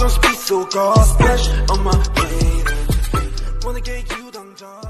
좀 speed 쏘고 splash on my plate wanna get you 당장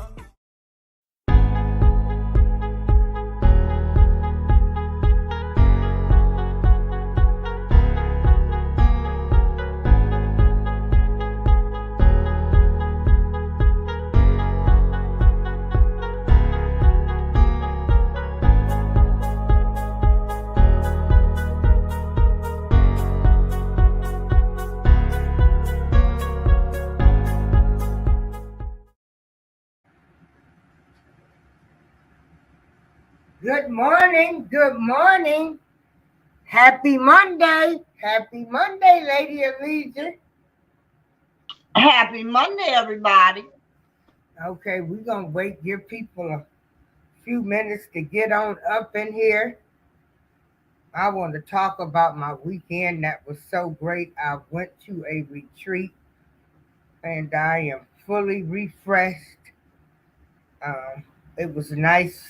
Good morning, good morning. Happy Monday, Lady Allegiance. Happy Monday, everybody. Okay, we're going to wait, give people a few minutes to get on up in here. I want to talk about my weekend that was so great. I went to a retreat and I am fully refreshed. It was nice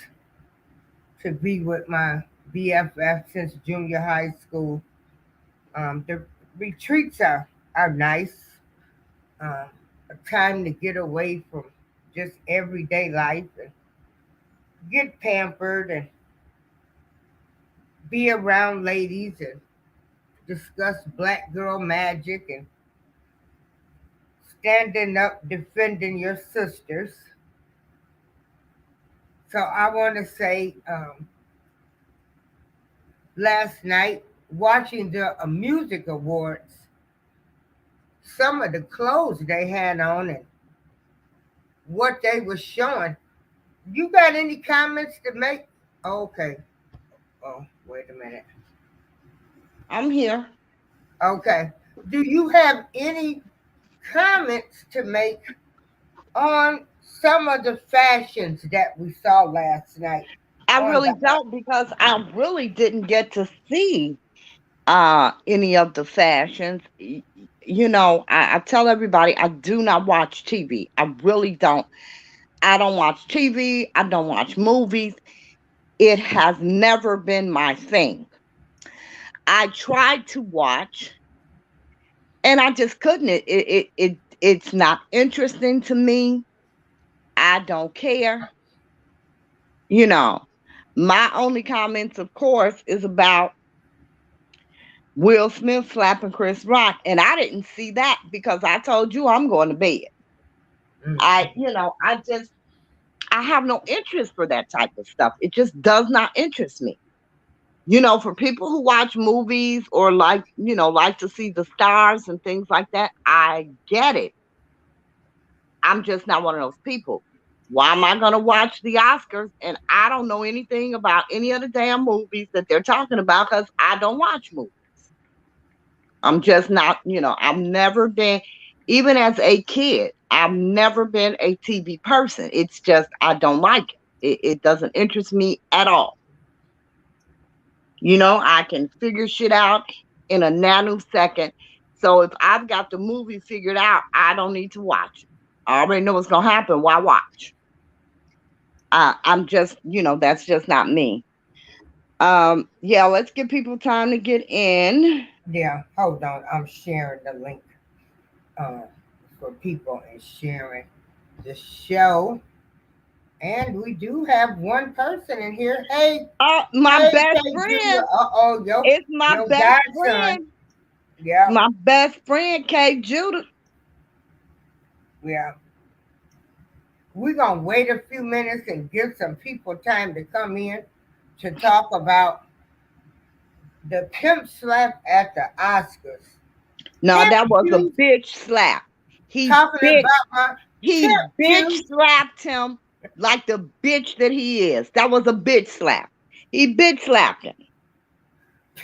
to be with my BFF since junior high school. The retreats are nice. A time to get away from just everyday life and get pampered and be around ladies and discuss black girl magic and standing up defending your sisters. So I want to say last night watching the music awards, some of the clothes they had on and what they were showing. You got any comments to make? Okay. Oh, wait a minute. I'm here. Okay. Do you have any comments to make on some of the fashions that we saw last night? I really don't, because I really didn't get to see any of the fashions. You know, I tell everybody I do not watch TV. I really don't. I don't watch TV. I don't watch movies. It has never been my thing. I tried to watch and I just couldn't. It's not interesting to me. I don't care. You know, my only comments, of course, is about Will Smith slapping Chris Rock, and I didn't see that because I told you I'm going to bed. I have no interest for that type of stuff. It just does not interest me. You know, for people who watch movies or like to see the stars and things like that, I get it. I'm just not one of those people. Why am I going to watch the Oscars and I don't know anything about any of the damn movies that they're talking about because I don't watch movies. I'm just not, I've never been, even as a kid, I've never been a TV person. It's just, I don't like it. It doesn't interest me at all. I can figure shit out in a nanosecond. So if I've got the movie figured out, I don't need to watch it. I already know what's going to happen. Why watch? I'm just, that's just not me. Yeah, let's give people time to get in. Yeah, hold on. I'm sharing the link for people and sharing the show. And we do have one person in here. Hey, my best friend. It's my best friend. Yeah, my best friend, K. Judah. Yeah. We're going to wait a few minutes and give some people time to come in to talk about the pimp slap at the Oscars. No, that was a bitch slap. He bitch slapped him like the bitch that he is. That was a bitch slap. He bitch slapped him.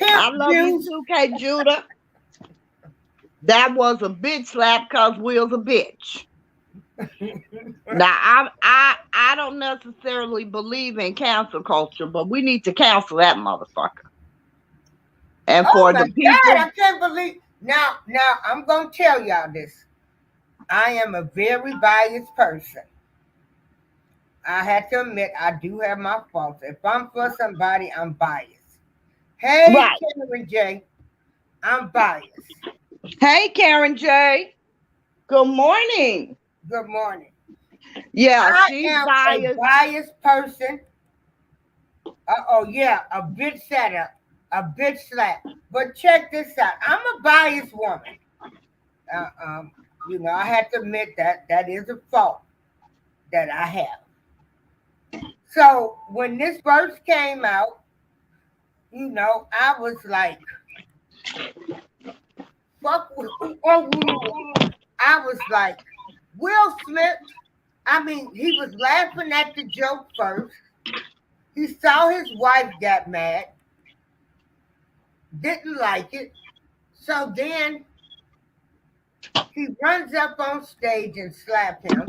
I love you too, K. Judah. That was a bitch slap because Will's a bitch. Now, I don't necessarily believe in cancel culture, but we need to cancel that motherfucker. And for the people, God, I can't believe. Now, I'm going to tell y'all this. I am a very biased person. I had to admit, I do have my faults. If I'm for somebody, I'm biased. Hey, right. Henry J., I'm biased. Hey, Karen J. Good morning. Good morning. Yeah, I she's am a biased. biased person. Oh yeah, a bitch setup, a bitch slap. But check this out. I'm a biased woman. Uh, um, I have to admit that that is a fault that I have. So when this first came out, I was like, fuck. I was like, Will Smith. I mean, he was laughing at the joke first. He saw his wife got mad, didn't like it. So then he runs up on stage and slapped him.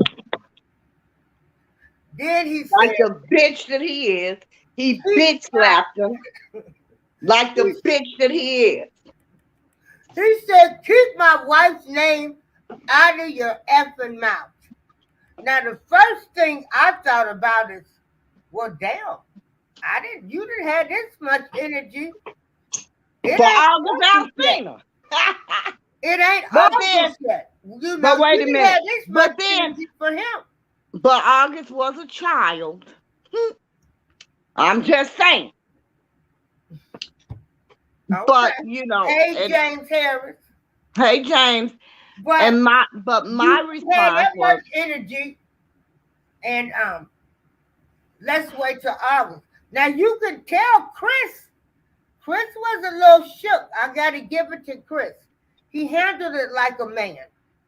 Then he Like said, the bitch that he is, he he, bitch slapped him like the bitch that he is. he said, keep my wife's name out of your effing mouth. Now the first thing I thought about is, well, damn, you didn't have this much energy. It For ain't August August yet. Alsina. It ain't But August then, yet. but wait You a didn't minute. have this But much then, energy for him. but August was a child. I'm just saying. Okay. But Hey, James Harris. hey James, But my you had response that was, much energy, and let's wait till August. Now you could tell Chris. Chris was a little shook. I got to give it to Chris. He handled it like a man,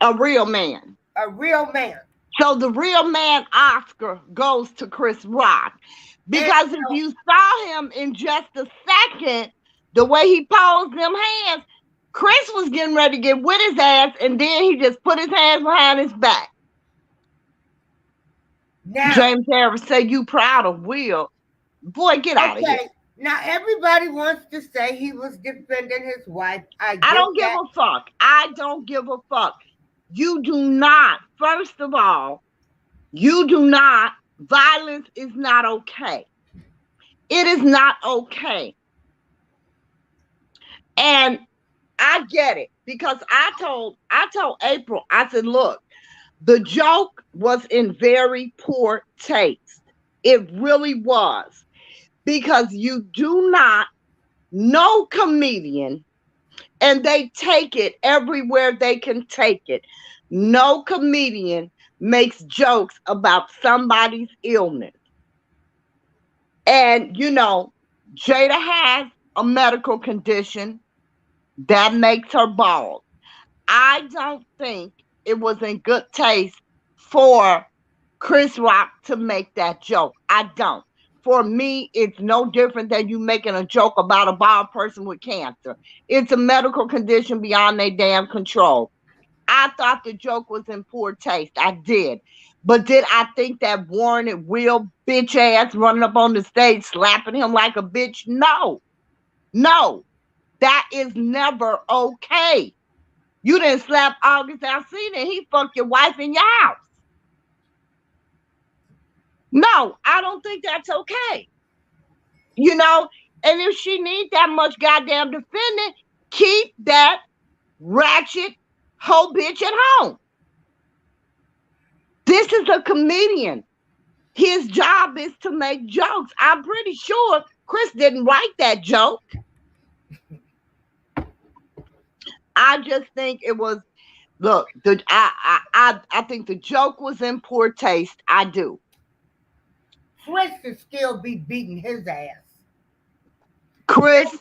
a real man. a real man. So the real man Oscar goes to Chris Rock. And Because if you saw him in just a second, the way he posed them hands, Chris was getting ready to get with his ass, and then he just put his hands behind his back. now, James Harris say you proud of Will. Boy, get out of here. Now everybody wants to say he was defending his wife. I don't give a fuck. I don't give a fuck. You do not, first of all, violence is not okay. It is not okay. And I get it, because I told April, I said, look, the joke was in very poor taste. It really was. Because you do not know comedian, and they take it everywhere they can take it. No comedian makes jokes about somebody's illness. And, Jada has a medical condition that makes her bald. I don't think it was in good taste for Chris Rock to make that joke. I don't. For me, it's no different than you making a joke about a bald person with cancer. It's a medical condition beyond their damn control. I thought the joke was in poor taste. I did. But did I think that warranted Will bitch ass running up on the stage slapping him like a bitch? No. No. That is never okay. You didn't slap August Alsina and he fucked your wife in your house. No, I don't think that's okay. And if she needs that much goddamn defending, keep that ratchet hoe bitch at home. This is a comedian. His job is to make jokes. I'm pretty sure Chris didn't write that joke. I just think it was, look, I think the joke was in poor taste. I do. Chris should still be beating his ass. Chris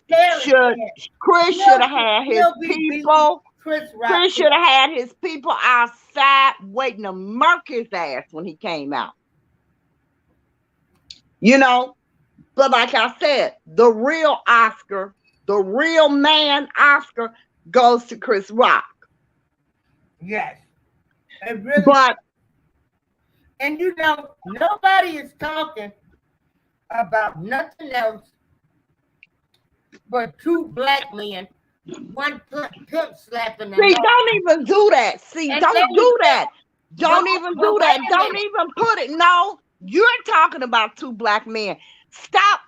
should have had his people. Chris should have had his people outside waiting to murk his ass when he came out. But like I said, the real Oscar, the real man Oscar goes to Chris Rock. Yes. Really, and nobody is talking about nothing else but two black men, one pimp slapping another. See, don't even do that. Don't do that. Don't even do that. Don't even put it. No, you're talking about two black men. Stop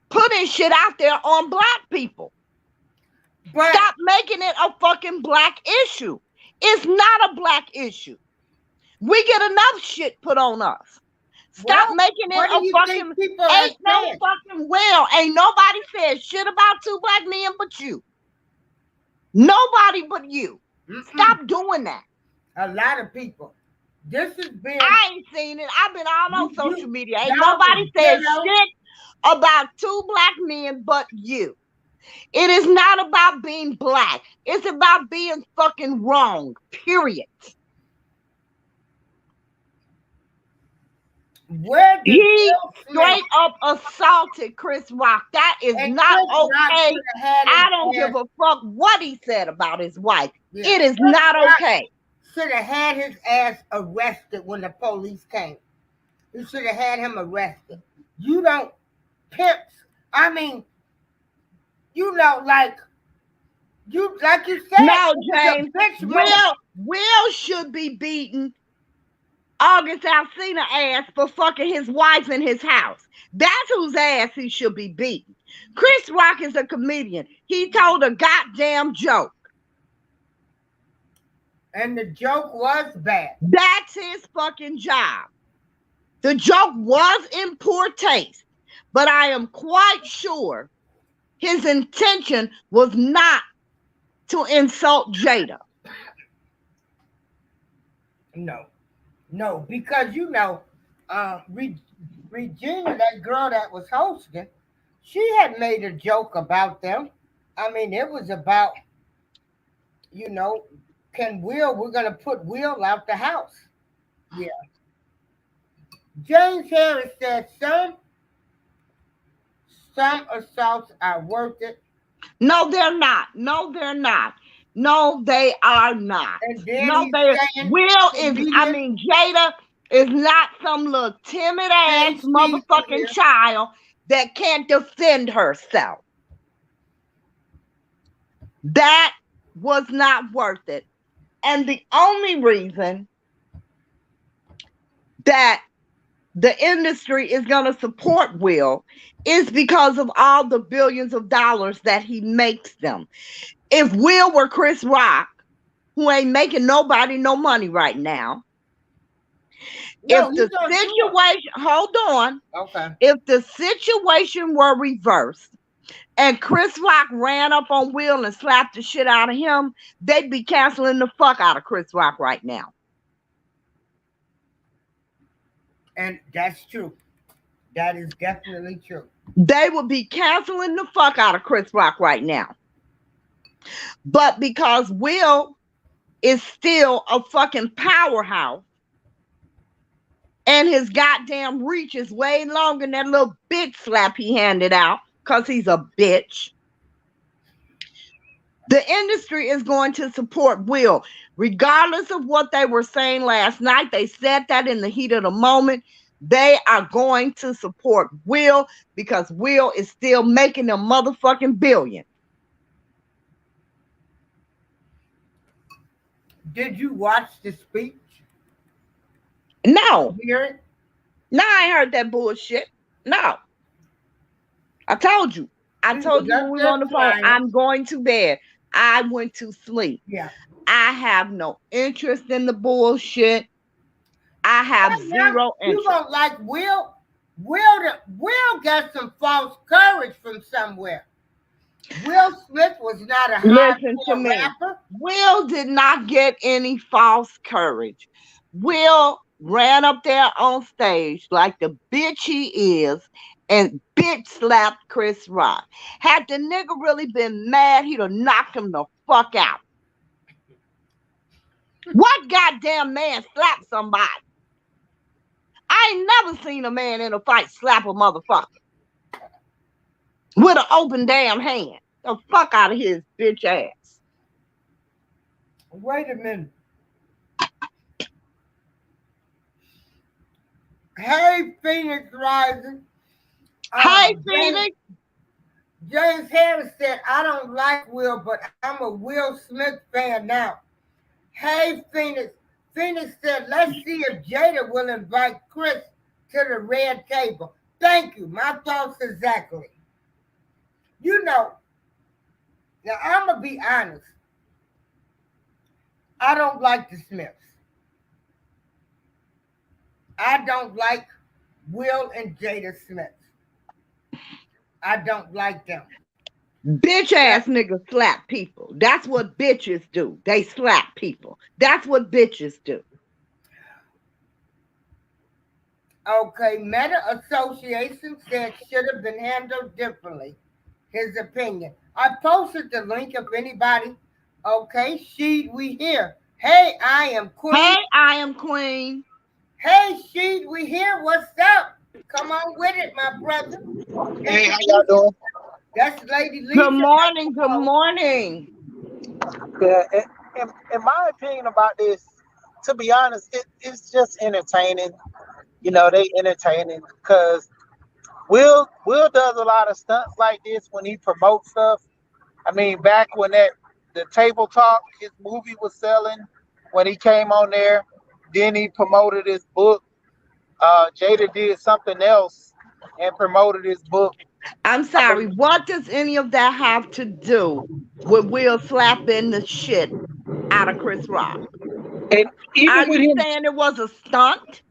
putting shit out there on black people. But Stop making it a fucking black issue. It's not a black issue. We get enough shit put on us. Stop well, making it what do a you fucking. think people are Ain't no saying? fucking well. Ain't nobody said shit about two black men but you. Nobody but you. Stop doing that. A lot of people. This has been. I ain't seen it. I've been all on You- social you- media. Ain't y'all nobody is said ghetto. shit about two black men but you. It is not about being black. It's about being fucking wrong. Period. Where did He Will Smith straight up assaulted Chris Rock. That is and not Chris Rock okay. should have had his I don't ass- give a fuck what he said about his wife. Yeah. It is Chris not Rock okay. should have had his ass arrested when the police came. He should have had him arrested. You don't pimps. I mean, you know, like you said. No, it's a James. bitch move. Will should be beating August Alsina ass for fucking his wife in his house. That's whose ass he should be beating. Chris Rock is a comedian. He told a goddamn joke. And the joke was bad. That's his fucking job. The joke was in poor taste, but I am quite sure his intention was not to insult Jada. No, because you know, Regina, that girl that was hosting, she had made a joke about them. I mean, it was about, you know, we're gonna put Will out the house. Yeah. James Harris said, son, some assaults are worth it. No, they're not. No, they're not. No, they are not. And then No, he's they saying Will is, comedian- Jada is not some little timid ass Hey, motherfucking Steve, child that can't defend herself. That was not worth it. And the only reason that the industry is going to support Will is because of all the billions of dollars that he makes them. If Will were Chris Rock, who ain't making nobody no money right now, No, if the he's on tour. situation, hold on, Okay. if the situation were reversed and Chris Rock ran up on Will and slapped the shit out of him, they'd be canceling the fuck out of Chris Rock right now. And that's true. That is definitely true. They would be canceling the fuck out of Chris Rock right now. But because Will is still a fucking powerhouse and his goddamn reach is way longer than that little bitch slap he handed out because he's a bitch, the industry is going to support Will. Regardless of what they were saying last night, they said that in the heat of the moment. They are going to support Will because Will is still making a motherfucking billion. Did you watch the speech? No, Hear it? no, I ain't heard that bullshit. No. I told you. I You told you was when we up were on the there phone, crying. I'm going to bed. I went to sleep. Yeah. I have no interest in the bullshit. I have zero You interest. don't like Will? Will got some false courage from somewhere. Will Smith was not a Listen to hardcore me. rapper. Will did not get any false courage. Will ran up there on stage like the bitch he is and bitch slapped Chris Rock. Had the nigga really been mad, he'd have knocked him the fuck out. What goddamn man slapped somebody? I ain't never seen a man in a fight slap a motherfucker with an open damn hand. The fuck out of his bitch ass. Wait a minute. Hey, Phoenix Rising. Hey, Phoenix. James Harris said, I don't like Will, but I'm a Will Smith fan now. Hey, Phoenix. Phoenix said, let's see if Jada will invite Chris to the red table. Thank you. My thoughts exactly. You know, Now I'm gonna be honest. I don't like the Smiths. I don't like Will and Jada Smith. I don't like them. Bitch ass niggas slap people. That's what bitches do. They slap people. That's what bitches do. Okay, Meta Association said should have been handled differently. His opinion. I posted the link if anybody. Okay, Sheed, we here. Hey, I am Queen. Hey, I am Queen. Hey, Sheed, we here. What's up? Come on with it, my brother. Hey, how y'all doing? That's Lady Lisa. Good morning. Good morning. Yeah, in my opinion about this, to be honest, it's just entertaining. You know, they entertaining because Will does a lot of stunts like this when he promotes stuff. I mean, back when the Table Talk, his movie was selling, when he came on there, then he promoted his book. Jada did something else and promoted his book. I'm sorry. What does any of that have to do with Will slapping the shit out of Chris Rock? And even Are with you him, saying it was a stunt?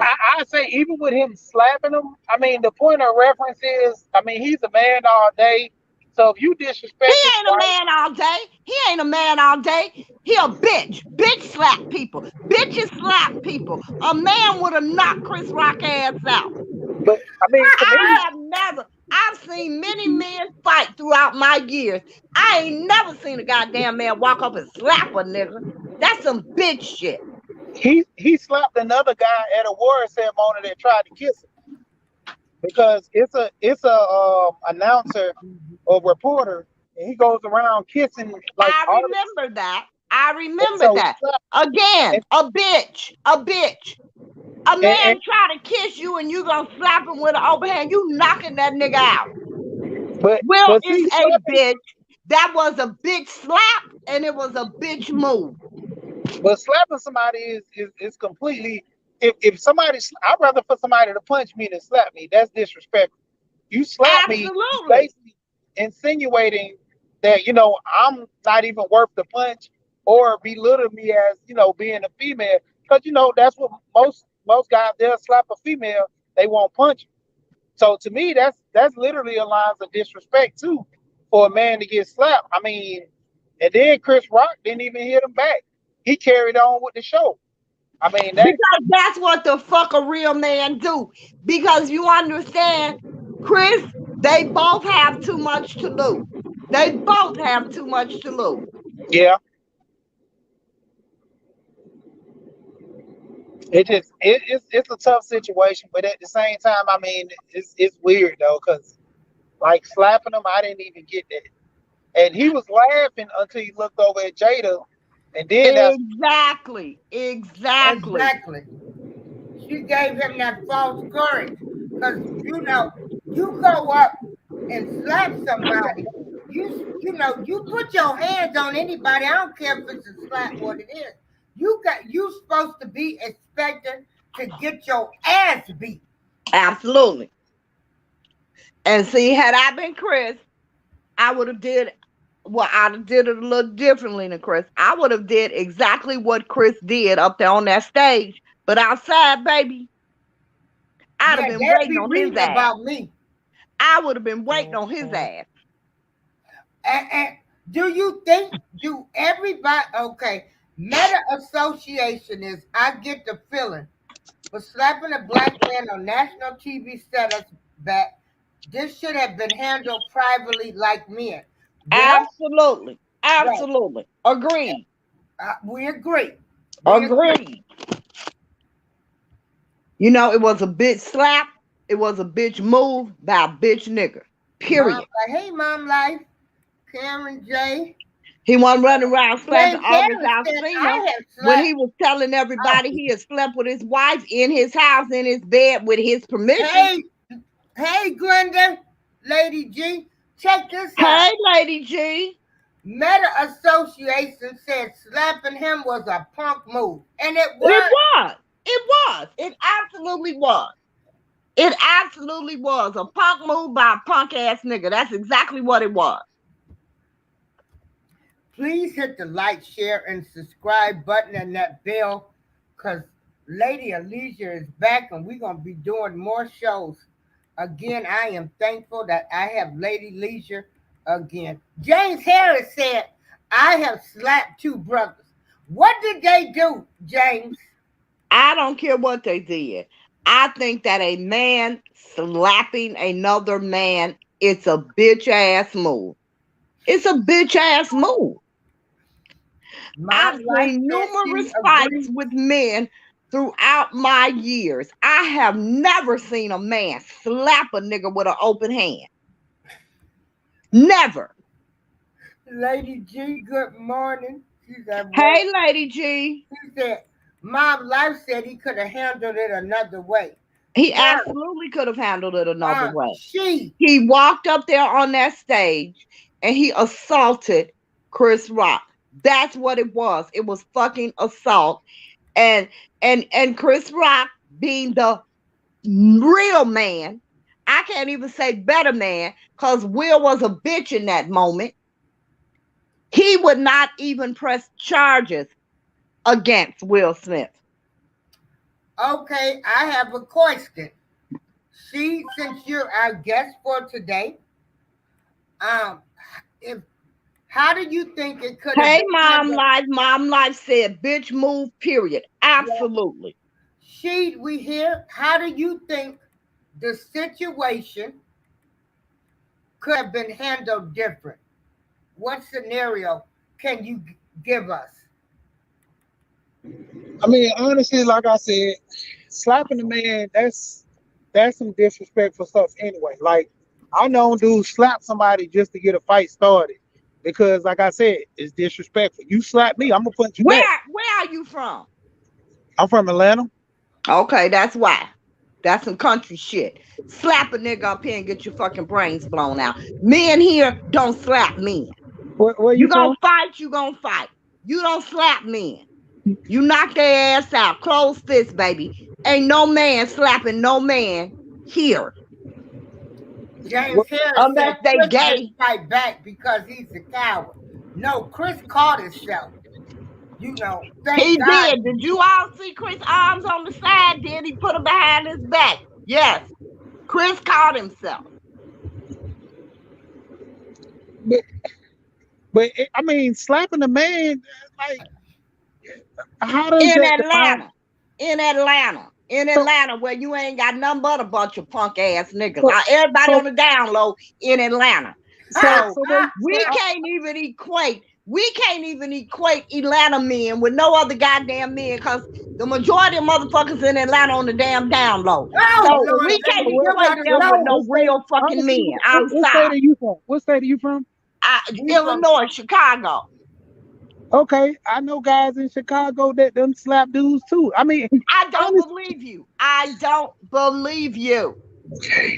I say even with him slapping him, I mean the point of reference is, I mean he's a man all day. So if you disrespect He his ain't a wife, man all day. He ain't a man all day. He a bitch. Bitch slap people. Bitches slap people. A man would have knocked Chris Rock ass out. but I mean to me, I've seen many men fight throughout my years. I ain't never seen a goddamn man walk up and slap a nigga. That's some bitch shit. he slapped another guy at a war ceremony that tried to kiss him because it's a announcer or reporter and he goes around kissing like I artists. remember that. I remember So he that. slapped Again, and, a bitch. A bitch. A man and try to kiss you and you gonna slap him with an open hand. You knocking that nigga out. Will but is see a slapping, bitch. That was a bitch slap and it was a bitch move. but slapping somebody is completely. If somebody, I'd rather for somebody to punch me than slap me. That's disrespectful. You slap me, you Absolutely. basically insinuating that I'm not even worth the punch or belittle me as being a female because that's what most guys, they'll slap a female, they won't punch her. So to me, that's literally a line of disrespect too for a man to get slapped. I mean, and then Chris Rock didn't even hit him back. He carried on with the show. I mean that. Because that's what the fuck a real man do. Because you understand, Chris, they both have too much to lose. They both have too much to lose. Yeah. It's a tough situation, but at the same time, I mean, it's weird though, because like slapping him, I didn't even get that, and he was laughing until he looked over at Jada, and then Exactly. Exactly. She gave him that false courage. Because, you go up and slap somebody. You put your hands on anybody. I don't care if it's a slap, what it is. You supposed to be expected to get your ass beat. Absolutely. And see, had I been Chris, I would have did I'd have did it a little differently than Chris. I would have did exactly what Chris did up there on that stage. But outside, baby, I'd have been they'll waiting be on his reading ass. about me. I would have been waiting on his ass. And do you think, do everybody, okay, Meta Association is, I get the feeling, for slapping a black man on national TV set us back, this should have been handled privately like men. Well, Absolutely. right, Absolutely. Agreed. we agree. Agreed. It was a bitch slap. It was a bitch move by a bitch nigga. Period. Hey, Mom Life, Karen J. He wasn't running around slapping August Karen said, Alsina when he was telling everybody he had slept with his wife in his house, in his bed with his permission. Hey, Glenda, Lady G, check this out. Hey, Lady G. Meta Association said slapping him was a punk move. And it was. It was. It was. It absolutely was. It absolutely was a punk move by a punk ass nigga. That's exactly what it was. Please hit the like, share, and subscribe button and that bell, because Lady Alicia is back and we're going to be doing more shows. Again, I am thankful that I have Lady Leisure again. James Harris said, I have slapped two brothers. What did they do, James? I don't care what they did. I think that a man slapping another man, it's a bitch ass move. It's a bitch ass move. I've seen numerous fights with men throughout my years. I have never seen a man slap a nigga with an open hand. Never. Lady G, good morning. She's at work. Hey, Lady G. She said, Mom Life said he could have handled it another way. He absolutely could have handled it another way. He walked up there on that stage and he assaulted Chris Rock. That's what it was. It was fucking assault. And Chris Rock, being the real man, I can't even say better man, because Will was a bitch in that moment. He would not even press charges against Will Smith. Okay, I have a question. Since you're our guest for today, how do you think it could have Hey, Mom Life said, bitch move, period. Absolutely. We hear, how do you think the situation could have been handled different? What scenario can you give us? I mean, honestly, like I said, slapping a man, that's some disrespectful stuff anyway. Like, I know dudes slap somebody just to get a fight started. Because, like I said, it's disrespectful. You slap me, I'm gonna punch you back. Where are you from? I'm from Atlanta. Okay, that's why. That's some country shit. Slap a nigga up here and get your fucking brains blown out. Men here don't slap men. Where you gonna fight, you gonna fight. You don't slap men. You knock their ass out. Close fist, baby. Ain't no man slapping no man here. James Harris unless said they Chris gay. didn't fight back because he's a coward. No, Chris caught himself. You know, He God. did. Did you all see Chris' arms on the side? Did he put them behind his back? Yes. Chris caught himself. But I mean, slapping a man, like, how does in that Atlanta? In Atlanta, where you ain't got nothing but a bunch of punk ass niggas. Everybody on the down low in Atlanta. So we can't even equate. We can't even equate Atlanta men with no other goddamn men, because the majority of motherfuckers in Atlanta on the damn down low. So we can't equate them with no real fucking men. I'm sorry. What state are you from? What state are you from? Illinois, Chicago. Okay, I know guys in Chicago that done slap dudes too. I mean, I don't believe you. I don't believe you.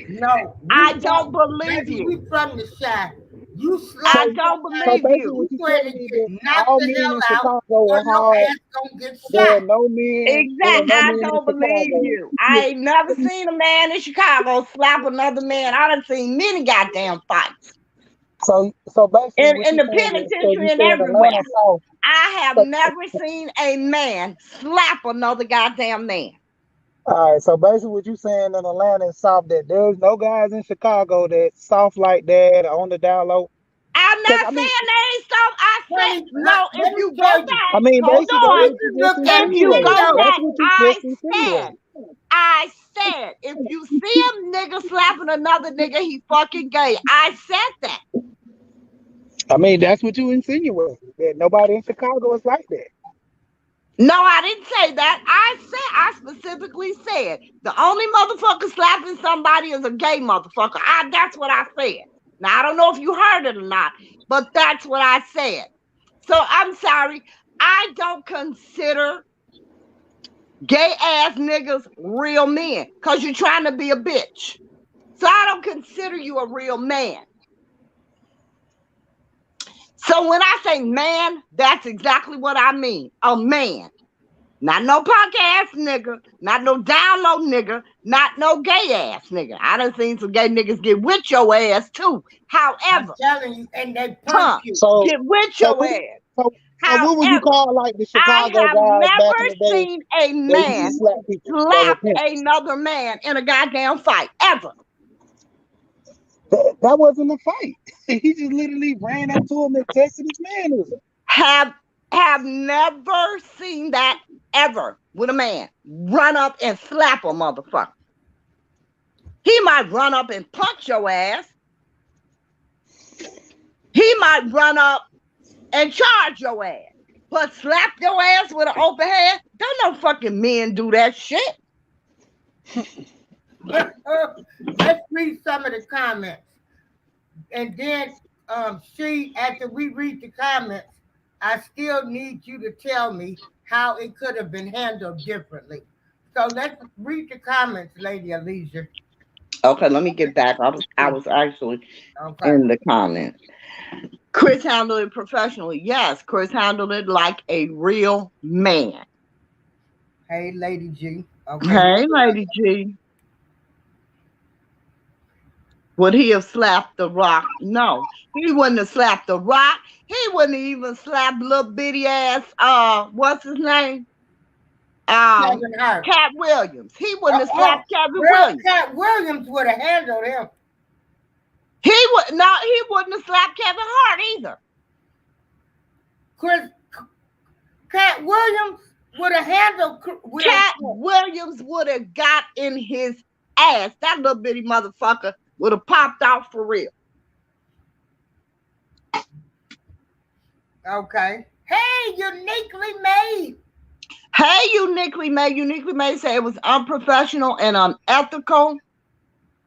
No, I don't believe you. We from the shy. You I don't believe you. You ready to get knocked the hell out, or your ass gonna get there are shot. no men. Exactly. I don't believe you. I ain't never seen a man in Chicago slap another man. I done seen many goddamn fights. So basically, in the penitentiary and everywhere. I have never seen a man slap another goddamn man. All right, so basically what you saying in Atlanta is soft, that there's no guys in Chicago that soft like that on the down low? I'm not saying they ain't soft. I said, no, if you go back, I mean, hold on. If you go back, I said, if you see a nigga slapping another nigga, he fucking gay. I said that. I mean, that's what you insinuate, that nobody in Chicago is like that. No, I didn't say that. I specifically said the only motherfucker slapping somebody is a gay motherfucker. That's what I said. Now, I don't know if you heard it or not, but that's what I said. So I'm sorry. I don't consider gay ass niggas real men, because you're trying to be a bitch. So I don't consider you a real man. So when I say man, that's exactly what I mean. A man. Not no punk ass nigga, not no down low nigga, not no gay ass nigga. I done seen some gay niggas get with your ass too. I'm However, telling you, and they punch punk, you. So, get with so, your what, ass. so what would you However, call like the I Chicago have guys back in never the day? seen a They used to man slap people that were slap pimps. another man in a goddamn fight, ever. That wasn't a fight. He just literally ran up to him and tested his mannerism. Have never seen that ever with a man. Run up and slap a motherfucker. He might run up and punch your ass. He might run up and charge your ass. But slap your ass with an open hand? Don't no fucking men do that shit. Let's read some of the comments. And then after we read the comments, I still need you to tell me how it could have been handled differently. So let's read the comments, Lady Alicia. Okay, let me get back. I was actually Okay. in the comments. Chris handled it professionally. Yes, Chris handled it like a real man. Hey, Lady G. Okay. Hey, Lady G. Would he have slapped the Rock? No, he wouldn't have slapped the Rock. He wouldn't have even slapped little bitty ass, what's his name? Kevin Hart. Cat Williams. He wouldn't have slapped Kevin Well, Williams. Cat Williams would have handled him. He wouldn't have slapped Kevin Hart either. Cat Williams would have handled. Cat Williams would have got in his ass. That little bitty motherfucker would have popped out for real. Okay. Hey, uniquely made. Hey, uniquely made. Uniquely made say it was unprofessional and unethical.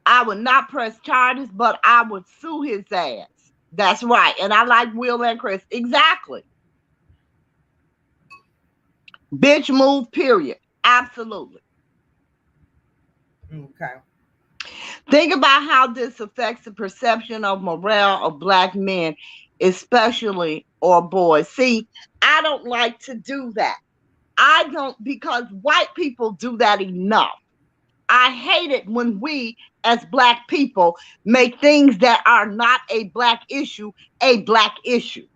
I would not press charges, but I would sue his ass. That's right. And I like Will and Chris. Exactly. Bitch move, period. Absolutely. Okay. Think about how this affects the perception of morale of black men, especially or boys. See, I don't like to do that. I don't, because white people do that enough. I hate it when we as black people make things that are not a black issue a black issue.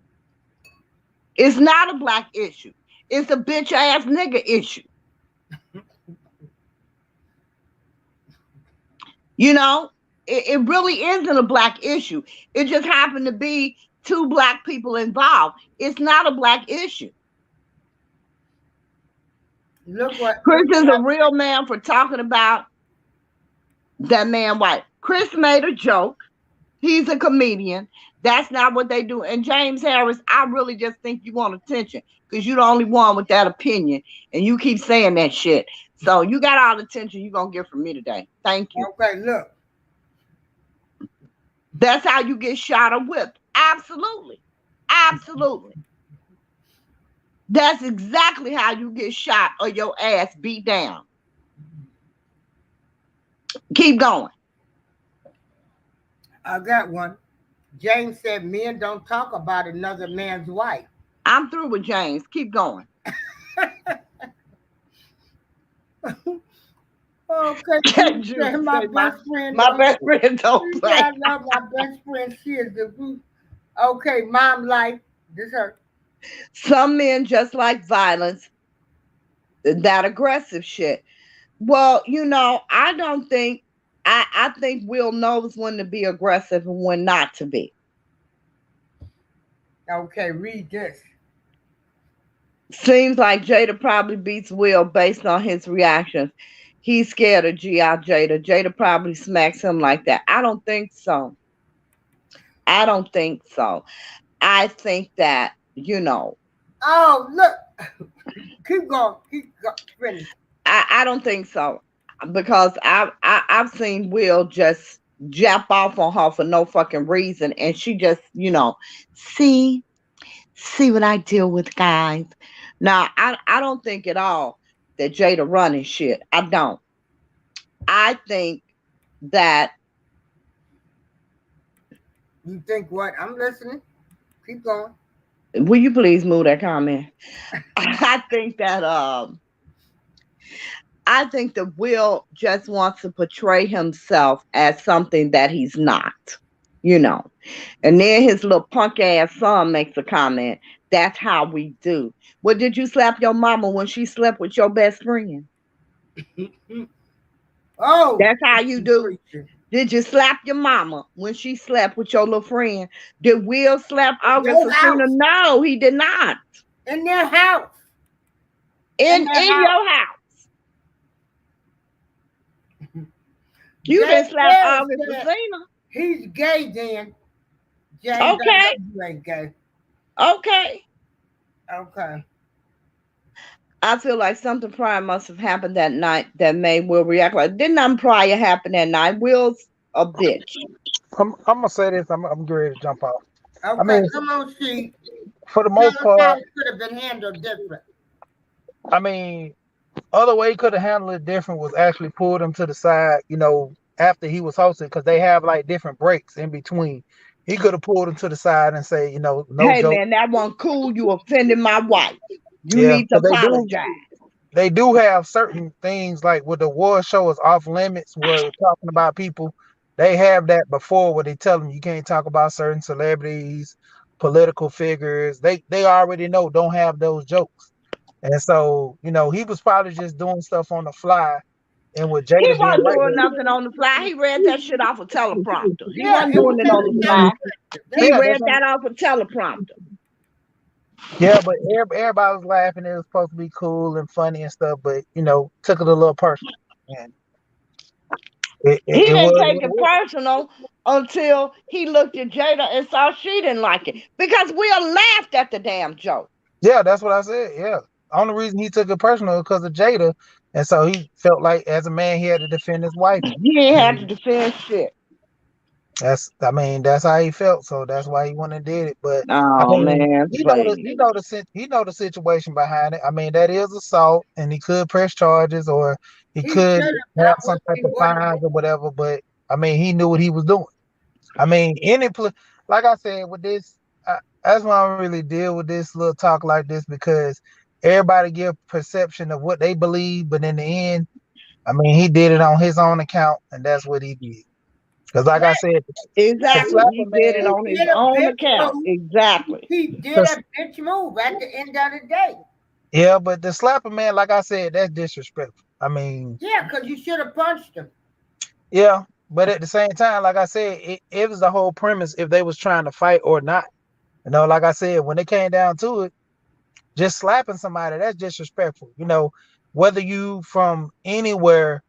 It's not a black issue. It's a bitch ass nigga issue. You know, it really isn't a black issue. It just happened to be two black people involved. It's not a black issue. Look what Chris is a real man for talking about that man white. Chris made a joke. He's a comedian. That's not what they do. And James Harris, I really just think you want attention because you're the only one with that opinion. And you keep saying that shit. So you got all the attention you're going to get from me today. Thank you. Okay, look. That's how you get shot or whipped. Absolutely. Absolutely. That's exactly how you get shot or your ass beat down. Keep going. I got one. James said men don't talk about another man's wife. I'm through with James. Keep going. Okay. James my say best friend. My best friend don't play. I love my best friend. She is the root. Okay, mom life. This her. Some men just like violence, that aggressive shit. Well, you know, I don't think, I think Will knows when to be aggressive and when not to be. Okay, read this. Seems like Jada probably beats Will based on his reactions. He's scared of G.I. Jada. Jada probably smacks him like that. I don't think so. I don't think so. I think that, you know. Oh, look. Keep going. Finish. I don't think so. Because I've seen Will just jump off on her for no fucking reason. And she just, you know, see what I deal with, guys. Now, I don't think at all that Jada running shit. I don't. I think that. You think what? I'm listening. Keep going. Will you please move that comment? I think that I think that Will just wants to portray himself as something that he's not, you know. And then his little punk ass son makes a comment. That's how we do. Well, did you slap your mama when she slept with your best friend? Oh, That's how you do. Did you slap your mama when she slept with your little friend? Did Will slap August Your Alsina? house. No, he did not. In their house. In their your house. You Jay didn't slap Perry August said Alsina. he's gay then. James, I Okay. know you ain't gay. Okay. Okay. I feel like something prior must have happened that night that made Will react like. Did nothing prior happen that night? Will's a bitch. I'm gonna say this. I'm ready to jump off. Okay, I mean, come on, she. for the Tell most us how part, it could have been handled different. I mean, other way he could have handled it different was actually pulled him to the side. After he was hosted, because they have like different breaks in between. He could have pulled him to the side and say, no Hey joke. man, that wasn't cool. You offended my wife. You Yeah, need to 'cause apologize. they do have certain things like with the award show is off limits where we're talking about people. They have that before where they tell them you can't talk about certain celebrities, political figures. They already know don't have those jokes. And so, he was probably just doing stuff on the fly. And with He Jada being wasn't right doing there, nothing on the fly. He read that shit off a teleprompter. He Yeah, wasn't it was doing it in on the the fly. teleprompter. He yeah, read that off a teleprompter. yeah, but everybody was laughing. It was supposed to be cool and funny and stuff, but took it a little personal. And He it didn't was take what it it was. personal until he looked at Jada and saw she didn't like it. Because Will laughed at the damn joke. Yeah, that's what I said. Yeah. Only reason he took it personal because of Jada. And so he felt like as a man he had to defend his wife. He ain't had to defend shit. That's how he felt. So that's why he went and did it. But I Oh mean, man, please. he know the situation behind it. I mean, that is assault and he could press charges or he He could should have have got some what type he of wanted. fines or whatever. But I mean, he knew what he was doing. I mean, like I said, with this, that's why I don't really deal with this little talk like this because everybody give perception of what they believe, but in the end, I mean, he did it on his own account, and that's what he did. Because, like I said, to Exactly. slap He a did it man, on He his did a own bitch account. move. Exactly. He did to, a bitch move at the end of the day. yeah, but to slap a man, like I said, that's disrespectful. I mean, Yeah, because you should have punched him. yeah, but at the same time, like I said, it was the whole premise if they was trying to fight or not. Like I said, when it came down to it, just slapping somebody, that's disrespectful. Whether you from anywhere,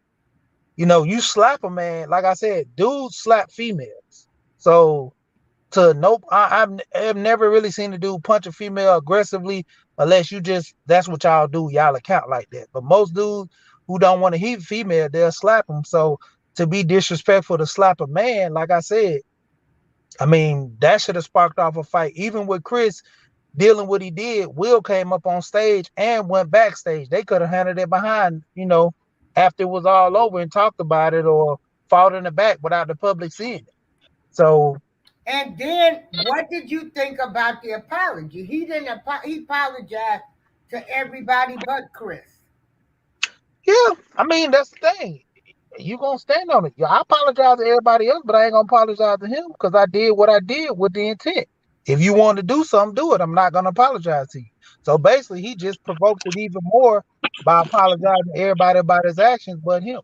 you slap a man, like I said, dudes slap females. So I've never really seen a dude punch a female aggressively unless that's what y'all do, y'all account like that. But most dudes who don't want to hit female, they'll slap them. So to be disrespectful to slap a man, like I said, I mean, that should have sparked off a fight. Even with Chris dealing what he did, Will came up on stage and went backstage. They could have handled it behind, after it was all over and talked about it or fought in the back without the public seeing it. So, And then, what did you think about the apology? He didn't. He apologized to everybody but Chris. yeah, I mean, that's the thing. You gonna stand on it. Yeah, I apologize to everybody else, but I ain't gonna apologize to him because I did what I did with the intent. If you want to do something, do it. I'm not gonna apologize to you. So basically, he just provoked it even more by apologizing to everybody about his actions, but him.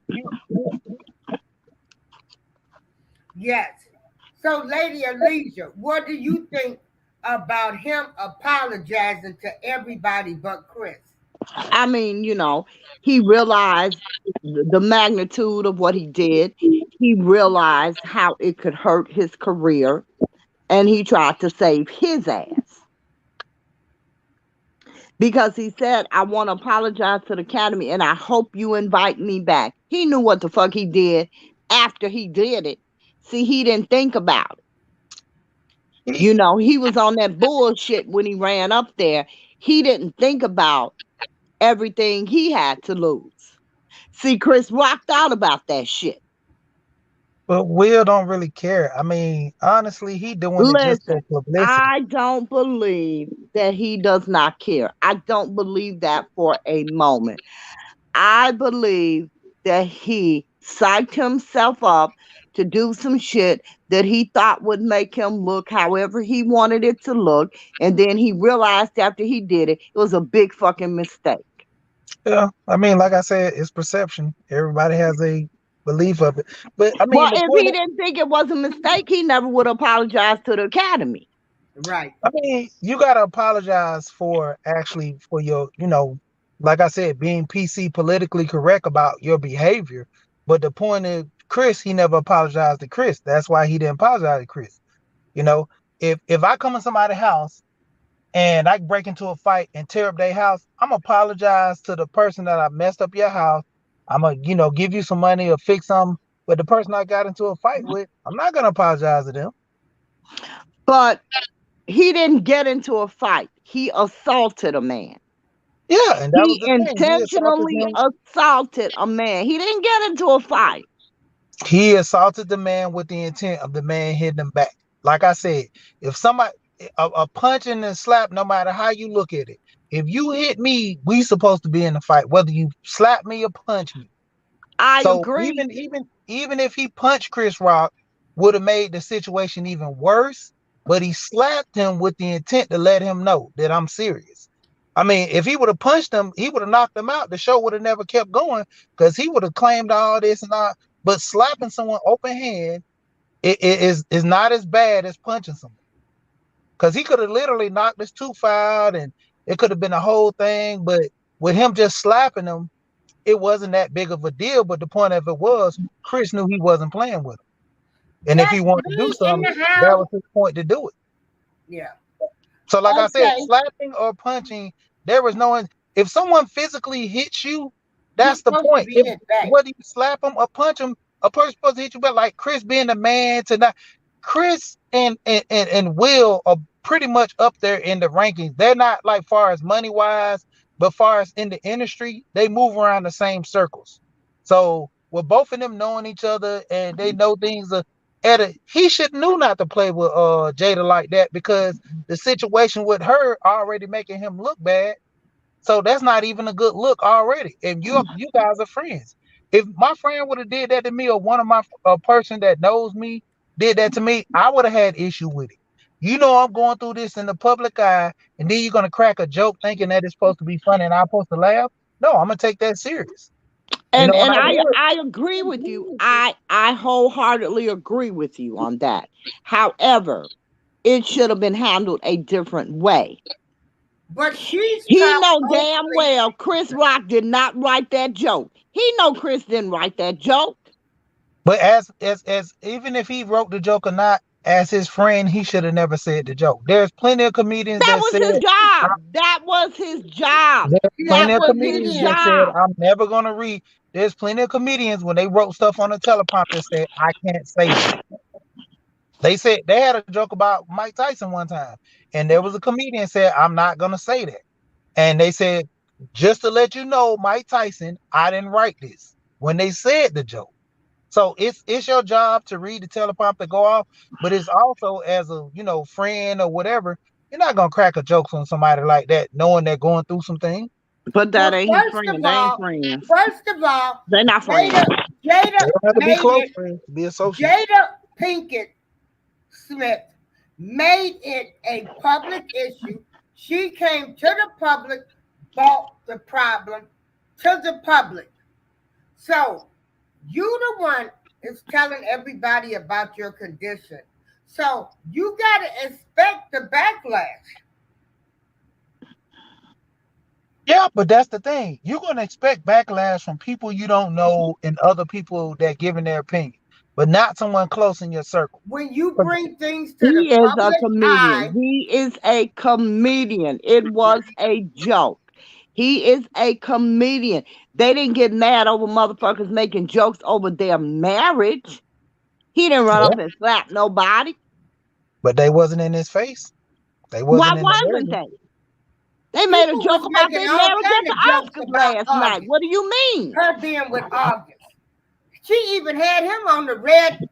Yes. So, Lady Alicia, what do you think about him apologizing to everybody but Chris? I mean, he realized the magnitude of what he did. He realized how it could hurt his career, and he tried to save his ass. Because he said, I want to apologize to the Academy and I hope you invite me back. He knew what the fuck he did after he did it. See, he didn't think about it. He was on that bullshit when he ran up there. He didn't think about everything he had to lose. See, Chris rocked out about that shit. But Will don't really care. I mean, honestly, he doing it just for Listen, publicity. I don't believe that he does not care. I don't believe that for a moment. I believe that he psyched himself up to do some shit that he thought would make him look however he wanted it to look. And then he realized after he did it, it was a big fucking mistake. Yeah, I mean, like I said, it's perception. Everybody has a belief of it. But I mean, Well, the if point he didn't think it was a mistake, he never would apologize to the Academy. Right. I mean, you gotta apologize for actually for your, like I said, being PC politically correct about your behavior. But the point is, Chris, he never apologized to Chris. That's why he didn't apologize to Chris. You know, if I come in somebody's house and I break into a fight and tear up their house, I'm apologize to the person that I messed up your house. I'm gonna, give you some money or fix something. But the person I got into a fight with, I'm not gonna apologize to them. But he didn't get into a fight. He assaulted a man. Yeah, and that was He the thing. intentionally assaulted a man. He didn't get into a fight. He assaulted the man with the intent of the man hitting him back. Like I said, if somebody a punch and a slap, no matter how you look at it, if you hit me, we supposed to be in the fight, whether you slap me or punch me. I So agree. even if he punched Chris Rock, would have made the situation even worse. But he slapped him with the intent to let him know that I'm serious. I mean, if he would have punched him, he would have knocked him out. The show would have never kept going because he would have claimed all this and all. But slapping someone open hand is not as bad as punching someone. Because he could have literally knocked his tooth out and it could have been a whole thing. But with him just slapping him, it wasn't that big of a deal. But the point of it was, Chris knew he wasn't playing with him. And if he wanted to do something, that was his point to do it. Yeah. So like I said, slapping or punching, there was no, if someone physically hits you, that's the point. Whether you slap them or punch them, a person's supposed to hit you back. Like Chris being the man to not, Chris and Will are pretty much up there in the rankings. They're not like far as money wise, but far as in the industry, they move around the same circles. So with both of them knowing each other and they know things he should knew not to play with Jada like that because the situation with her already making him look bad. So that's not even a good look already. And you guys are friends. If my friend would have did that to me, or one of my person that knows me did that to me, I would have had issue with it. You know, I'm going through this in the public eye, and then you're gonna crack a joke thinking that it's supposed to be funny and I'm supposed to laugh. No, I'm gonna take that serious. And I agree with you. I wholeheartedly agree with you on that. However, it should have been handled a different way. But he know damn well Chris Rock did not write that joke. He know Chris didn't write that joke. But as even if he wrote the joke or not, as his friend, he should have never said the joke. There's plenty of comedians that was said his job. That was his job. There's plenty of comedians that said, I'm never gonna read. There's plenty of comedians when they wrote stuff on the teleprompter said, I can't say that. They said they had a joke about Mike Tyson one time, and there was a comedian said, I'm not gonna say that. And they said, just to let you know, Mike Tyson, I didn't write this when they said the joke. So it's your job to read the teleprompter, go off, but it's also as a friend or whatever, you're not gonna crack a joke on somebody like that, knowing they're going through some things. But that ain't his friend. They ain't friends. First of all, they're not friends. Jada be close friends, be associates. Jada Pinkett Smith made it a public issue. She came to the public, brought the problem to the public. So you the one is telling everybody about your condition. So you got to expect the backlash. Yeah, but that's the thing. You're going to expect backlash from people you don't know and other people that giving their opinion, but not someone close in your circle. When you bring things to he the is public a comedian. eye, He is a comedian. It was a joke. He is a comedian. They didn't get mad over motherfuckers making jokes over their marriage. He didn't run up and slap nobody. But they wasn't in his face. Why wasn't they? They made a joke about their marriage at the Oscars last night. What do you mean? Her being with August. She even had him on the red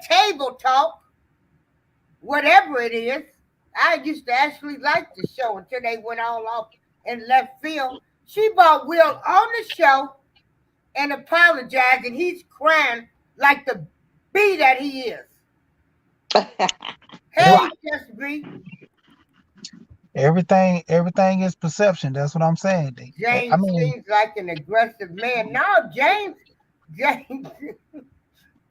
table talk, whatever it is. I used to actually like the show until they went all off in left field. She brought Will on the show and apologized, and he's crying like the bee that he is. Hey, Just B. Everything is perception. That's what I'm saying. I James mean, seems like an aggressive man. No, James, James,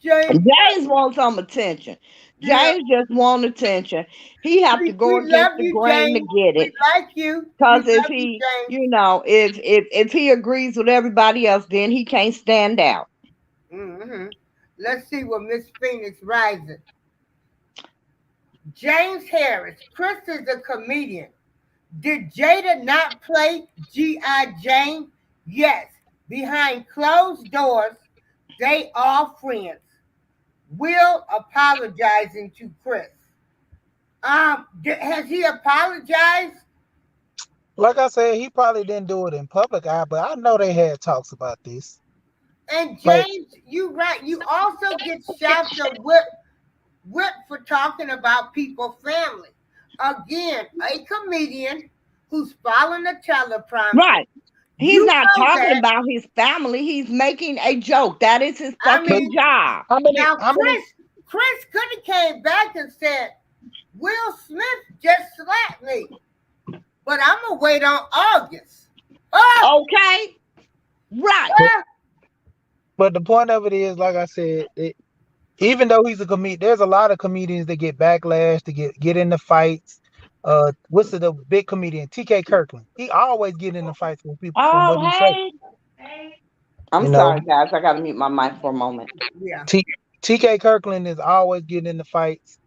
James wants some attention. yeah, James just want attention. He have to go we against love the you, grain to James. get We it. like you. We Because if love you, he, James. if he agrees with everybody else, then he can't stand out. Mm-hmm. Let's see what Miss Phoenix Rising. James Harris. Chris is a comedian. Did Jada not play G.I. Jane? Yes. Behind closed doors, they are friends. Will apologizing to Chris. Has he apologized? like I said, he probably didn't do it in public eye, but I know they had talks about this. And Like, James, you right. You also get shafted whipped for talking about people's family. Again, a comedian who's following a teleprompter. Right. He's You not know talking that. about his family. He's making a joke. That is his I fucking mean, job. how many? Now, How many? Chris could have came back and said, Will Smith just slapped me, but I'm gonna wait on August. Oh, Okay? Right. But the point of it is, like I said, even though he's a comedian, there's a lot of comedians that get backlash, to get into fights. What's the big comedian? T.K. Kirkland. He always get into fights with people from what Oh, he say. hey. I'm You know, sorry, guys. I got to mute my mic for a moment. yeah. T.K. Kirkland is always getting into fights.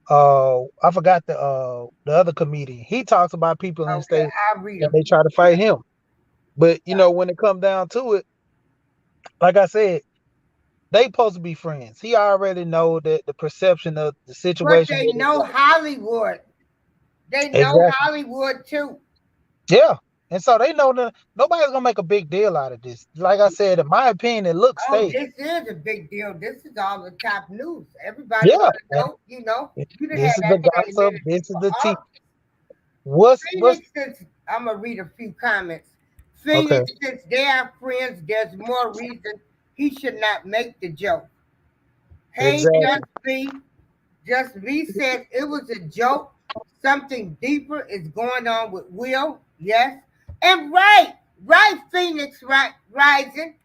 I forgot the other comedian. He talks about people in Okay, state I'll read that them. they try to fight him. But when it comes down to it, like I said, they supposed to be friends. He already know that the perception of the But situation. they know Hollywood. They know Exactly. Hollywood too. Yeah. And so they know that nobody's gonna make a big deal out of this. Like I said, in my opinion, it looks Oh, fake. this is a big deal. This is all the top news. Everybody Yeah. want to know. You didn't This have is the that 30 gossip. minutes. This is the tea. Oh, What's Phoenix, since I'm gonna read a few comments. Phoenix, Okay. since they are friends, there's more reason he should not make the joke. Hey, Exactly. Just B said it was a joke. Something deeper is going on with Will. Yes. And right, Phoenix Rising.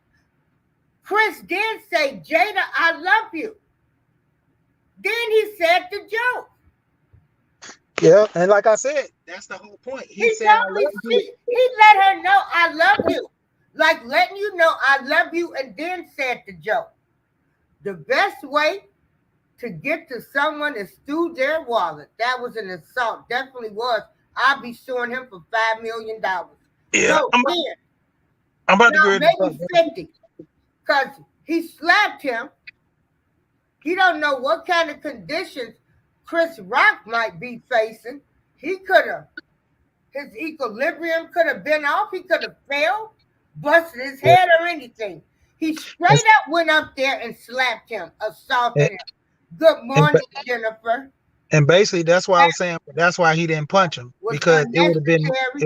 Chris did say, Jada, I love you. Then he said the joke. Yeah, and like I said, that's the whole point. He said, I love you. He let her know I love you. Like letting you know I love you, and then said the joke. The best way to get to someone is through their wallet. That was an assault. Definitely was. I'll be suing him for $5 million. Yeah, So I'm about to now go ahead and maybe 50. Because he slapped him. He don't know what kind of conditions Chris Rock might be facing. He could have, his equilibrium could have been off. He could have fell, busted his head or anything. He straight up went up there and slapped him, assaulted him. Good morning, Jennifer. And basically, that's why I was saying. That's why he didn't punch him, because it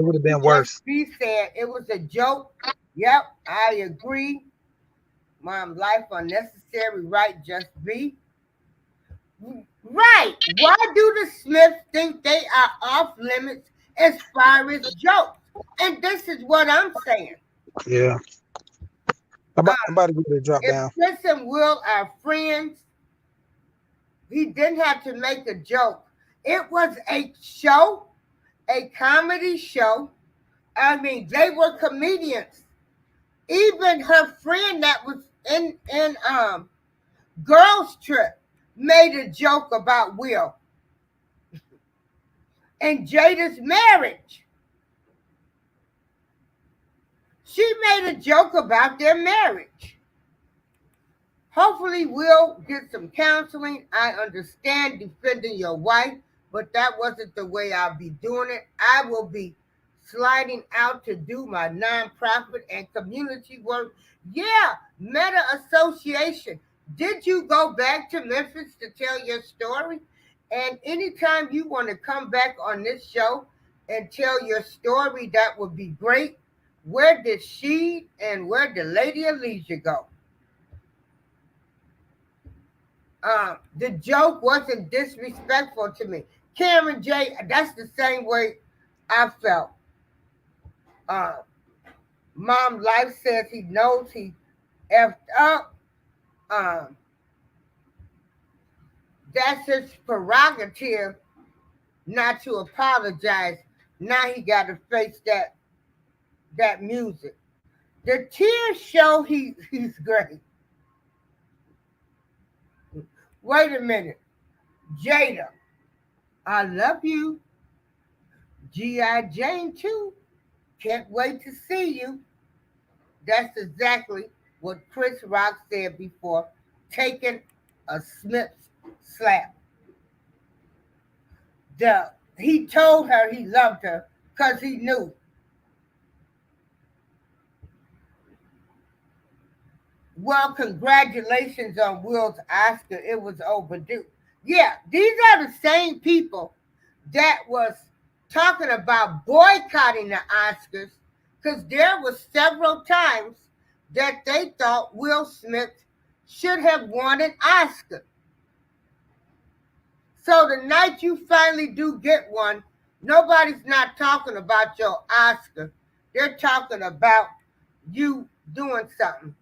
would have been worse. He said it was a joke. Yep, I agree. Mom, life unnecessary, right? Just be right. Why do the Smiths think they are off limits as far as jokes? And this is what I'm saying. Yeah. I'm about to get it drop down. If Chris and Will are friends, he didn't have to make a joke. It was a show, a comedy show. I mean, they were comedians. Even her friend that was in Girls Trip made a joke about Will and Jada's marriage. She made a joke about their marriage. Hopefully, Will get some counseling. I understand defending your wife, but that wasn't the way I'll be doing it. I will be sliding out to do my nonprofit and community work. Yeah, Meta Association. Did you go back to Memphis to tell your story? And anytime you want to come back on this show and tell your story, that would be great. Where did she and where did Lady Alicia go? The joke wasn't disrespectful to me. Cameron J, that's the same way I felt. Uh, Mom Life says he knows he effed up. Um, that's his prerogative not to apologize. Now he got to face that music. The tears show he's great. Wait a minute, Jada, I love you. G.I. Jane too. Can't wait to see you. That's exactly what Chris Rock said before taking a Smith's slap. He told her he loved her because he knew. Well, congratulations on Will's Oscar. It was overdue. Yeah, these are the same people that was talking about boycotting the Oscars because there were several times that they thought Will Smith should have won an Oscar. So the night you finally do get one, nobody's not talking about your Oscar. They're talking about you doing something.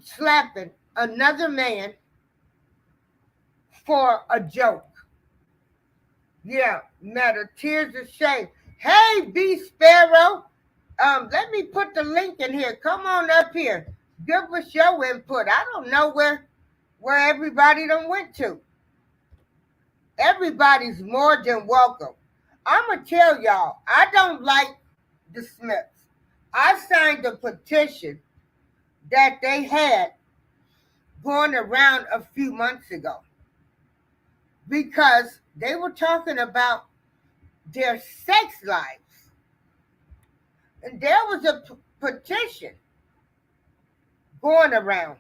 Slapping another man for a joke. Yeah, matter tears of shame. Hey, B Sparrow, let me put the link in here. Come on up here. Give us your input. I don't know where everybody done went to. Everybody's more than welcome. I'ma tell y'all, I don't like the Smiths. I signed a petition that they had going around a few months ago because they were talking about their sex lives. And there was a petition going around.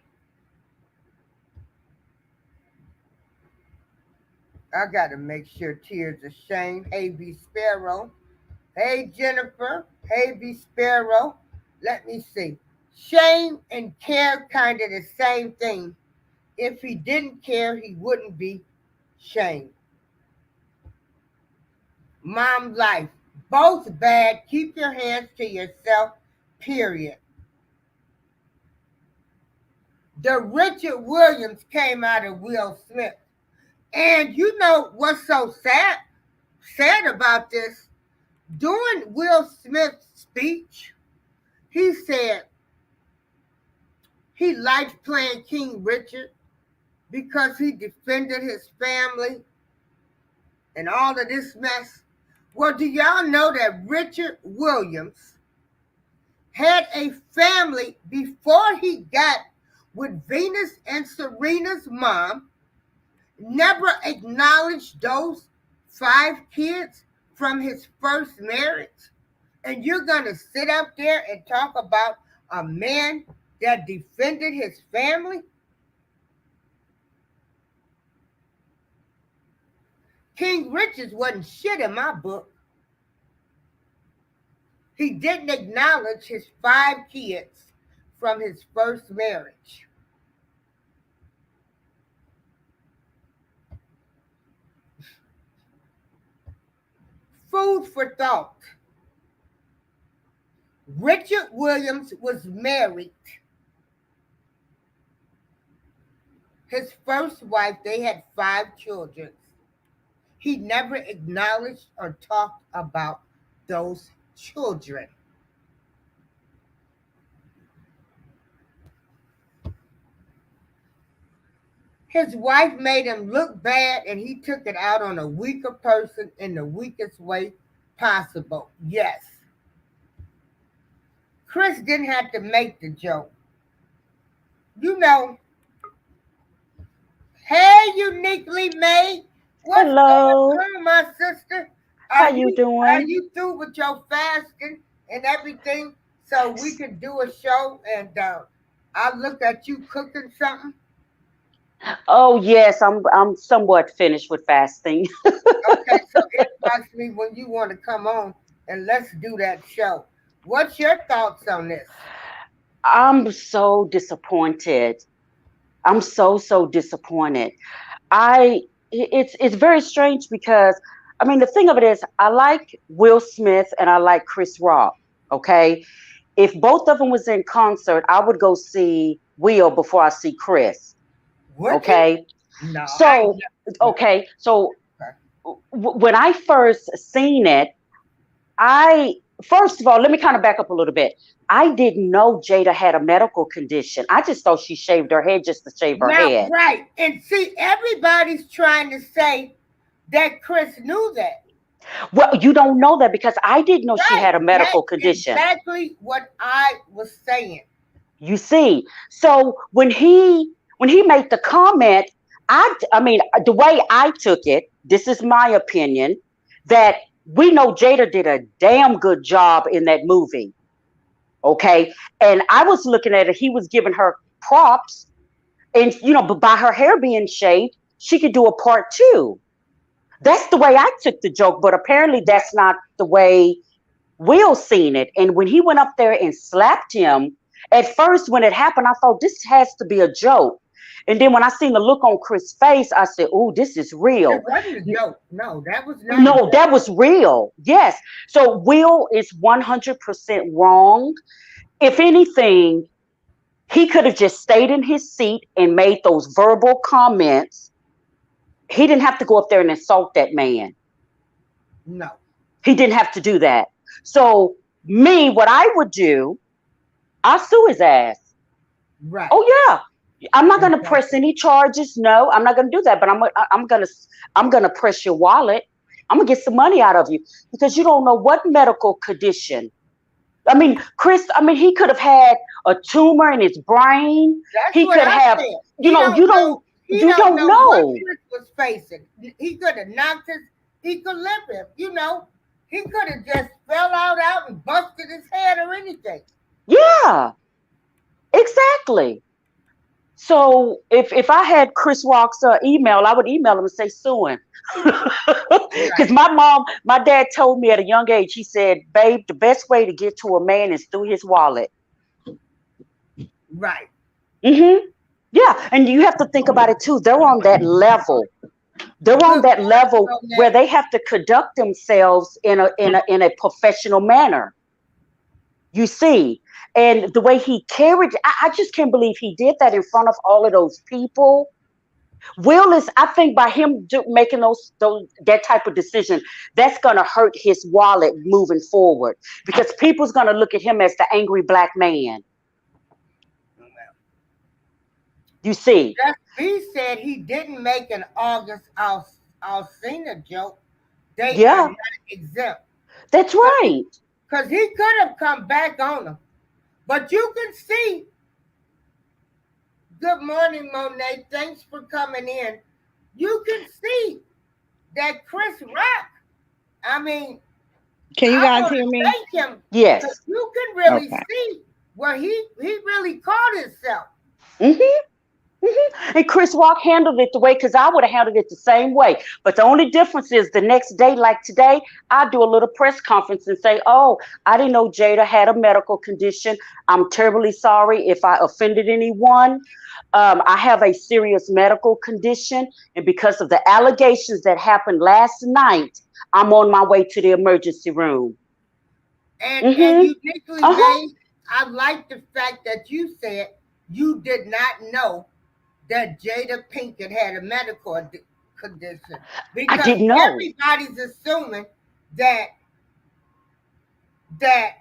I got to make sure tears of shame. Hey, B Sparrow. Hey, Jennifer. Hey, B Sparrow. Let me see. Shame and care kind of the same thing. If he didn't care, he wouldn't be shamed. Mom Life, both bad. Keep your hands to yourself, period. The Richard Williams came out of Will Smith. And you know what's so sad about this? During Will Smith's speech, he said he liked playing King Richard because he defended his family and all of this mess. Well, do y'all know that Richard Williams had a family before he got with Venus and Serena's mom, never acknowledged those 5 kids from his first marriage? And you're going to sit up there and talk about a man that defended his family? King Richard wasn't shit in my book. He didn't acknowledge his 5 kids from his first marriage. Food for thought. Richard Williams was married. His first wife, they had 5 children. He never acknowledged or talked about those children. His wife made him look bad, and he took it out on a weaker person in the weakest way possible. Yes. Chris didn't have to make the joke. You know, hey, uniquely made. What's Hello. going on, my sister? How you doing? Are you through with your fasting and everything so we can do a show and I'll look at you cooking something? Oh yes, I'm somewhat finished with fasting. Okay, so inbox me when you want to come on and let's do that show. What's your thoughts on this? I'm so disappointed. I'm so disappointed. It's very strange because I mean the thing of it is I like Will Smith and I like Chris Rock. Okay, if both of them was in concert, I would go see Will before I see Chris. Would you? Okay, No, I so no. okay, so Okay. when I first seen it, I first of all let me kind of back up a little bit. I didn't know Jada had a medical condition. I just thought she shaved her head just to shave her Now, head. right, and see, everybody's trying to say that Chris knew that. Well, you don't know that because I didn't know she Right, had a that's medical condition. exactly what I was saying. You see, so when he made the comment, I mean the way I took it, this is my opinion, that we know Jada did a damn good job in that movie. Okay, and I was looking at it, he was giving her props, and but by her hair being shaved, she could do a part 2. That's the way I took the joke, but apparently Right, that's not the way Will seen it. And when he went up there and slapped him, at first when it happened, I thought this has to be a joke. And then when I seen the look on Chris' face, I said, "Oh, this is it real." wasn't a joke. No, that was not a No, joke. that was real. Yes. So Will is 100% wrong. If anything, he could have just stayed in his seat and made those verbal comments. He didn't have to go up there and insult that man. No, He didn't have to do that. So me, what I would do, I'll sue his ass. right, Oh yeah. I'm not gonna press exactly. any charges. No, I'm not gonna do that. But I'm gonna press your wallet. I'm gonna get some money out of you because you don't know what medical condition. I mean, Chris. I mean, he could have had a tumor in his brain. That's He what could I have. said. You know. You don't. He You don't don't know what know. Chris was facing. He could have knocked his equilibrium. He could have just fell out and busted his head or anything. Yeah. Exactly. So if I had Chris Rock's email, I would email him and say sue him. Because Right, my dad told me at a young age, he said, "Babe, the best way to get to a man is through his wallet." right. hmm Yeah, and you have to think about it too. They're on that level. They're on Good that morning, level where Monet. they have to conduct themselves in a professional manner. You see, and the way he carried, I just can't believe he did that in front of all of those people. Will is, I think, by him making those that type of decision, that's gonna hurt his wallet moving forward because people's gonna look at him as the angry black man. You see? Just B said he didn't make an August Alsina joke. They are Yeah, not exempt. that's right. Because he could have come back on them. But you can see, good morning, Monet. Thanks for coming in. You can see that Chris Rock, I mean, Can you I guys want hear to me? thank him because Yes. you can really Okay. see where he really caught himself. hmm And Chris Rock handled it the way, because I would have handled it the same way. But the only difference is the next day, like today, I do a little press conference and say, "Oh, I didn't know Jada had a medical condition. I'm terribly sorry if I offended anyone. I have a serious medical condition. And because of the allegations that happened last night, I'm on my way to the emergency room." And Mm-hmm. uniquely Uh-huh. made, I like the fact that you said you did not know that Jada Pinkett had a medical condition I because didn't know. everybody's assuming that that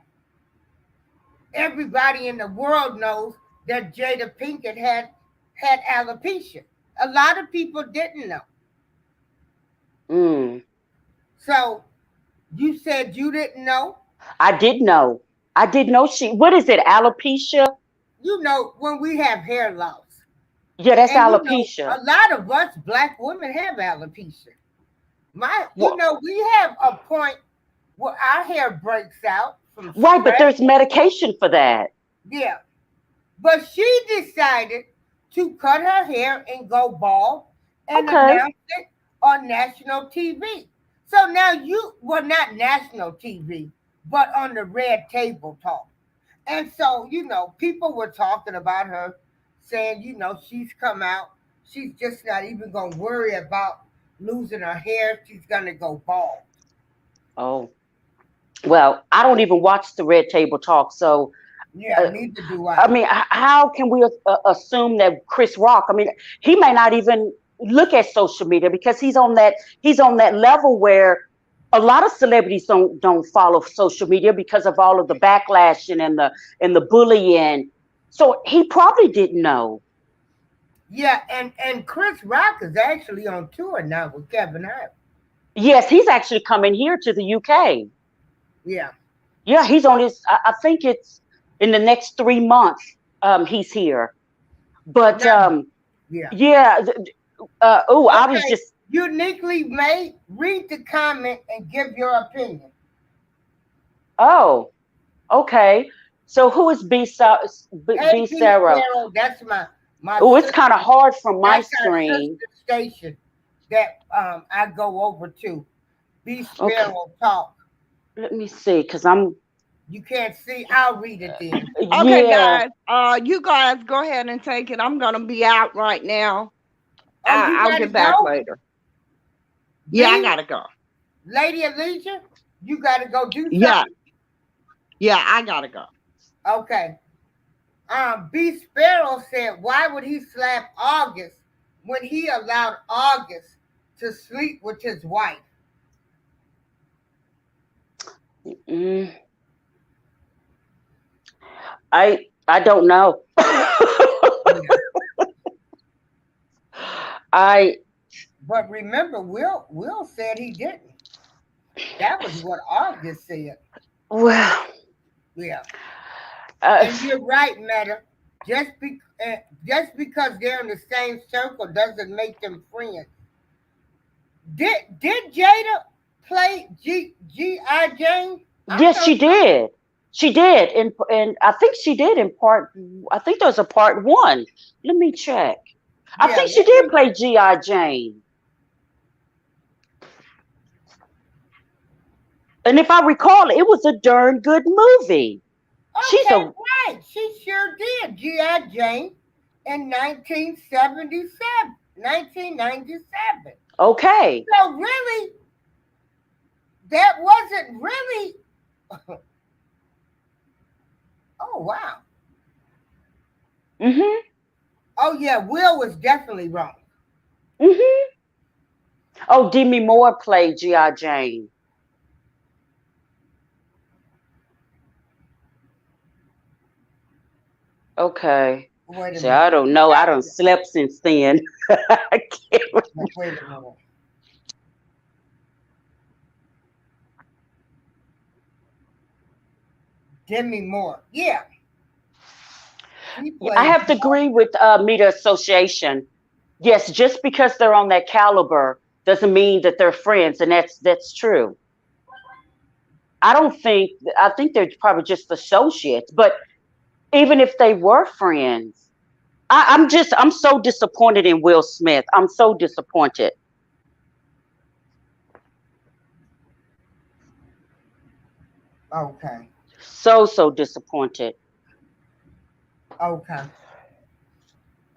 everybody in the world knows that Jada Pinkett had alopecia. A lot of people didn't know. Mm. So you said you didn't know. I did know. I did know what is it, alopecia? When we have hair loss, Yeah, that's and alopecia. a lot of us black women have alopecia. Well, We have a point where our hair breaks out from right, but stress. there's medication for that. Yeah. But she decided to cut her hair and go bald and Okay. announce on national TV. So now not national TV, but on the Red Table Talk. And so, people were talking about her, saying, she's come out. She's just not even going to worry about losing her hair. She's going to go bald. Oh, well, I don't even watch the Red Table Talk, so Yeah, neither do I. I mean, how can we assume that Chris Rock? I mean, he may not even look at social media because he's on that level where a lot of celebrities don't follow social media because of all of the backlash and the bullying. So he probably didn't know. Yeah, and Chris Rock is actually on tour now with Kevin Hart. Yes, he's actually coming here to the UK. Yeah. Yeah, he's on his. I think it's in the next 3 months. He's here, but Now, yeah. yeah. I was Okay. just. Uniquely made. Read the comment and give your opinion. Oh, okay. So who is B Hey, B B Sarah? Sparrow, that's my Oh, it's sister. kind of hard from my That's our screen. sister station that I go over to. B Okay, Sparrow Talk. let me see, cause I'm. You can't see. I'll read it then. Okay, Yeah. guys. You guys go ahead and take it. I'm gonna be out right now. Oh, you I'll gotta get back go? later. Yeah, I B, gotta go. Lady Alicia, you gotta go do Yeah, something. yeah, I gotta go. Okay. B Sparrow said, why would he slap August when he allowed August to sleep with his wife? Mm, I don't know. Yeah. I But remember, Will said he didn't. That was what August said. well. Yeah. Uh, And you're right, Meta. Just because they're in the same circle doesn't make them friends. Did Jada play G.I. Jane? I yes, thought she did. She did, and I think she did in part. I think there was a part one. Let me check. I yeah, think she let did me play G.I. Jane. And if I recall, it was a darn good movie. She's okay, a right. She sure did. G.I. Jane in 1977, 1997. okay. So really, that wasn't really. Oh wow. Mhm. Oh yeah, Will was definitely wrong. Mhm. Oh, Demi Moore played G.I. Jane. Okay. Wait a See, I minute. don't know. I don't slept since then. I can't. Wait a minute. Demi Moore. Yeah, she I played. have to agree with Media Association. Yes, just because they're on that caliber doesn't mean that they're friends, and that's true. I don't think. I think they're probably just associates. But even if they were friends, I'm so disappointed in Will Smith. I'm so disappointed. Okay. So disappointed. Okay.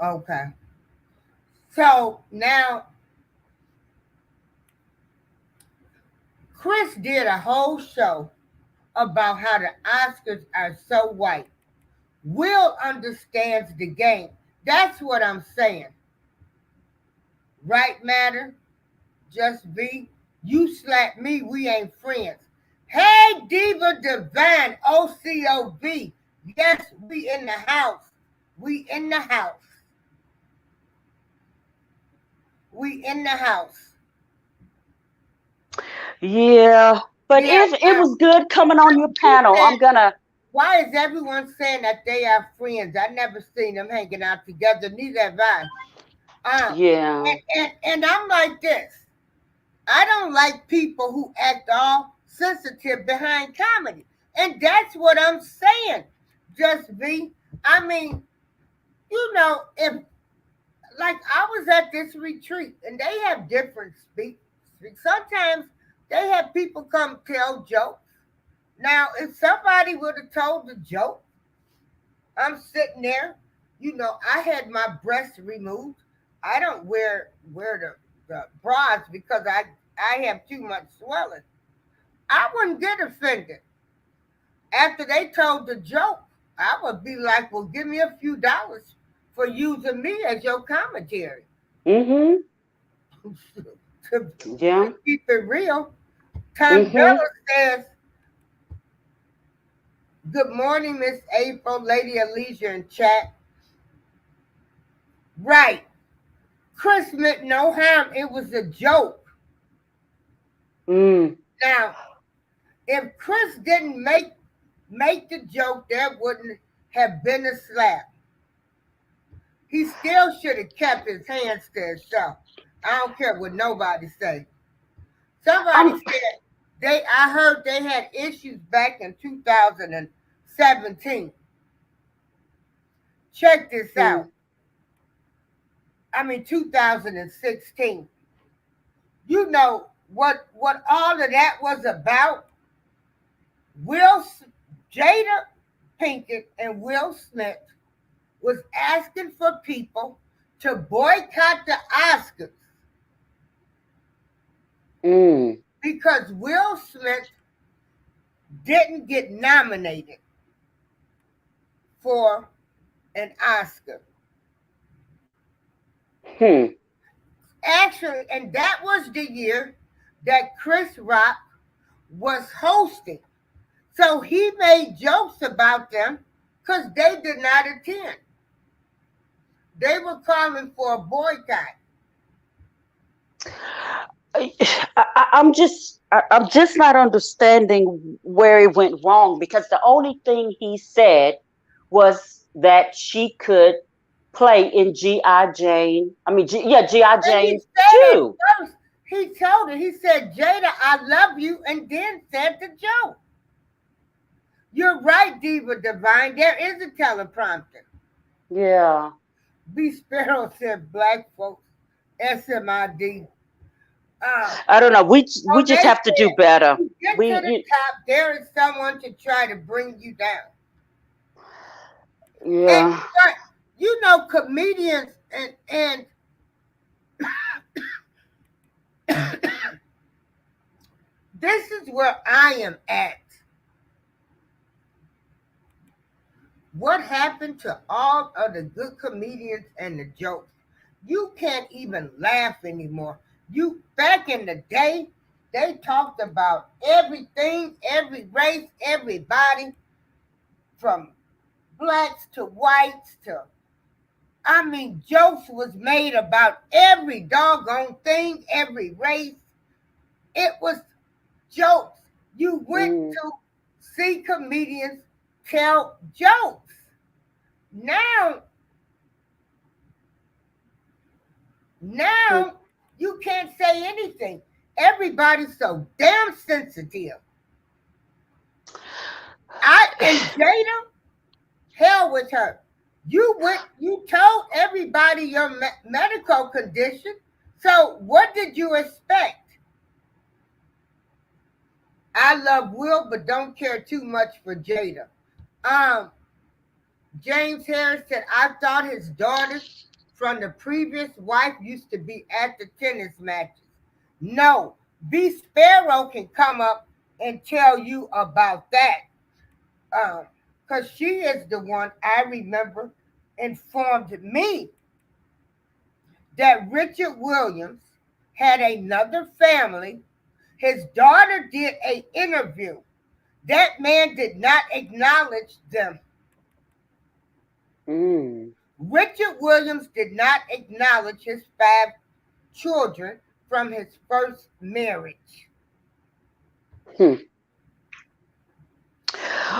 Okay. So now Chris did a whole show about how the Oscars are so white. Will understands the game. That's what I'm saying. Right, Matter? Just be. You slap me, we ain't friends. Hey, Diva Divine, OCOV. Yes, we in the house. We in the house. We in the house. Yeah, but Yeah. it was good coming on your He panel. said, I'm gonna. why is everyone saying that they are friends? I never seen them hanging out together. Neither have I. Yeah. And I'm like this. I don't like people who act all sensitive behind comedy. And that's what I'm saying. Just be. I mean, if like I was at this retreat and they have different speak. Sometimes they have people come tell jokes. Now, if somebody would have told the joke, I'm sitting there, I had my breasts removed. I don't wear the bras because I have too much swelling. I wouldn't get offended. After they told the joke, I would be like, well, give me a few dollars for using me as your commentary. Mm-hmm. to, Yeah. to keep it real, Tom Mm-hmm. Bella says, good morning, Miss April, Lady Alicia in chat. Right. Chris meant no harm. It was a joke. Mm. Now, if Chris didn't make the joke, there wouldn't have been a slap. He still should have kept his hands to himself. I don't care what nobody say. Somebody I'm. said I heard they had issues back in 2017. Check this Mm. out. I mean 2016. You know what all of that was about? Will Jada Pinkett and Will Smith was asking for people to boycott the Oscars Mm. because Will Smith didn't get nominated for an Oscar. Hmm. Actually, and that was the year that Chris Rock was hosting. So he made jokes about them because they did not attend. They were calling for a boycott. I'm just not understanding where it went wrong because the only thing he said was that she could play in G.I. Jane. I mean, G.I. And he Jane said it 2. first. He told her, he said, Jada, I love you, and then said the joke. You're right, Diva Divine. There is a teleprompter. Yeah. B. Sparrow said, black folks, SMID. I don't know. We They just have to do said, better. you get We to the top, there is someone to try to bring you down. And yeah. but comedians and this is where I am at. What happened to all of the good comedians and the jokes? You can't even laugh anymore. You back in the day, they talked about everything, every race, everybody, from blacks to whites to jokes was made about every doggone thing, every race. It was jokes. You went Mm. to see comedians tell jokes. Now Mm. you can't say anything. Everybody's so damn sensitive. And Jada, hell with her. You told everybody your medical condition. So what did you expect? I love Will, but don't care too much for Jada. James Harris said, I thought his daughters from the previous wife used to be at the tennis matches. No, B. Sparrow can come up and tell you about that. Because she is the one I remember informed me that Richard Williams had another family. His daughter did an interview. That man did not acknowledge them. Mm. Richard Williams did not acknowledge his 5 children from his first marriage. Hmm.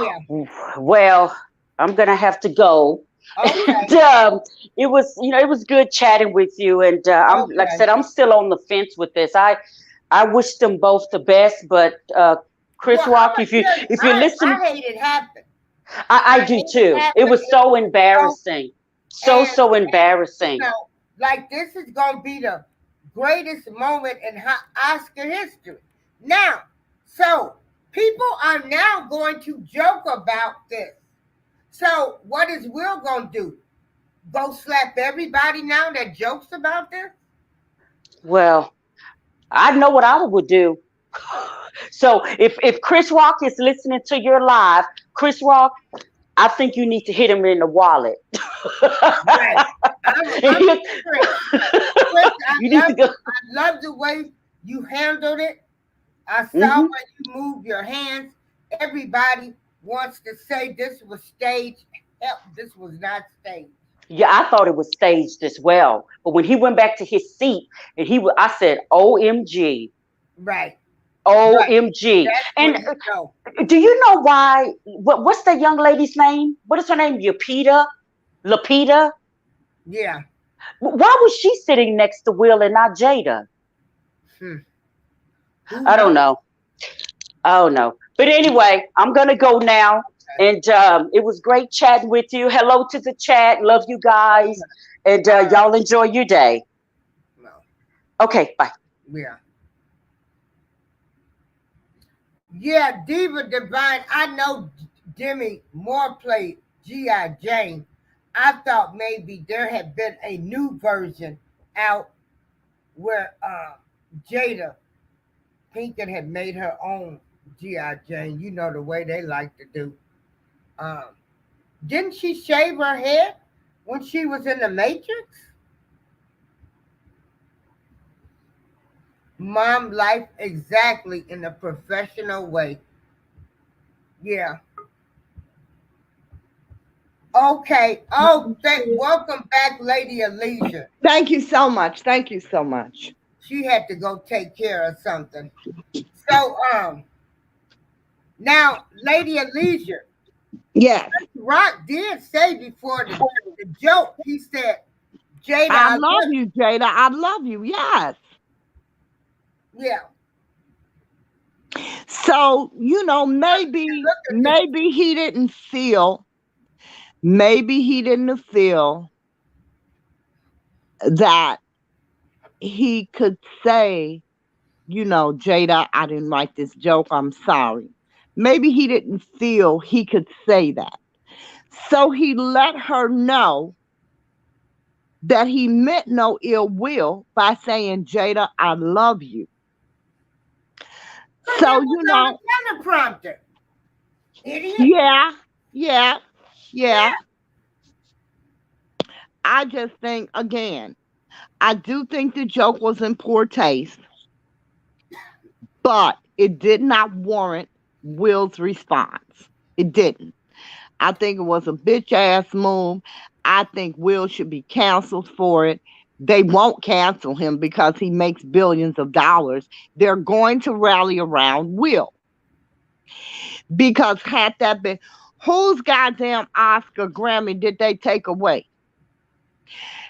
Yeah. Well, I'm gonna have to go. Okay. And, it was good chatting with you. And I'm like I Okay. said, I'm still on the fence with this. I wish them both the best, but Chris Well, I'm Rock, gonna if you tell you, if you listen, I hate it happen. I I do hate it too. It happen. was It so was embarrassing, and so you embarrassing. know, like this is gonna be the greatest moment in Oscar history. Now, so People are now going to joke about this. So what is Will gonna do? Go slap everybody now that jokes about this? Well, I know what I would do. So if Chris Rock is listening to your live, Chris Rock, I think you need to hit him in the wallet. Right. I'm with Chris. Chris, You need to go. I love the way you handled it. I saw Mhm. when you moved your hands. Everybody wants to say this was staged. Hell, this was not staged. Yeah, I thought it was staged as well. But when he went back to his seat and I said, OMG, Right. Right. OMG. That's And when you know. do you know why? What's that young lady's name? What is her name? Lapita? Lapita? Yeah. Why was she sitting next to Will and not Jada? Hmm. Who I don't knows? know. I don't know. But anyway, I'm going to go now. And it was great chatting with you. Hello to the chat. Love you guys. And y'all enjoy your day. No. Okay, bye. Yeah. Yeah, Diva Divine. I know Demi Moore played G.I. Jane. I thought maybe there had been a new version out where Jada Pinkett had made her own G.I. Jane. You know the way they like to do. Um, didn't she shave her head when she was in the Matrix? Mom life exactly in a professional way. Yeah. Okay. Oh, welcome back, Lady Alicia. Thank you so much. Thank you so much. She had to go take care of something. So, now, Lady Alicia, Yes. Rock did say before the joke, he said, Jada, I I love love you, Jada. I love you. Yes. you. Yeah. So, maybe Look at this. maybe he didn't feel that he could say, Jada, I didn't write this joke. I'm sorry. Maybe he didn't feel he could say that. So he let her know that he meant no ill will by saying, Jada, I love you. But So, it was on the teleprompter. Idiot. yeah, yeah. Yeah. I just think, again, I do think the joke was in poor taste, but it did not warrant Will's response. It didn't. I think it was a bitch ass move. I think Will should be canceled for it. They won't cancel him because he makes billions of dollars. They're going to rally around Will. Because had that been, whose goddamn Oscar Grammy did they take away?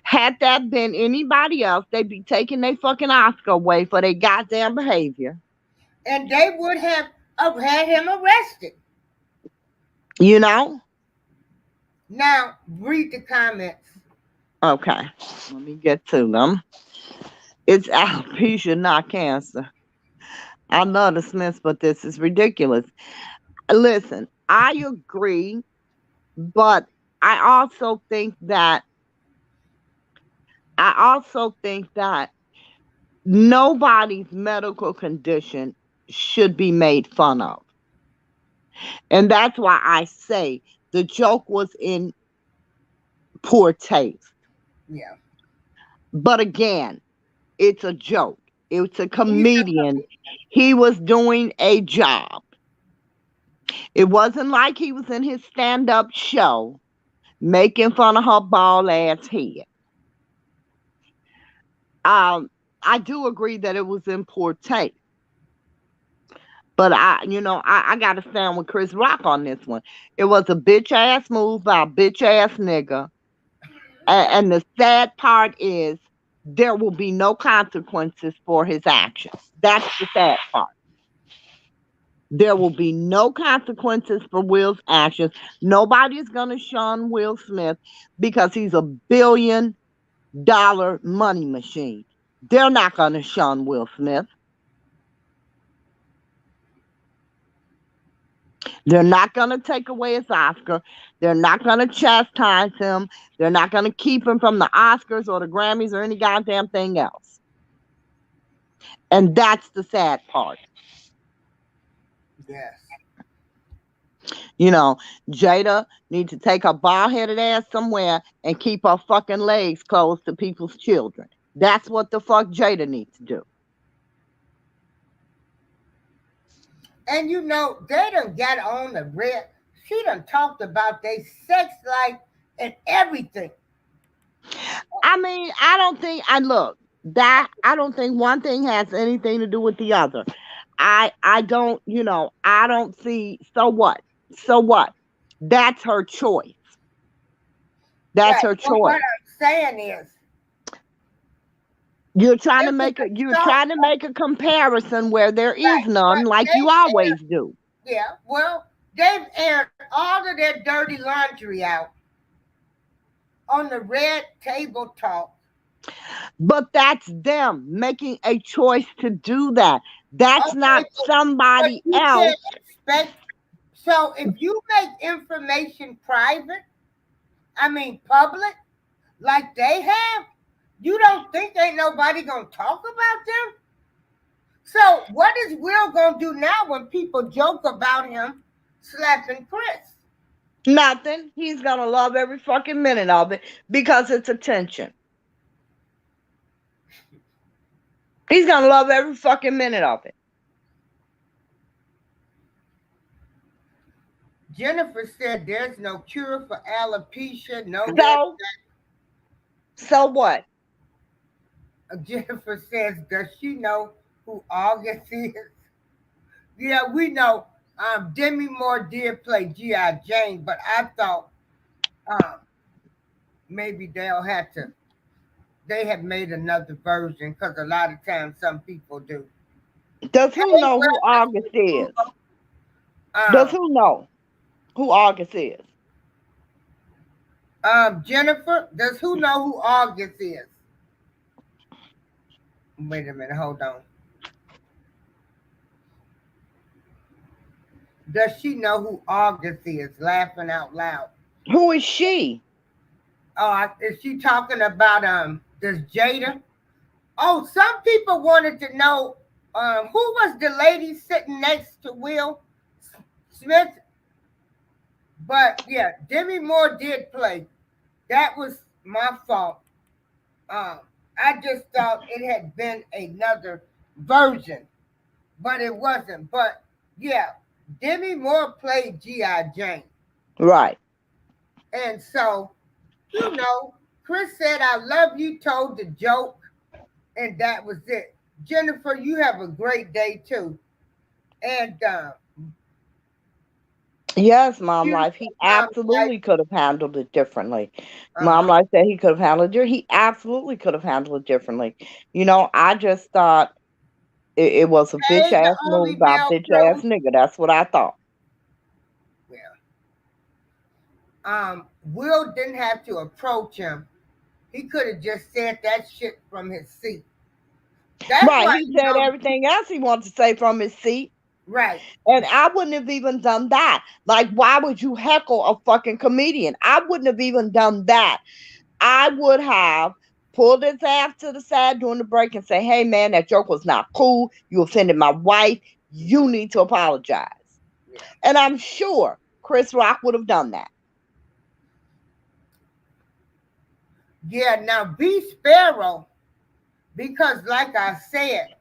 Had that been anybody else, they'd be taking their fucking Oscar away for their goddamn behavior. And they would have had him arrested. You know? Now, read the comments. Okay. Let me get to them. It's alopecia, not cancer. I love the Smiths, but this is ridiculous. Listen, I agree, but I also think that nobody's medical condition should be made fun of. And that's why I say the joke was in poor taste. Yeah. But again, it's a joke. It's a comedian. He was doing a job. It wasn't like he was in his stand-up show making fun of her bald ass head. I do agree that it was in poor taste. But I got to stand with Chris Rock on this one. It was a bitch ass move by a bitch ass nigga. And the sad part is there will be no consequences for his actions. That's the sad part. There will be no consequences for Will's actions. Nobody's going to shun Will Smith because he's $1 billion money machine. They're not going to shun Will Smith. They're not going to take away his Oscar. They're not going to chastise him. They're not going to keep him from the Oscars or the Grammys or any goddamn thing else. And that's the sad part. Yes. You know, Jada needs to take her bald-headed ass somewhere and keep her fucking legs closed to people's children. That's what the fuck Jada needs to do. And you know, they done got on the red. She done talked about their sex life and everything. I mean, I don't think one thing has anything to do with the other. I don't, I don't see. So what? That's her choice. That's her But what choice. I'm saying is, You're trying to it was make a you're shock. trying to make a comparison where there is Right, none, but like you they always do. Yeah, well, they've aired all of their dirty laundry out on the Red Table Talk. But that's them making a choice to do that. That's Okay, not but somebody you else. can't expect. So if you make information private, I mean public, like they have, you don't think ain't nobody gonna talk about them? So what is Will gonna do now when people joke about him slapping Chris? Nothing. He's gonna love every fucking minute of it because it's attention. He's gonna love every fucking minute of it. Jennifer said there's no cure for alopecia. No, So what? Jennifer says, does she know who August is? Yeah, we know. Demi Moore did play G.I. Jane, but I thought maybe they had made another version because a lot of times some people do. Does who know who August is? Does who know who August is? Jennifer, does who know who August is? Wait a minute, hold on. Does she know who August is? Laughing out loud. Who is she? Oh, is she talking about does Jada? Oh, some people wanted to know who was the lady sitting next to Will Smith. But yeah, Demi Moore did play. That was my fault. I just thought it had been another version, but it wasn't. But yeah, Demi Moore played G.I. Jane. Right. And so, Chris said, I love you, told the joke, and that was it. Jennifer, you have a great day too. And yes, Mom Life, he absolutely could have handled it differently. Mom Life said he could have handled it. He absolutely could have handled it differently. I just thought it was a bitch ass move by a bitch ass nigga. That's what I thought. Will didn't have to approach him. He could have just said that shit from his seat. That's right. He said everything else he wanted to say from his seat. Right. And I wouldn't have even done that. Like, why would you heckle a fucking comedian? I wouldn't have even done that. I would have pulled his ass to the side during the break and say, hey, man, that joke was not cool. You offended my wife. You need to apologize. Yeah. And I'm sure Chris Rock would have done that. Yeah, now B. Sparrow, because like I said,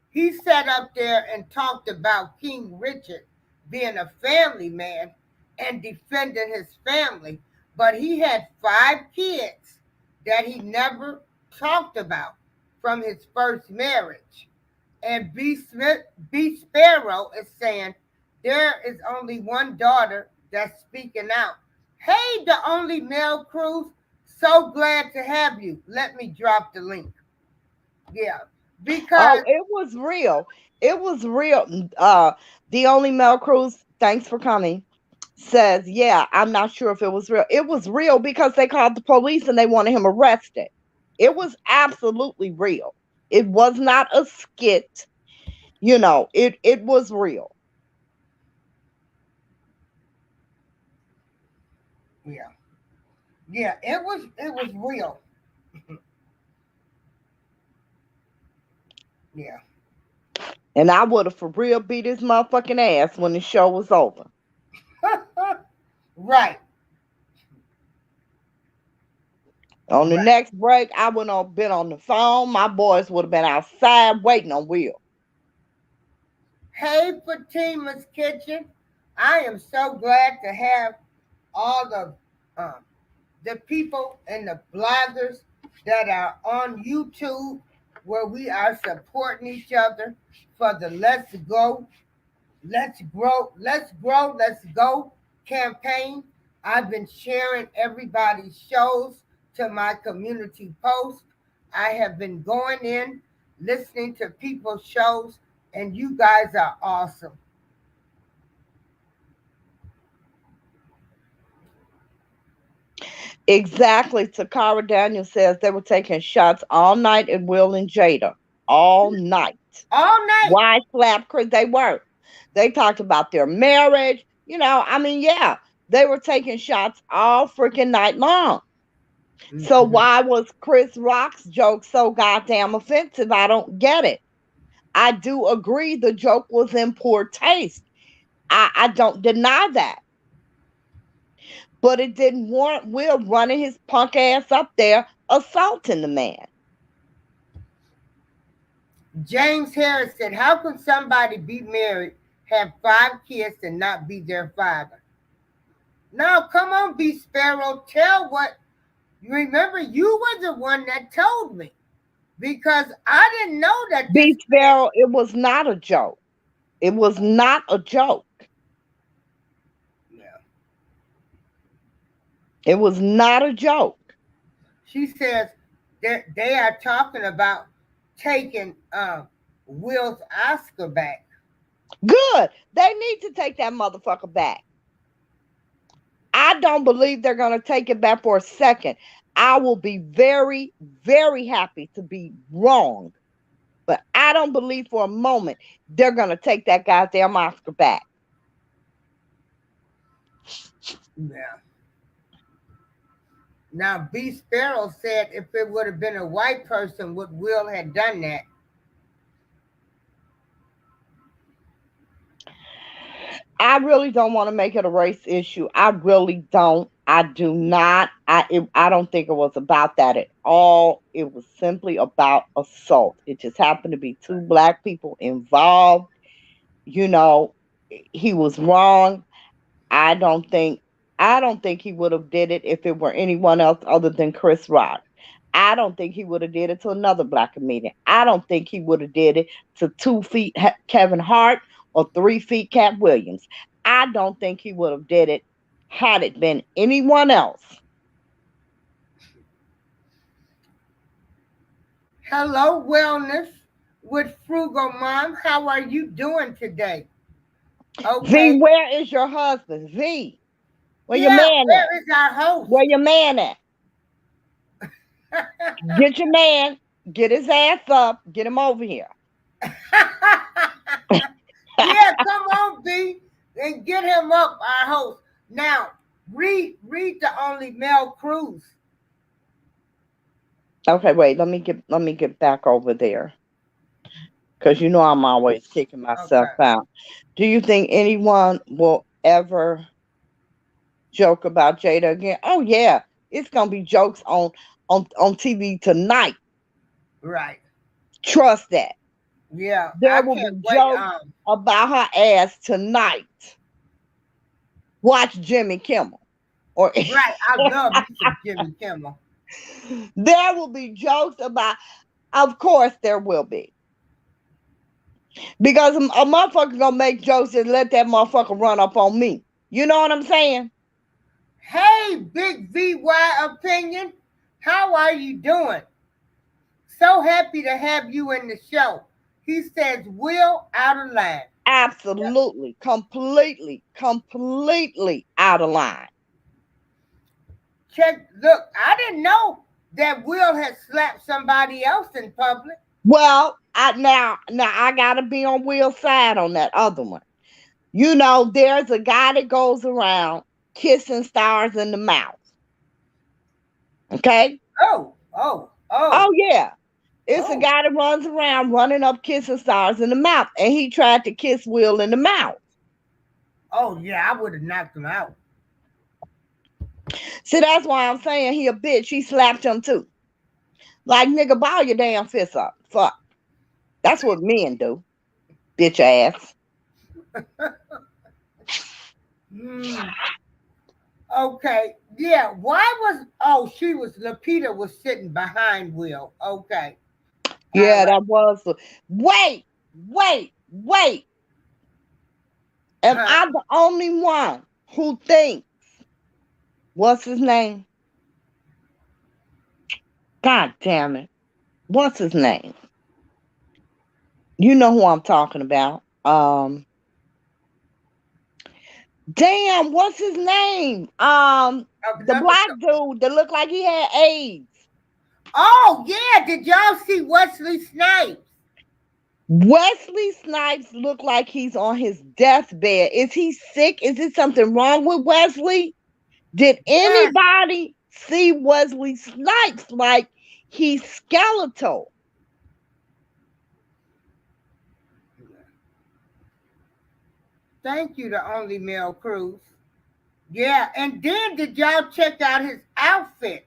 he sat up there and talked about King Richard being a family man and defending his family, but he had 5 kids that he never talked about from his first marriage. And B. Sparrow is saying there is only one daughter that's speaking out. Hey, the only Mel Cruz, so glad to have you. Let me drop the link. Yeah. Because it was real. It was real. The only Mel Cruz, thanks for coming, says, yeah, I'm not sure if it was real. It was real because they called the police and they wanted him arrested. It was absolutely real. It was not a skit. It was real. Yeah. Yeah, it was real. Yeah. And I would have for real beat his motherfucking ass when the show was over. Right. On the Right. next break, I would have been on the phone. My boys would have been outside waiting on Will. Hey, Fatima's Kitchen. I am so glad to have all the people and the bloggers that are on YouTube where we are supporting each other for the Let's Grow, Let's Go campaign. I've been sharing everybody's shows to my community post. I have been going in, listening to people's shows, and you guys are awesome. Exactly. Takara Daniel says they were taking shots all night at Will and Jada. All night. All night. Why slap Chris? They were. They talked about their marriage. I mean, yeah, they were taking shots all freaking night long. So Mhm. why was Chris Rock's joke so goddamn offensive? I don't get it. I do agree the joke was in poor taste. I don't deny that. But it didn't warrant Will running his punk ass up there assaulting the man. James Harris said, how can somebody be married, have 5 kids, and not be their father? Now, come on, B Sparrow, tell what you remember. You were the one that told me because I didn't know that this. B Sparrow, it was not a joke. It was not a joke. Yeah. It was not a joke. She says that they are talking about taking Will's Oscar back. Good. They need to take that motherfucker back. I don't believe they're going to take it back for a second. I will be very, very happy to be wrong. But I don't believe for a moment they're going to take that goddamn Oscar back. Yeah. Now, B Sparrow said if it would have been a white person, would Will have done that? I really don't want to make it a race issue. I really don't. I do not. I don't think it was about that at all. It was simply about assault. It just happened to be two black people involved. You know, he was wrong. I don't think he would have did it if it were anyone else other than Chris Rock. I don't think he would have did it to another black comedian. I don't think he would have did it to 2 feet Kevin Hart or 3 feet Cat Williams. I don't think he would have did it had it been anyone else. Hello, Wellness with Frugal Mom. How are you doing today? Okay. V, where is your husband? V, where your Yeah, man at? where is our host? Where your man at? Get your man, get his ass up, get him over here. Yeah, come on, B, and get him up, our host. Now, read the only Mel Cruz. Okay, wait, let me get back over there. Because I'm always kicking myself out. Do you think anyone will ever joke about Jada again? Oh yeah, it's gonna be jokes on TV tonight. Right. Trust that. Yeah. There will be jokes about her ass tonight. Watch Jimmy Kimmel. Right. I love me some Jimmy Kimmel. There will be jokes about. Of course, there will be. Because a motherfucker gonna make jokes and let that motherfucker run up on me. You know what I'm saying? Hey, Big VY Opinion. How are you doing? So happy to have you in the show. He says, Will out of line. Absolutely. Completely out of line. Look, I didn't know that Will had slapped somebody else in public. Well, now I gotta be on Will's side on that other one. There's a guy that goes around kissing stars in the mouth. Okay? Oh. Oh, yeah. It's a Oh. guy that runs around running up kissing stars in the mouth, and he tried to kiss Will in the mouth. Oh yeah, I would have knocked him out. See, that's why I'm saying he a bitch. He slapped him too. Like, nigga, ball your damn fist up. Fuck. That's what men do. Bitch ass. Okay. Yeah. Why was she was Lupita was sitting behind Will. Okay. Yeah, All that was. Wait. Am Huh. I the only one who thinks, what's his name? God damn it. What's his name? You know who I'm talking about. Damn, what's his name? The black dude that looked like he had AIDS. Oh yeah, did y'all see Wesley Snipes? Wesley Snipes looked like he's on his deathbed. Is he sick? Is it something wrong with Wesley? Did anybody see Wesley Snipes like he's skeletal? Thank you, the only male Cruz. Yeah, and then did y'all check out his outfit?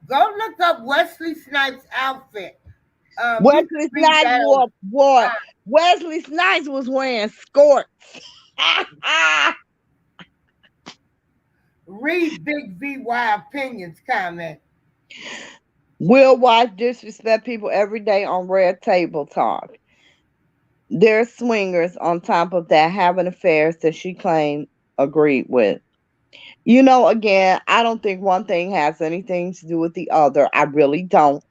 Go look up Wesley Snipes' outfit. Wesley Snipes wore Wesley Snipes was wearing skirts. Read Big VY Opinions comment. Will wife disrespect people every day on Red Table Talk. They're swingers on top of that, having affairs that she claimed agreed with. You know, again, I don't think one thing has anything to do with the other. I really don't.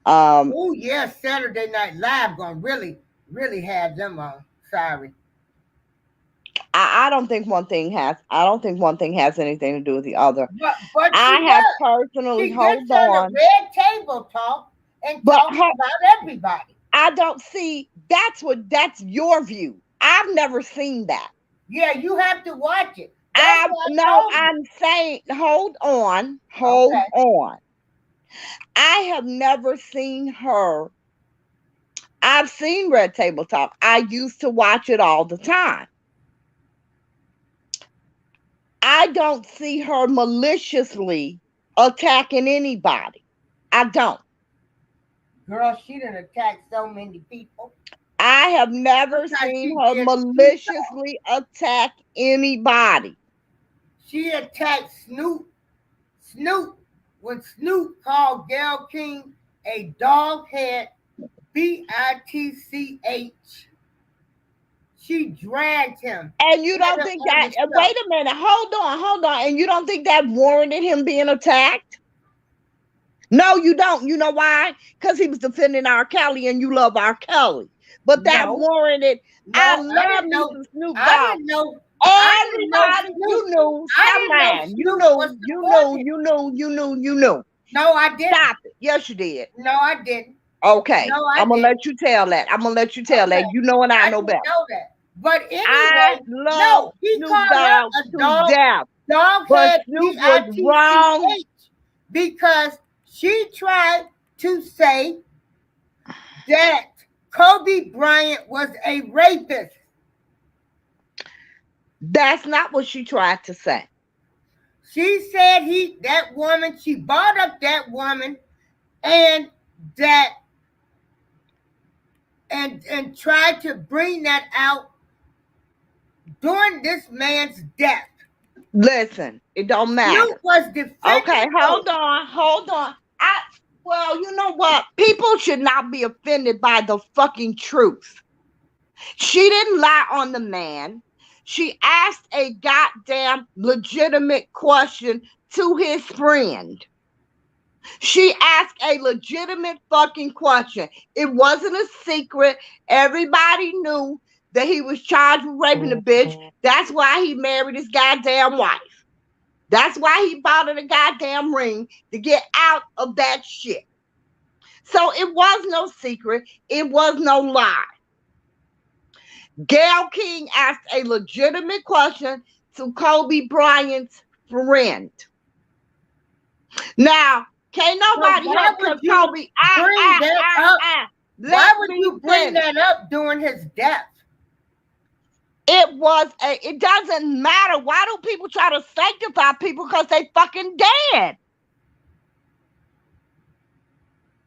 Oh yeah, Saturday Night Live gonna really have them on. Sorry. I don't think one thing has. I don't think one thing has anything to do with the other. But I have personally hold on. The Red Table Talk and talk about everybody. I don't see. That's your view. I've never seen that. Yeah, you have to watch it. I'm saying, hold on. I have never seen her. I've seen Red Table Talk. I used to watch it all the time. I don't see her maliciously attacking anybody. I don't. Girl, she done attacked so many people. I have never seen her maliciously attack anybody. She attacked Snoop. When Snoop called Gayle King a dog head, bitch, she dragged him. And you don't think that, wait a minute, hold on. And you don't think that warranted him being attacked? No, you don't. You know why? Because he was defending R. Kelly and you love R. Kelly. But that warranted, I love me some Snoop Dogg. I didn't know. Everybody, you knew. You knew. No, I didn't. Stop it. Yes, you did. No, I didn't. Okay. No, I'm going to let you tell that. You know and I know better. Know that. But anyway, I love Snoop Dogg to death. Doghead, Snoop was wrong. Because she tried to say that Kobe Bryant was a rapist. That's not what she tried to say. She said she brought up that woman and tried to bring that out during this man's death. Listen, it don't matter. You was defending. Okay, hold on. Well, you know what? People should not be offended by the fucking truth. She didn't lie on the man. She asked a goddamn legitimate question to his friend. She asked a legitimate fucking question. It wasn't a secret. Everybody knew that he was charged with raping the bitch. That's why he married his goddamn wife. That's why he bought her the goddamn ring to get out of that shit. So it was no secret. It was no lie. Gayle King asked a legitimate question to Kobe Bryant's friend. Now, can't nobody why help would because you Kobe. bring that up? Why Let would me you bring finish. that up during his death? It doesn't matter. Why do people try to sanctify people because they fucking dead?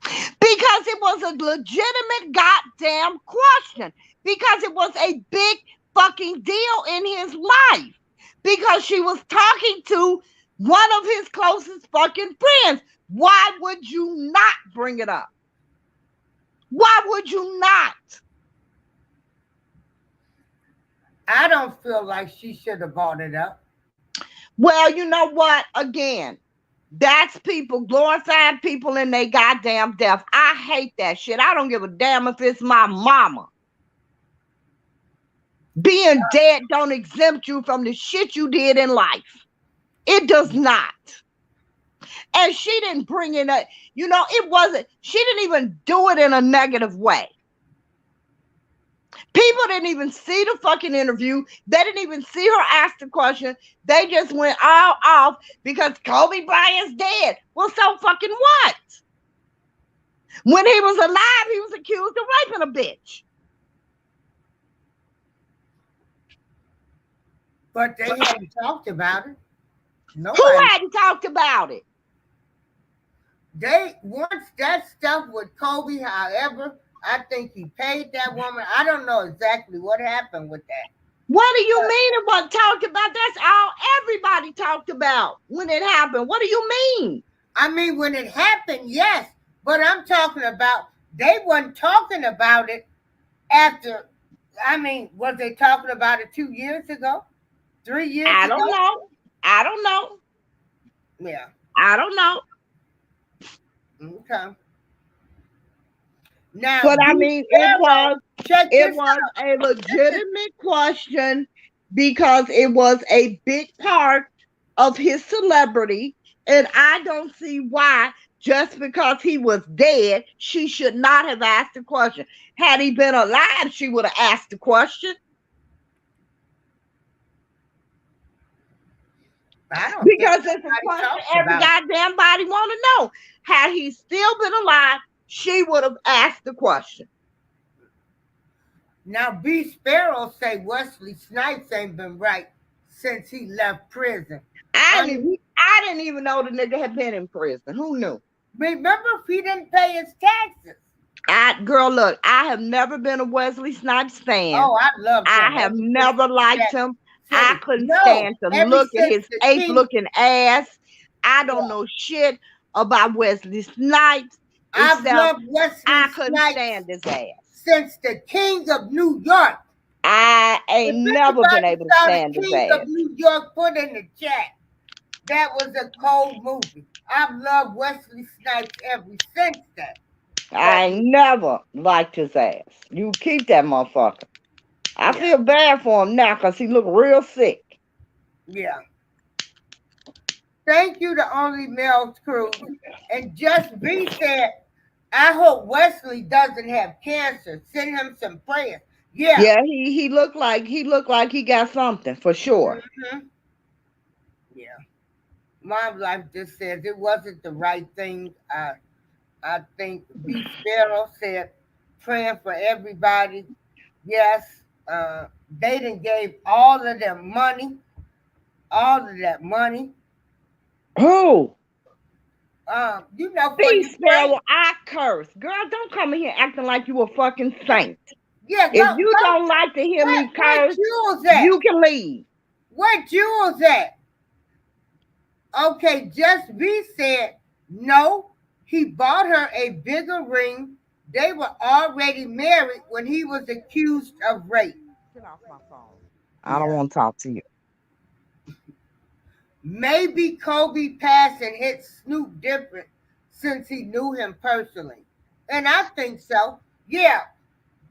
Because it was a legitimate goddamn question. Because it was a big fucking deal in his life. Because she was talking to one of his closest fucking friends. Why would you not bring it up? Why would you not? I don't feel like she should have brought it up. Well, you know what? Again, that's people glorifying people in their goddamn death. I hate that shit. I don't give a damn if it's my mama. Being dead don't exempt you from the shit you did in life. It does not. And she didn't bring it up. You know, it wasn't, she didn't even do it in a negative way. People didn't even see the fucking interview. They didn't even see her ask the question. They just went all off because Kobe Bryant's dead. Well, so fucking what? When he was alive, he was accused of raping a bitch. But they hadn't talked about it. Nobody. Who hadn't talked about it? They once that stuff with Kobe, however, I think he paid that woman. I don't know exactly what happened with that. What do you mean it wasn't talked about? That's all everybody talked about when it happened. What do you mean? I mean, when it happened, yes. But I'm talking about they weren't talking about it after. I mean, was they talking about it 2 years ago? 3 years ago? I don't know. I don't know. Yeah. I don't know. Okay. Now, But I mean, it was out. a legitimate question because it was a big part of his celebrity. And I don't see why, just because he was dead, she should not have asked the question. Had he been alive, she would have asked the question. Because it's a question every goddamn body want to know. Had he still been alive, she would have asked the question. Now, B. Sparrow say Wesley Snipes ain't been right since he left prison. I didn't even know the nigga had been in prison. Who knew? Remember, if he didn't pay his taxes. Girl, look, I have never been a Wesley Snipes fan. Oh, I love him. I have never liked him. I couldn't stand to look at his ape-looking ass. I don't know shit about Wesley Snipes. I've loved Wesley I couldn't Snipes stand his ass. Since the King of New York. I ain't never been able to stand his ass. King of New York, put in the chat. That was a cold movie. I've loved Wesley Snipes ever since then. I ain't never liked his ass. You keep that motherfucker. I feel bad for him now because he look real sick. Yeah. Thank you to Only Male Crew. And Just B said, I hope Wesley doesn't have cancer. Send him some prayers. Yeah. Yeah, he looked like he got something for sure. Mm-hmm. Yeah. Mom Life just says it wasn't the right thing. I think B. Sparrow said praying for everybody. Yes. They done gave all of them money. All of that money. Who? You know, B. Sparrow, I curse. Girl, don't come in here acting like you a fucking saint. Yeah, if you don't like to hear me curse, you can leave. Where Jules at? Okay, Just B said no. He bought her a bigger ring. They were already married when he was accused of rape. Get off my phone. I don't want to talk to you. Maybe Kobe passing hit Snoop different since he knew him personally. And I think so. Yeah.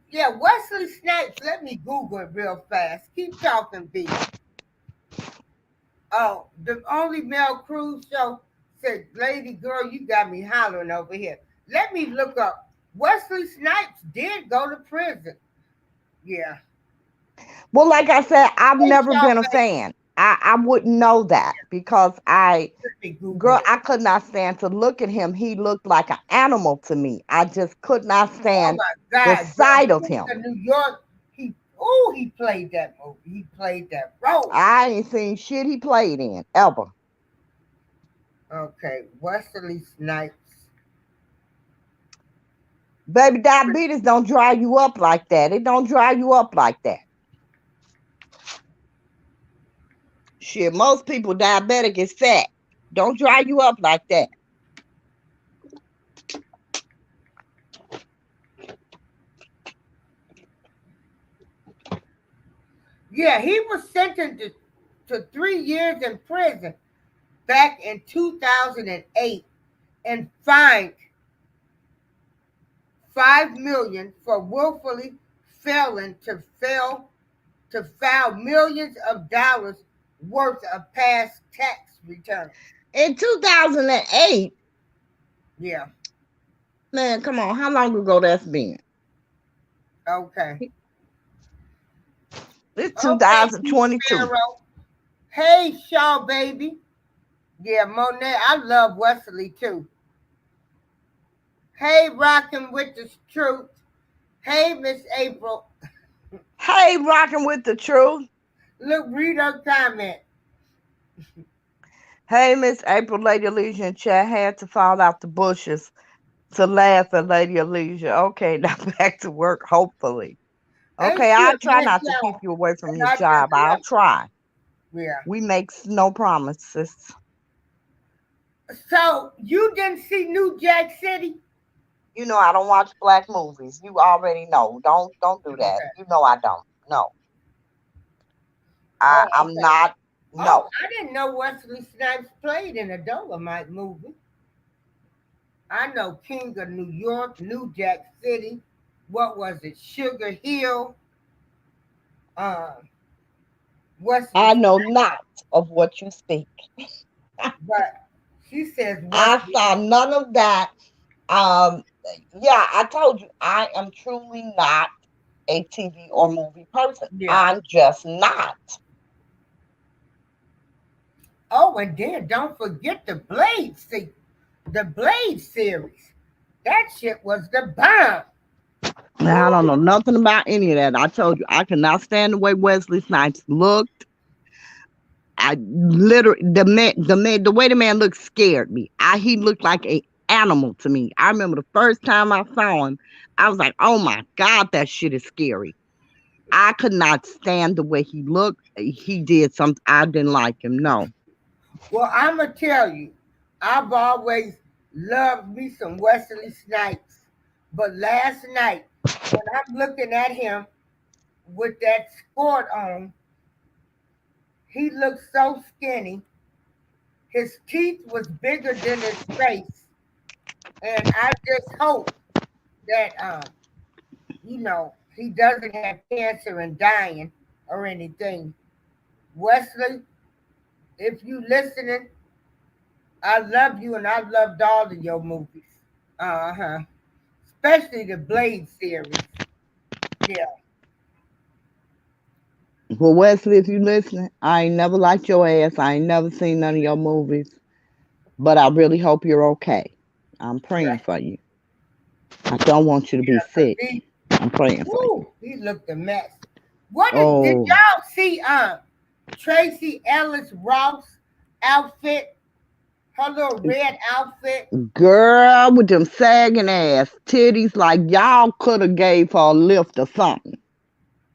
Yeah, Wesley Snipes. Let me Google it real fast. Keep talking, B. Oh, the Only Male Crew show said, lady girl, you got me hollering over here. Let me look up. Wesley Snipes did go to prison. Yeah. Well, like I said, I've Hey, never Shaw been a fan. I wouldn't know that because Baby, Google girl, it. I could not stand to look at him. He looked like an animal to me. I just could not Oh stand my the God, girl, sight of King him. of New York. He played that movie. He played that role. I ain't seen shit he played in ever. Okay, Wesley Snipes. Baby, diabetes don't dry you up like that. It don't dry you up like that. Shit, most people diabetic is fat. Don't dry you up like that. Yeah, he was sentenced to 3 years in prison back in 2008 and fined 5 million for willfully failing to file millions of dollars worth of past tax returns. In 2008, Yeah. man, come on, how long ago that's been? Okay. It's Okay, Keith 2022. Sparrow. Hey, Shaw baby. Yeah, Monet. I love Wesley too. Hey, rocking with the truth. Hey, Miss April. Hey, rocking with the truth. Look, read her comment. Hey, Miss April, Lady Elysia and Chat had to fall out the bushes to laugh at Lady Elysia. Okay, now back to work, hopefully. Ain't Okay, she I'll a try nice not to keep y'all? you away from And your I just job. I'll love try. it. Yeah. We make no promises. So you didn't see New Jack City? You know I don't watch black movies. You already know. Don't do that. Okay. You know I don't. No. Oh, I'm okay. not. Oh, No. I didn't know Wesley Snipes played in a Dolomite movie. I know King of New York, New Jack City. What was it? Sugar Hill. Um, Wesley I know Snipes. not of what you speak. But she says I Wesley. saw none of that. Um, yeah, I told you I am truly not a TV or movie person. Yeah. I'm just not. Oh, and then don't forget the Blade the Blade series. That shit was the bomb. Now, I don't know Woo! nothing about any of that. I told you I cannot stand the way Wesley Snipes looked. I literally the way the man looked scared me. He looked like a animal to me. I remember the first time I saw him, I was like, oh my God, that shit is scary. I could not stand the way he looked. He did something I didn't like him. No. Well, I'ma tell you, I've always loved me some Wesley Snipes. But last night, when I'm looking at him with that skirt on, he looked so skinny. His teeth was bigger than his face. And I just hope that he doesn't have cancer and dying or anything. Wesley, if you listening, I love you and I loved all of your movies. Uh-huh. Especially the Blade series. Yeah. Well, Wesley, if you listening, I ain't never liked your ass. I ain't never seen none of your movies. But I really hope you're okay. I'm praying Right. for you. I don't want you to be Yeah, because sick. I'm praying for you. he looked a mess. Did Oh, y'all see Tracy Ellis Ross outfit? Her little red outfit? girl, with them sagging ass titties, like y'all could have gave her a lift or something.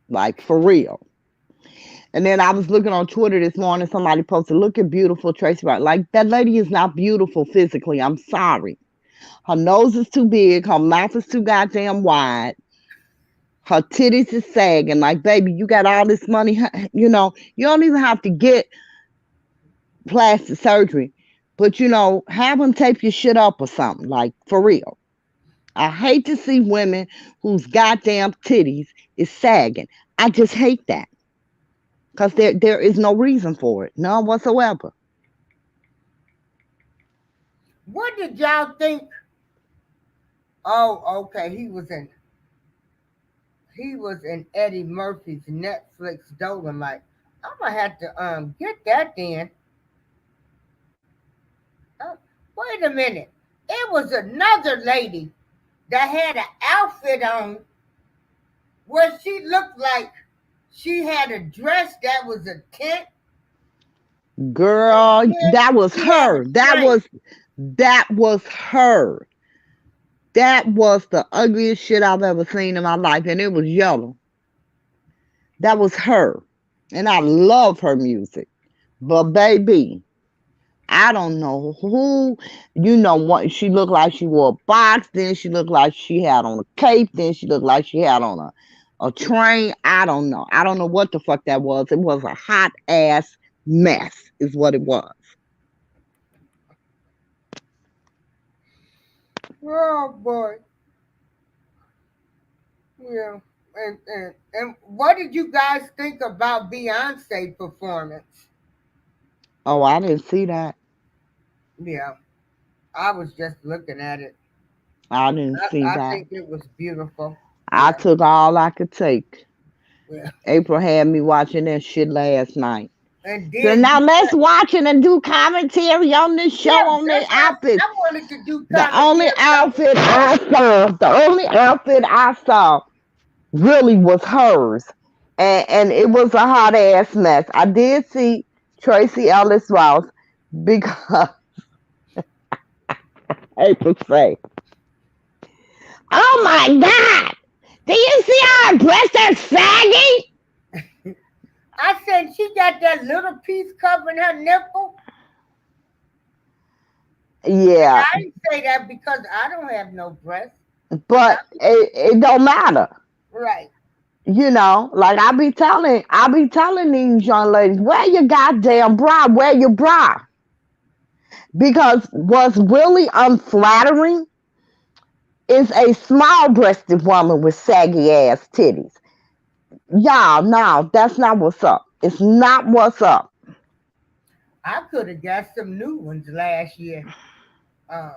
Like for real. And then I was looking on Twitter this morning, somebody posted, look at beautiful Tracy Ross. Like that lady is not beautiful physically. I'm sorry. Her nose is too big, her mouth is too goddamn wide. Her titties is sagging. Like, baby, you got all this money. You don't even have to get plastic surgery, but have them tape your shit up or something. Like, for real. I hate to see women whose goddamn titties is sagging. I just hate that because there is no reason for it, none whatsoever. What did y'all think? Oh, okay. he was in Eddie Murphy's Netflix Dolomite. I'm gonna have to get that then. Uh, Wait a minute. It was another lady that had an outfit on where she looked like she had a dress that was a tent, and Girl, then that was she had a her. drink. That was her. That was the ugliest shit I've ever seen in my life, and it was yellow. That was her. And I love her music. But baby, I don't know who, what she looked like she wore a box, then she looked like she had on a cape, then she looked like she had on a train. I don't know. I don't know what the fuck that was. It was a hot ass mess, is what it was. Oh boy, yeah. And what did you guys think about Beyonce performance? Oh, I didn't see that. Yeah, I was just looking at it. I didn't see I that. think it was beautiful. I Yeah, took all I could take. yeah. April had me watching that shit last night. And So then now you let's got, watch it and do commentary on this show yeah, on their that's why outfits. I wanted to do The only commentary on the outfit I show. saw, the only outfit I saw really was hers. And it was a hot ass mess. I did see Tracy Ellis Ross because April say, "Oh my God, do you see how her breasts are saggy?" I said she got that little piece covering her nipple. And Yeah, I didn't say that because I don't have no breasts. Because but it don't matter. right. Like I be telling these young ladies, wear your goddamn bra, wear your bra. Because what's really unflattering is a small breasted woman with saggy ass titties. Y'all, no, that's not what's up. It's not what's up. I could have got some new ones last year. Uh,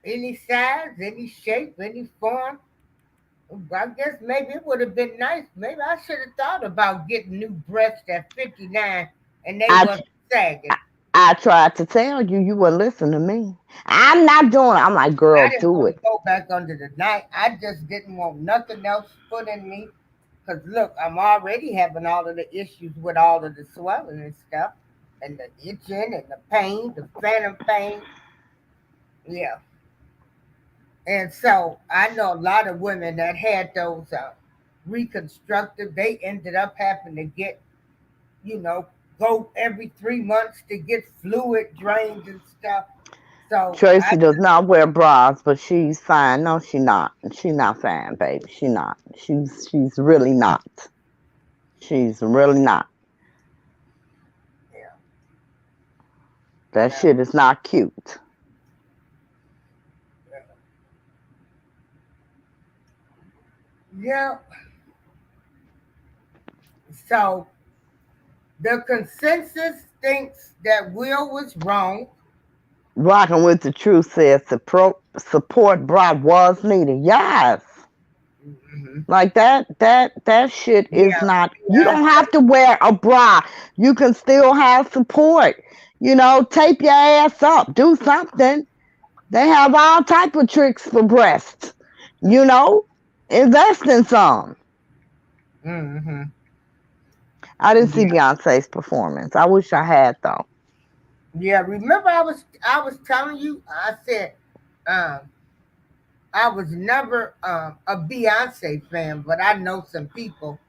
any size, any shape, any form. I guess maybe it would have been nice. Maybe I should have thought about getting new breasts at 59 and they I wasn't sagging. I tried to tell you, you wouldn't listen to me. I'm not doing it. I'm like, girl, I didn't do want it. to go back under the night. I just didn't want nothing else put in me. Because look, I'm already having all of the issues with all of the swelling and stuff, and the itching and the pain, the phantom pain. Yeah. And so I know a lot of women that had those reconstructive, they ended up having to get, you know, go every 3 months to get fluid drains and stuff. So Tracy I does not wear bras, but she's fine. No, she not. She not fine, baby. She not. She's really not. She's really not. yeah, That no, shit is not cute. yeah. So the consensus thinks that Will was wrong. Rocking with the truth says support bra was needed. Yes. Hmm. Like that shit is Yeah, not, you don't have Beyonce. to wear a bra. You can still have support. Tape your ass up. Do something. They have all type of tricks for breasts. You know? Invest in some. Hmm. I didn't see Yeah, Beyonce's performance. I wish I had though. yeah. Remember, I was telling you. I said, um, I was never a Beyonce fan, but I know some people.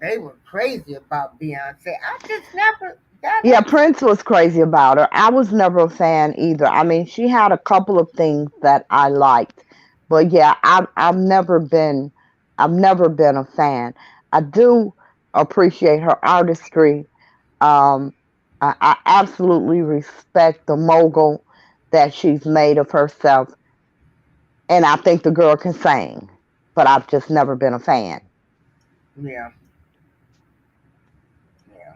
They were crazy about Beyonce. I just never got Yeah, into. Prince was crazy about her. I was never a fan either. I mean, she had a couple of things that I liked, but yeah, I've never been a fan. I do appreciate her artistry. Um, I absolutely respect the mogul that she's made of herself, and I think the girl can sing, but I've just never been a fan. Yeah, yeah.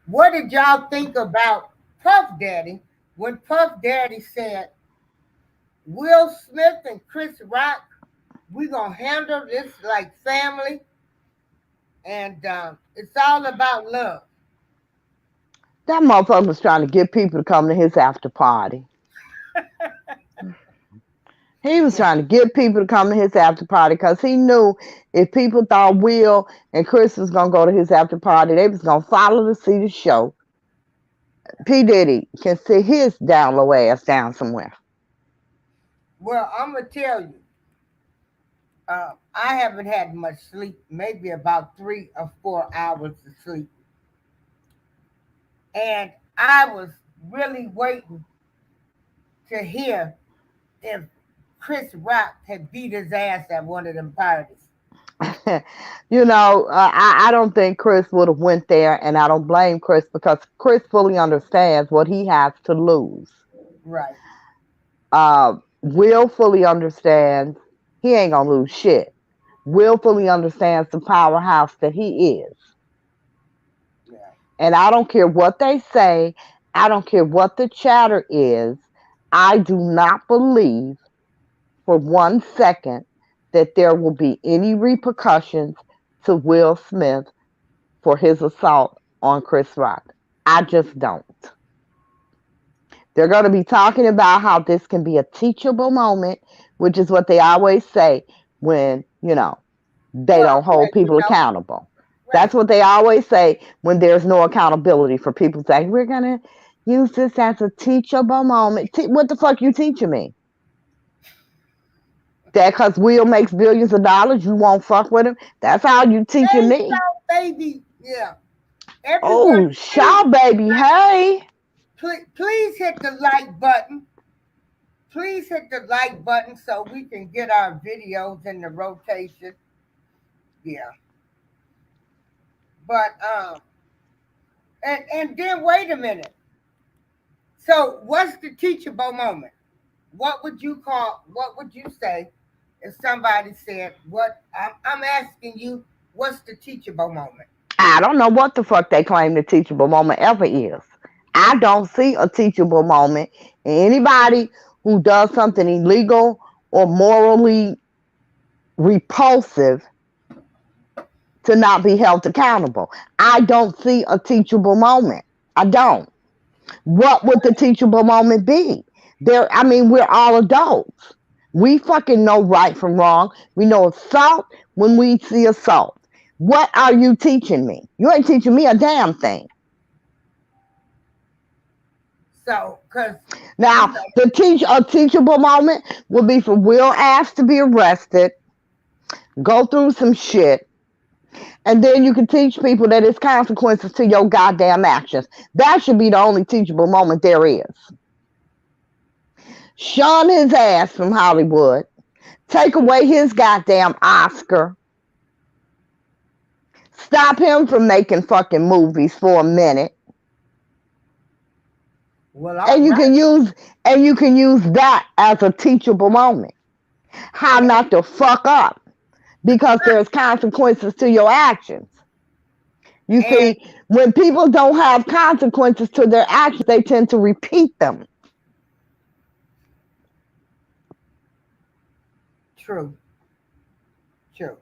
What did y'all think about Puff Daddy when Puff Daddy said Will Smith and Chris Rock We're gonna handle this like family, and it's all about love. That motherfucker was trying to get people to come to his after party. He was trying to get people to come to his after party because he knew if people thought Will and Chris was gonna go to his after party, they was gonna follow to see the show. P Diddy can sit his down low ass down somewhere. Well, I'm gonna tell you, I haven't had much sleep, maybe about 3 or 4 hours of sleep, and I was really waiting to hear if Chris Rock had beat his ass at one of them parties. I don't think Chris would have went there, and I don't blame Chris because Chris fully understands what he has to lose. Right. Will fully understands he ain't gonna lose shit. Will fully understands the powerhouse that he is. Yeah. And I don't care what they say, I don't care what the chatter is. I do not believe for 1 second that there will be any repercussions to Will Smith for his assault on Chris Rock. I just don't. They're going to be talking about how this can be a teachable moment, which is what they always say when, they Well, don't hold yeah, people accountable. right. That's what they always say when there's no accountability for people saying, we're going to use this as a teachable moment. What the fuck you teaching me? That because Will makes billions of dollars, you won't fuck with him? That's how you teaching Hey, me. Shaw Baby. Yeah. Everyone, Oh, Shaw Baby, hey. please hit the like button. Please hit the like button so we can get our videos in the rotation. Yeah. But and then wait a minute. So what's the teachable moment? What would you say if somebody said what I'm asking you, what's the teachable moment? I don't know what the fuck they claim the teachable moment ever is. I don't see a teachable moment in anybody who does something illegal or morally repulsive to not be held accountable. I don't see a teachable moment. I don't. What would the teachable moment be? We're all adults. We fucking know right from wrong. We know assault when we see assault. What are you teaching me? You ain't teaching me a damn thing. So, because you Now, know, a teachable moment would be for Will Ash to be arrested, go through some shit, and then you can teach people that it's consequences to your goddamn actions. That should be the only teachable moment there is. Shun his ass from Hollywood, take away his goddamn Oscar, stop him from making fucking movies for a minute, well, all and you right. can use that as a teachable moment. How not to fuck up because there's consequences to your actions. You And see, when people don't have consequences to their actions, they tend to repeat them. true, true.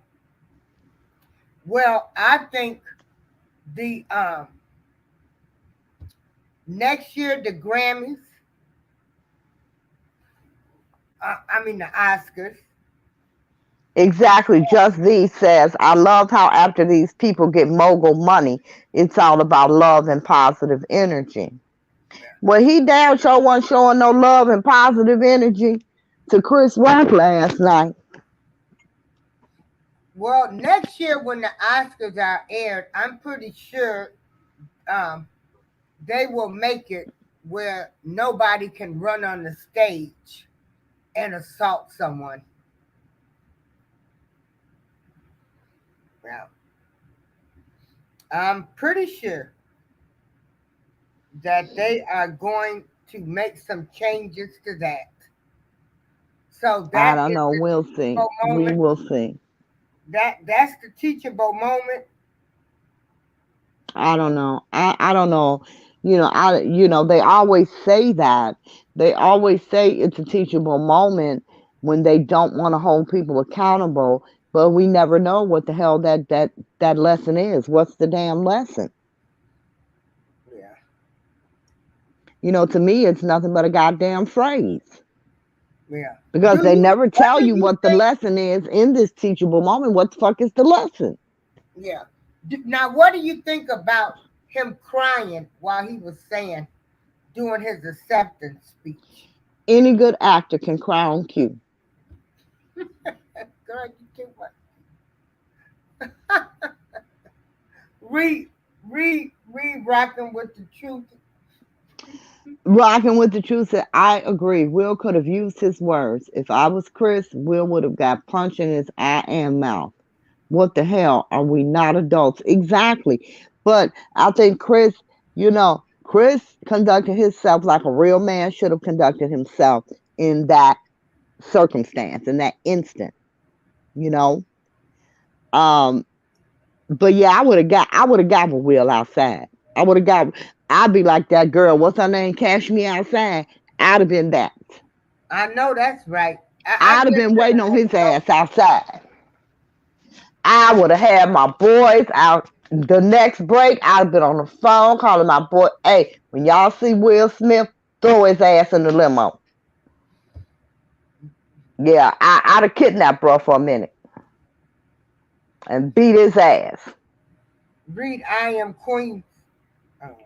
Well, I think the next year the Grammys, I mean the Oscars. Exactly. Just these says, I love how after these people get mogul money, it's all about love and positive energy. Well, he damn sure wasn't showing no love and positive energy to Chris Rock last night. Well, next year when the Oscars are aired, I'm pretty sure um, they will make it where nobody can run on the stage and assault someone. Yeah. I'm pretty sure that they are going to make some changes to that. So I that don't is know. the We'll see. teachable We moment. will see. That's the teachable moment. I don't know. I don't know. They always say that. They always say it's a teachable moment. when they don't want to hold people accountable, but we never know what the hell that lesson is. What's the damn lesson? Yeah. To me, it's nothing but a goddamn phrase. Yeah. Because Do they you? never What tell do you you what the think? lesson is in this teachable moment. What the fuck is the lesson? Yeah. Now, what do you think about him crying while he was saying doing his acceptance speech? Any good actor can cry on cue. Girl, you too much. Read, read, rocking with the truth. Rocking with the truth said, I agree. Will could have used his words. If I was Chris, Will would have got punched in his eye and mouth. What the hell? Are we not adults? Exactly. But I think Chris conducted himself like a real man should have conducted himself in that circumstance, in that instant, you know? Um, but yeah, I would have got with Will outside. I'd be like that girl, what's her name? Cash me outside. I'd have been that. I know that's right. I I'd have just been said waiting it on on his the show. ass outside. I would have had my boys out. The next break, I'd have been on the phone calling my boy. Hey, when y'all see Will Smith, throw his ass in the limo. Yeah, I'd have kidnapped bro for a minute and beat his ass. Read, I am Queen. Oh,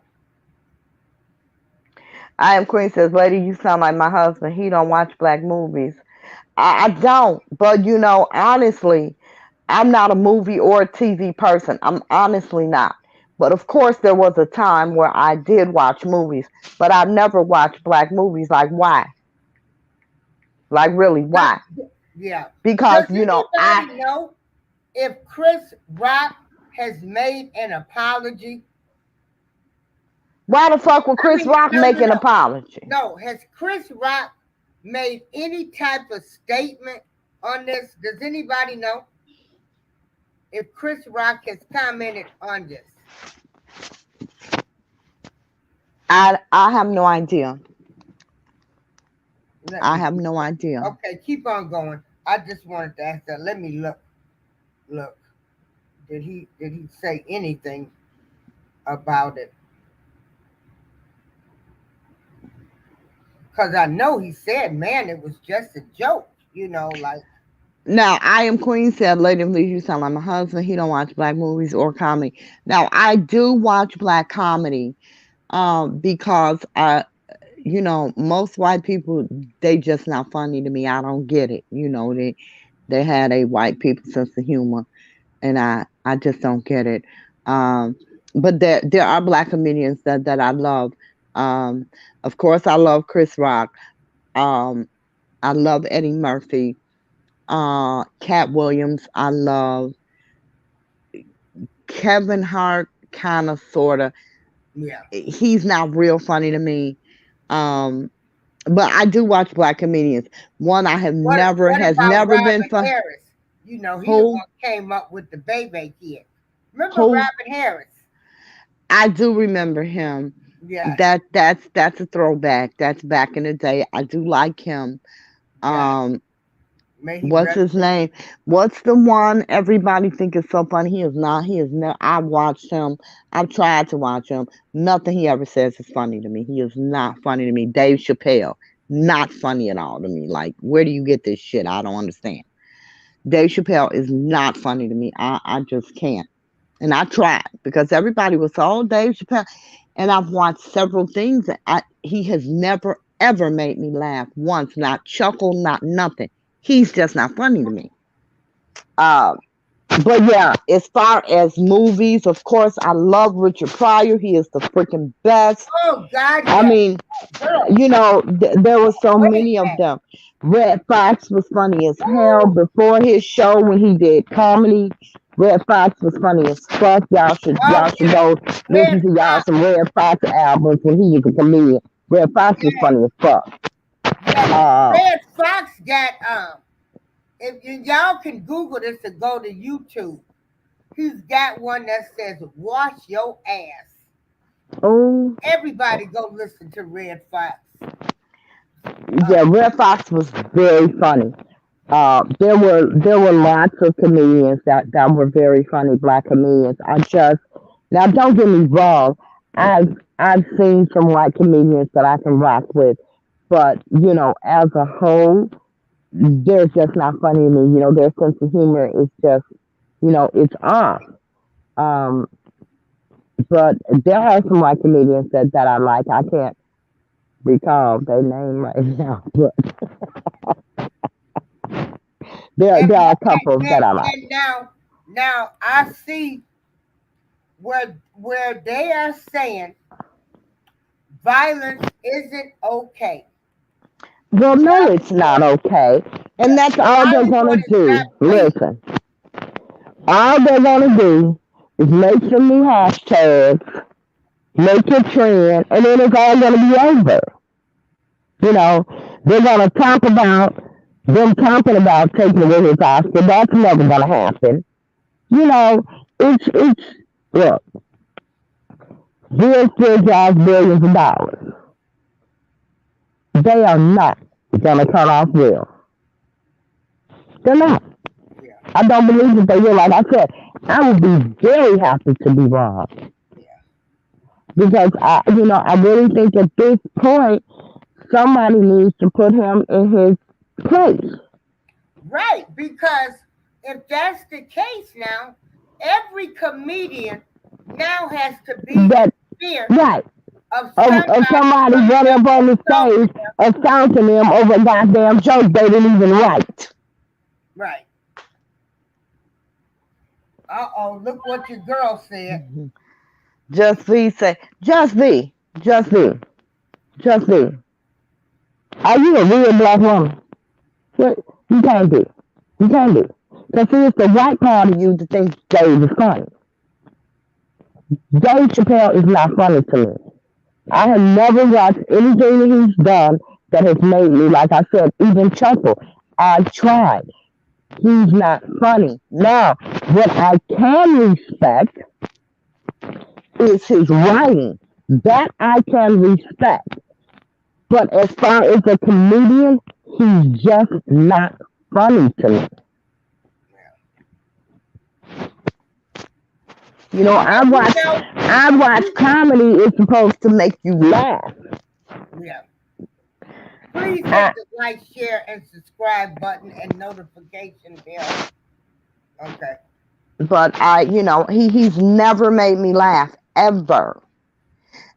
I am Queen says, lady, you sound like my husband. He don't watch black movies. I don't, but honestly, I'm not a movie or a TV person. I'm honestly not. But of course, there was a time where I did watch movies, but I never watched black movies. Like, why? Like, really, why? yeah. Because, Does anybody know if Chris Rock has made an apology? why the fuck would I Chris mean, Rock no, make no, an no. apology? No, has Chris Rock made any type of statement on this? Does anybody know if Chris Rock has commented on this? I have no idea. Let I me have see. no idea. Okay, keep on going. I just wanted to ask that. Let me look. Look. Did he say anything about it? Because I know he said, man, it was just a joke. Like, Now, I am Queen said, Lady please, you sound like my husband. He don't watch black movies or comedy. Now, I do watch black comedy, because most white people, they just not funny to me. I don't get it. They had a white people sense of humor, and I just don't get it. Um, but there are black comedians that I love. Um, of course, I love Chris Rock. Um, I love Eddie Murphy. Cat Williams, I love Kevin Hart, kind of, sorta. yeah. He's not real funny to me. Um, but I do watch black comedians. One I have never What has about never been Robin fun. Harris? He the Who one came up with the baby kid. Remember who Robin Harris? I do remember him. Yes, That's a throwback. That's back in the day. I do like him. yes. Um, May he what's rest. his name? What's the one everybody think is so funny? He is not. He is not. I watched him. I've tried to watch him. Nothing he ever says is funny to me. He is not funny to me. Dave Chappelle, not funny at all to me. Like, where do you get this shit? I don't understand. Dave Chappelle is not funny to me. I just can't. And I tried because everybody was all Dave Chappelle. And I've watched several things. He has never, ever made me laugh once, not chuckle, not nothing. He's just not funny to me. Uh, but yeah, as far as movies, of course, I love Richard Pryor. He is the freaking best. Oh God, I yes, mean, girl. there were so Wait many of back. them. Red Fox was funny as hell Woo! before his show when he did comedy. Red Fox was funny as fuck. Oh Y'all should yes, go listen Red to y'all Fox. some Red Fox albums when he was a comedian. Red Fox was Yes, funny as fuck. yes. Uh, Red Fox got If y'all can Google this or go to YouTube, he's got one that says "Wash Your Ass." oh, Everybody go listen to Red Fox. Uh, Yeah, Red Fox was very funny. There were lots of comedians that were very funny, black comedians. Now don't get me wrong, I've seen some white comedians that I can rock with, but as a whole, they're just not funny to me. Their sense of humor is just it's off. Um, but there are some white comedians that I like. I can't recall their name right now, but there and, are a couple that I like. and now I see where they are saying violence isn't okay. Well, no, it's not okay. And Yeah, that's all they're going Hollywood to is not do. pleased. Listen, all they're going to do is make some new hashtags, make a trend, and then it's all going to be over. You know, they're going to talk about them talking about taking away his Oscar. That's never going to happen. You know, it's, look, Bill still drives billions of dollars. They are not going to cut off Will. They're not. Yeah, I don't believe that they will. Like I said, I would be very happy to be wrong yeah. because I really think at this point somebody needs to put him in his place. Right, because if that's the case now, every comedian now has to be in That fear right of of somebody somebody coming running up up on and the assaulting stage them. assaulting them over a goddamn joke they didn't even write. Right. Uh-oh, look what your girl said. Just be say, Just be, just be. Are you a real black woman? What? You can't be. You can't be. Because see, it's the white part of you that thinks Dave is funny. Dave Chappelle is not funny to me. I have never watched anything that he's done that has made me, like I said, even chuckle. I tried. He's not funny. Now, what I can respect is his writing. That I can respect. But as far as a comedian, he's just not funny to me. I And watch I watch you, comedy is supposed to make you laugh. yeah. Please hit I, the like, share, and subscribe button and notification bell. Okay. but he's never made me laugh ever.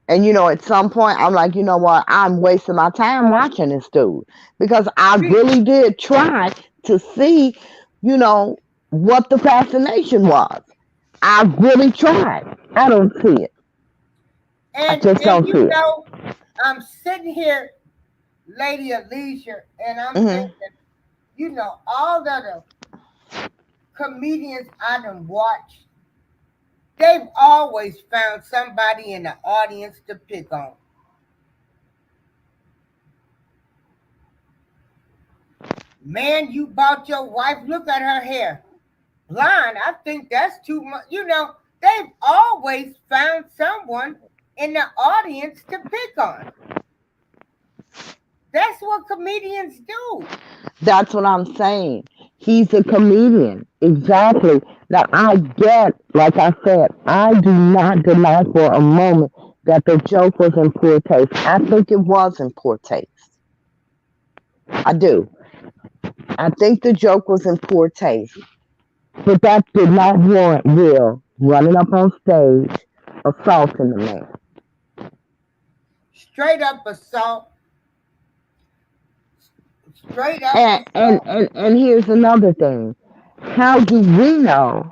And at some point, I'm like, you know what? I'm wasting my time watching this dude because I See, really did try to see, you know, what the fascination was. I really tried. I don't see it. I and just and don't see you it. know, I'm sitting here, Lady of Leisure, and I'm Hmm. thinking, all of the comedians I done watched, they've always found somebody in the audience to pick on. Man, you bought your wife, look at her hair. Blonde, I think that's too much. They've always found someone in the audience to pick on. That's what comedians do. That's what I'm saying. He's a comedian. Exactly. Now I get, like I said, I do not deny for a moment that the joke was in poor taste. I think it was in poor taste. I do. I think the joke was in poor taste. But that did not warrant Will running up on stage assaulting the man. Straight up assault, straight up And and assault. and, and here's another thing. How do we know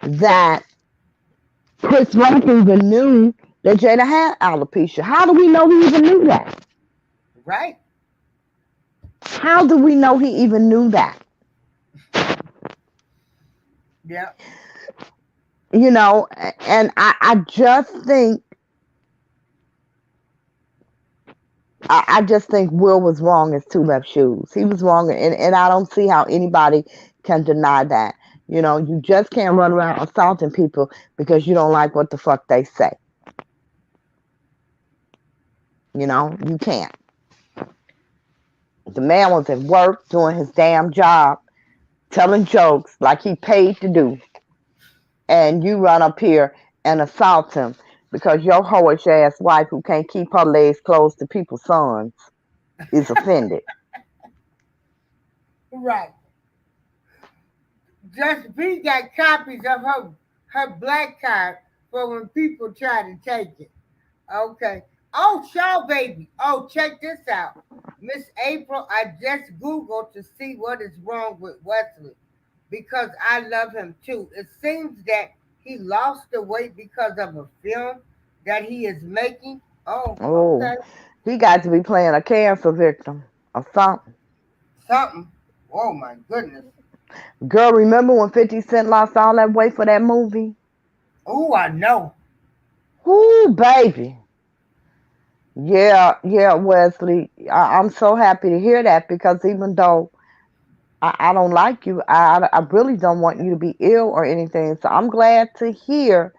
That Chris Rock even knew that Jada had alopecia. How do we know he even knew that? Right? How do we know he even knew that? Yeah. And I just think I just think Will was wrong as two left shoes. He was wrong, and I don't see how anybody can deny that. You just can't run around assaulting people because you don't like what the fuck they say. You can't. The man was at work doing his damn job, telling jokes like he paid to do, and you run up here and assault him because your hoish ass wife who can't keep her legs closed to people's sons is offended. Right. Just B got copies of her black card for when people try to take it. Okay. Oh, Shaw baby. Oh, check this out. Miss April, I just Googled to see what is wrong with Wesley because I love him too. It seems that he lost the weight because of a film that he is making. Oh, Oh, okay. he got to be playing a cancer victim or something. Something. Oh my goodness. Girl, remember when 50 Cent lost all that weight for that movie? Oh, I know. Ooh, baby. Yeah, Wesley. I'm so happy to hear that because even though I don't like you, I really don't want you to be ill or anything. So I'm glad to hear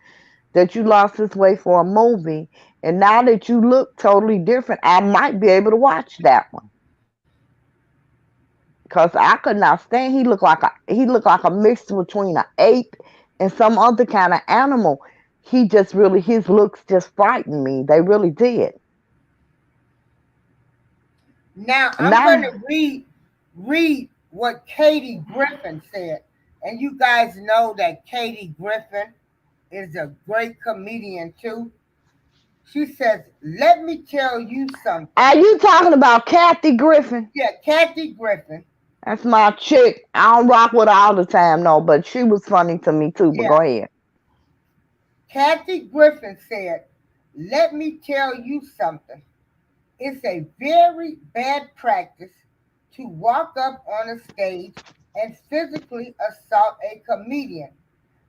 that you lost this weight for a movie. And now that you look totally different, I might be able to watch that one. Because I could not stand. He looked like a mix between an ape and some other kind of animal. His looks just frightened me. They really did. Now I'm going Now, to read what Katie Griffin said, and you guys know that Katie Griffin is a great comedian too. She says, "Let me tell you something." are you talking about Kathy Griffin? Yeah, Kathy Griffin. That's my chick. I don't rock with her all the time, no, but she was funny to me too. But Yeah, go ahead. Kathy Griffin said, "Let me tell you something. It's a very bad practice to walk up on a stage and physically assault a comedian.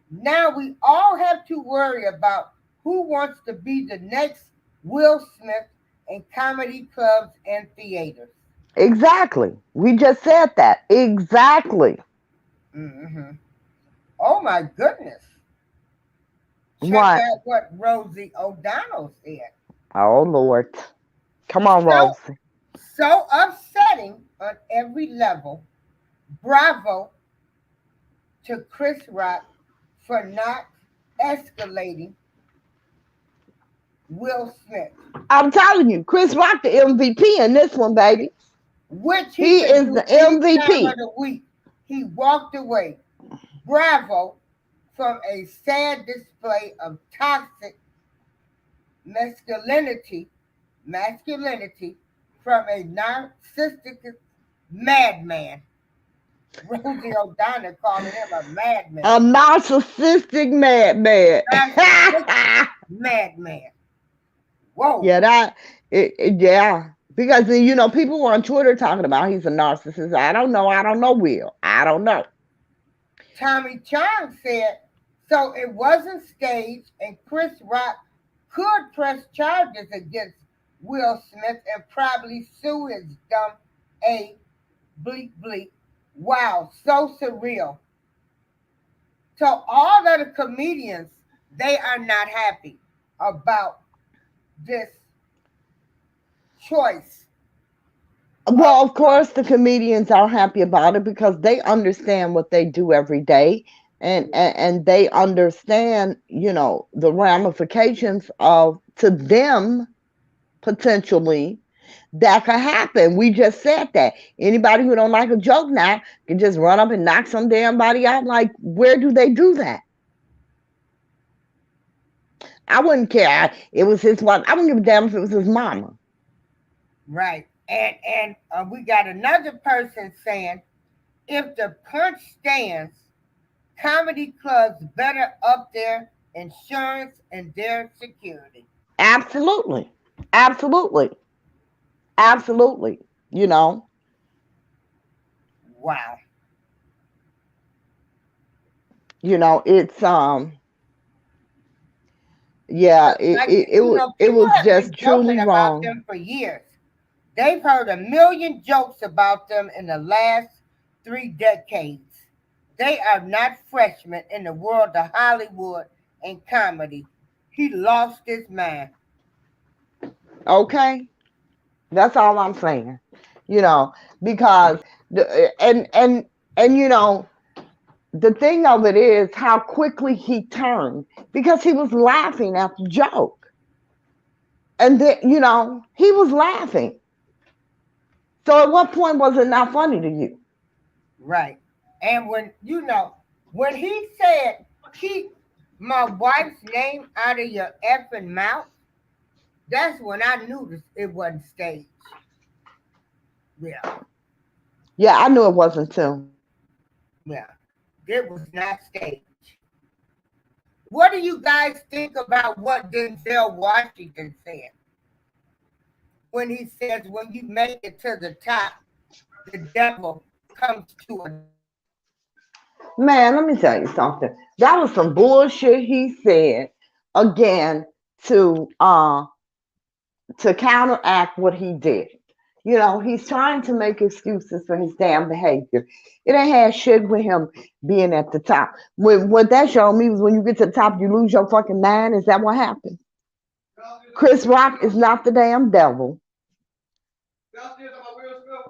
Now we all have to worry about who wants to be the next Will Smith in comedy clubs and theaters." Exactly. We just said that. Exactly. Hmm. Oh my goodness. Check What? out what Rosie O'Donnell said. Oh Lord. Come on, So, Rosie. so upsetting on every level. Bravo to Chris Rock for not escalating Will Smith, I'm telling you, Chris Rock the MVP in this one, baby. which he He could is the do any time of MVP. the week. He walked away. Bravo from a sad display of toxic masculinity, masculinity from a narcissistic madman. Rosie O'Donnell calling him a madman. A narcissistic madman. Narcissistic madman. Whoa. Yeah, yeah. Because people were on Twitter talking about he's a narcissist. I don't know. I don't know, Will. I don't know. Tommy Chong said, so it wasn't staged, and Chris Rock could press charges against Will Smith and probably sue his dumb A bleep bleep. Wow, so surreal. So all of the comedians, they are not happy about this choice. Well, of course, the comedians are happy about it because they understand what they do every day, and they understand, the ramifications of to them potentially that could happen. We just said that anybody who don't like a joke now can just run up and knock some damn body out. Like, where do they do that? I wouldn't care. It was his wife. I wouldn't give a damn if it was his mama. Right. And we got another person saying, if the punch stands, comedy clubs better up their insurance and their security. Absolutely. Absolutely. Absolutely. You know, Wow. it's yeah, Like, it people was have been just joking truly about wrong. them for years. They've heard a million jokes about them in the last 3 decades. They are not freshmen in the world of Hollywood and comedy. He lost his mind. Okay? That's all I'm saying. you know, because and you know, the thing of it is how quickly he turned because he was laughing at the joke. And then, you know, he was laughing. So at what point was it not funny to you? Right. And when you know, when he said, keep my wife's name out of your effing mouth, that's when I knew it wasn't staged. Yeah, Yeah, I knew it wasn't too. yeah. It was not staged. What do you guys think about what Denzel Washington said when he says, when you make it to the top, the devil comes to a Man, let me tell you something. That was some bullshit he said again to uh to counteract what he did. You know, he's trying to make excuses for his damn behavior. It ain't had shit with him being at the top. What that showed me was when you get to the top, you lose your fucking mind. Is that what happened? Chris Rock is not the damn devil.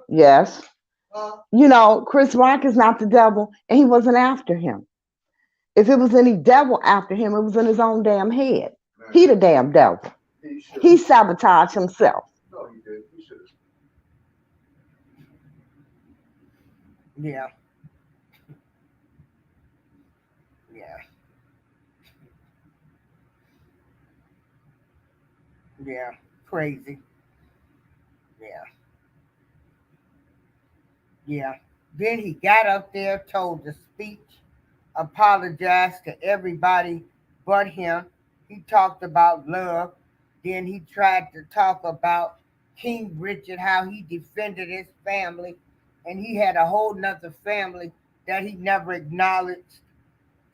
Yes. You know, Chris Rock is not the devil, and he wasn't after him. If it was any devil after him, it was in his own damn head. He the damn devil. He sabotaged himself. yeah, yeah, yeah, crazy. Yeah, yeah. Then he got up there, told the speech, apologized to everybody but him. He talked about love. Then he tried to talk about King Richard, how he defended his family, and he had a whole nother family that he never acknowledged.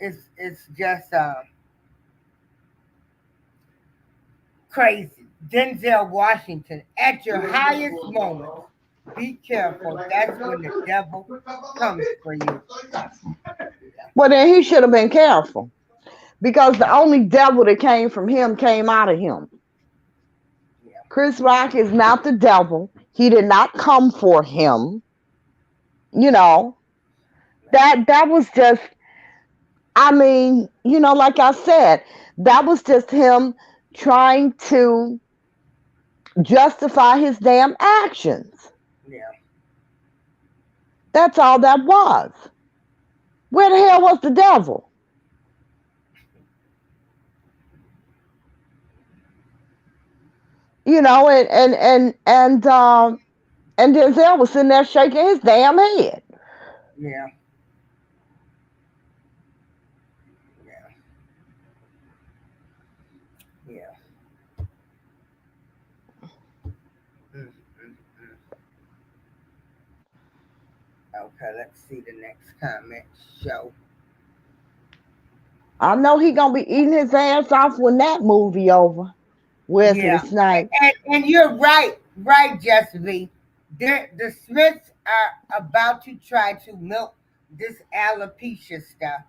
It's just crazy. Denzel Washington, at your highest moment, be careful. That's when the devil comes for you. Well, then he should have been careful because the only devil that came from him came out of him. Yeah. Chris Rock is not the devil. He did not come for him. You know, that was just, I mean, you know, like I said, that was just him trying to justify his damn actions. Yeah. That's all that was. Where the hell was the devil? You know, and Denzel was sitting there shaking his damn head. Yeah. Yeah. Yeah. Mm, mm, mm. Okay, let's see the next comment. Show. I know he gonna be eating his ass off when that movie over. Wesley Yeah. Snipes. And you're right, right, Jesse V. The Smiths are about to try to milk this alopecia stuff.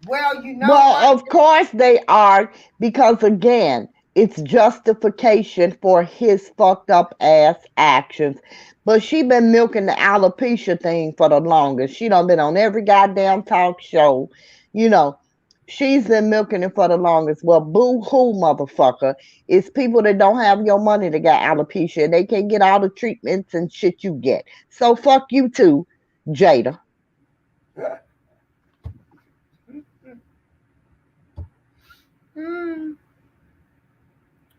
Well, you know Well, what? of course they are, because again, it's justification for his fucked up ass actions. But she been milking the alopecia thing for the longest. She done been on every goddamn talk show. You know, she's been milking it for the longest. Well, boo hoo, motherfucker. It's people that don't have your money that got alopecia. And they can't get all the treatments and shit you get. So fuck you too, Jada. Hmm.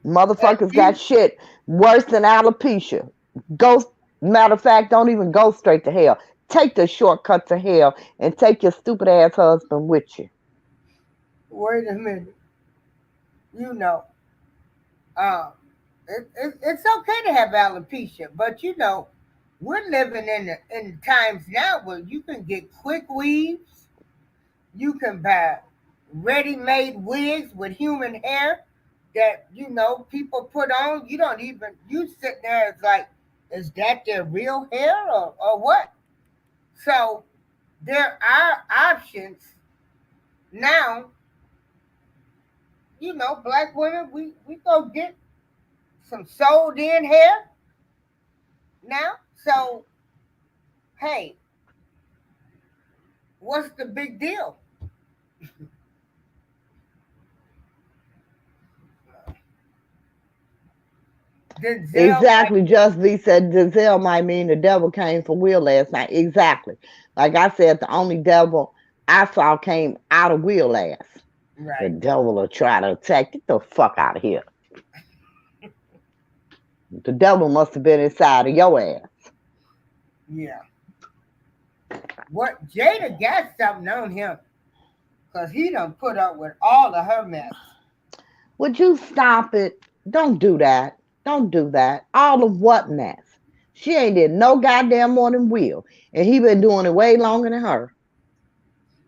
Motherfuckers got You shit worse than alopecia. Go, matter of fact, don't even go straight to hell. Take the shortcut to hell and take your stupid ass husband with you. wait a minute. You know, um, it's okay to have alopecia, but you know, we're living in times now where you can get quick weaves, you can buy ready-made wigs with human hair that you know people put on. You don't even you sit there. It's like, is that their real hair or what? So there are options now. You know, black women, we go get some sold in hair now. So, hey, what's the big deal? Denzel Exactly. Just Lee said Giselle might mean the devil came for Will last night. Exactly. Like I said, the only devil I saw came out of Will last. The right. devil will try to attack. Get the fuck out of here. The devil must have been inside of your ass. Yeah. What Jada got something on him because he done put up with all of her mess. Would you stop it? Don't do that. Don't do that. All of what mess? She ain't did no goddamn more than Will. And he been doing it way longer than her.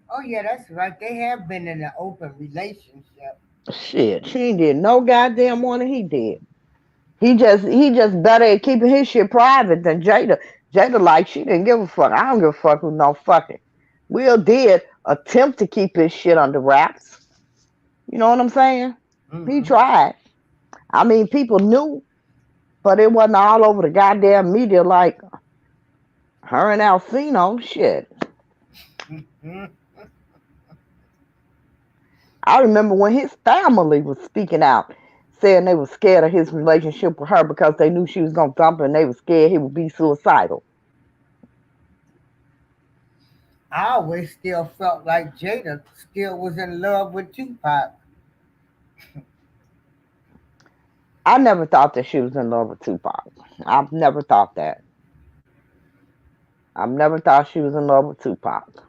Oh yeah, that's right. They have been in an open relationship. Shit. She ain't did no goddamn more than he did. He just better at keeping his shit private than Jada. Jada like she didn't give a fuck. I don't give a fuck who no fucking. Will did attempt to keep his shit under wraps. You know what I'm saying? He Hmm. tried. I mean, people knew, but it wasn't all over the goddamn media like her and Alcino. Shit. Hmm. I remember when his family was speaking out, saying they were scared of his relationship with her because they knew she was gonna dump him and they were scared he would be suicidal. I always still felt like Jada still was in love with Tupac. I never thought that she was in love with Tupac. I've never thought that. I've never thought she was in love with Tupac.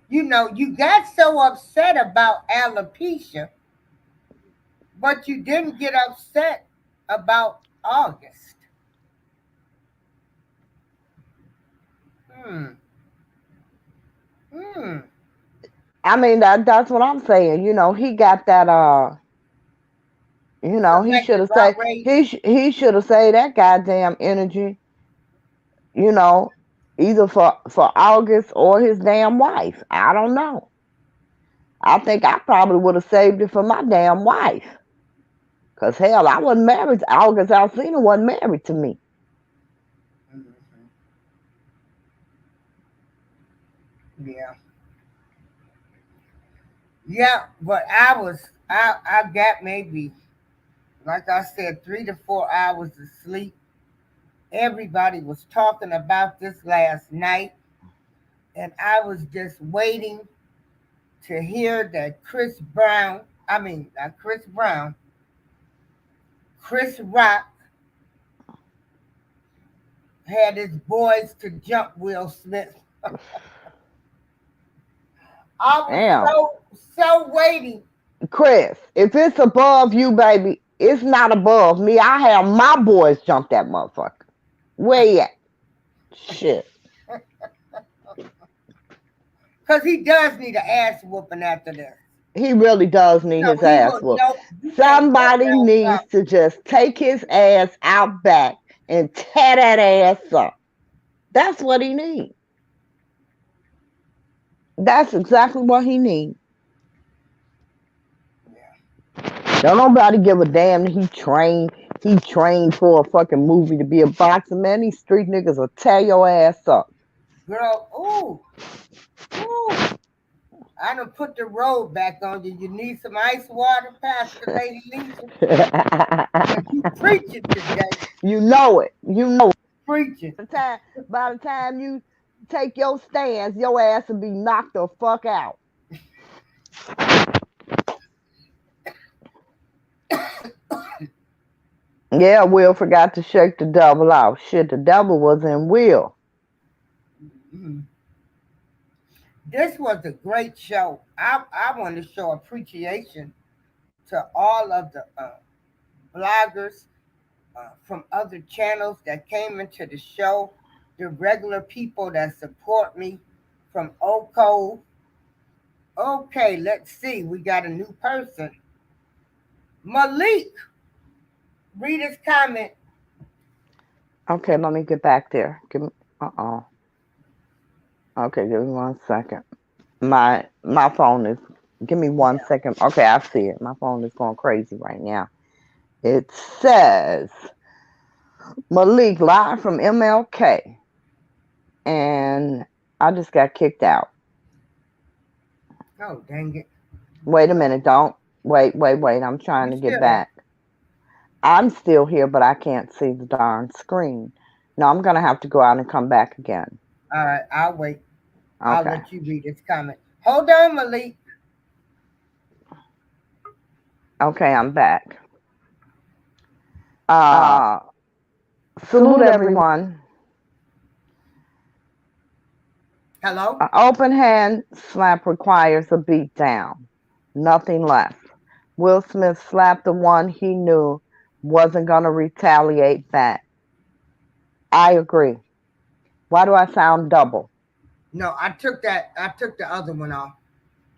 You know, you got so upset about alopecia, but you didn't get upset about August. Hmm. Hmm. I mean that's what I'm saying. He got that he should Selective have said outrage. he should have saved that goddamn energy, you know, either for August or his damn wife. I don't know. I think I probably would have saved it for my damn wife. Cause hell, I wasn't married to August Alsina wasn't married to me. Mhm. Yeah. Yeah, but I got maybe, like I said, 3 to 4 hours of sleep. Everybody was talking about this last night, and I was just waiting to hear that not Chris Brown, Chris Rock had his boys to jump Will Smith. I was Damn. so waiting. Chris, if it's above you, baby, it's not above me. I have my boys jump that motherfucker. Where you at? Shit. Because he does need an ass whooping after this. He really does need his He ass will whooped. know you can't joke Somebody around needs without. to just take his ass out back and tear that ass up. That's what he needs. That's exactly what he needs. Don't nobody give a damn that he trained for a fucking movie to be a boxer, man. These street niggas will tear your ass up. Girl, ooh. I done put the robe back on you. You need some ice water, Pastor Lady Lisa? Because you preaching today. You know it. You know it. Preaching. By the time you take your stance, your ass will be knocked the fuck out. Yeah, Will forgot to shake the devil out. Shit, the devil was in Will. Mhm. This was a great show. I want to show appreciation to all of the bloggers from other channels that came into the show, the regular people that support me from Oko. Okay, let's see. We got a new person. Malik, read his comment. Okay, let me get back there. Give me. Uh-oh. Okay, give me 1 second. My phone is. Give me one Yeah. second. Okay, I see it. My phone is going crazy right now. It says Malik live from MLK, and I just got kicked out. Oh, dang it. Wait a minute, don't wait. I'm trying You to get still back. I'm still here, but I can't see the darn screen. No, I'm gonna have to go out and come back again. All right, I'll wait. I'll Okay. let you read this comment. Hold on, Malik. Okay, I'm back. Salute everyone. Hello? An open hand slap requires a beat down, nothing less. Will Smith slapped the one he knew wasn't gonna retaliate back. I agree. Why do I sound double? No, I took the other one off.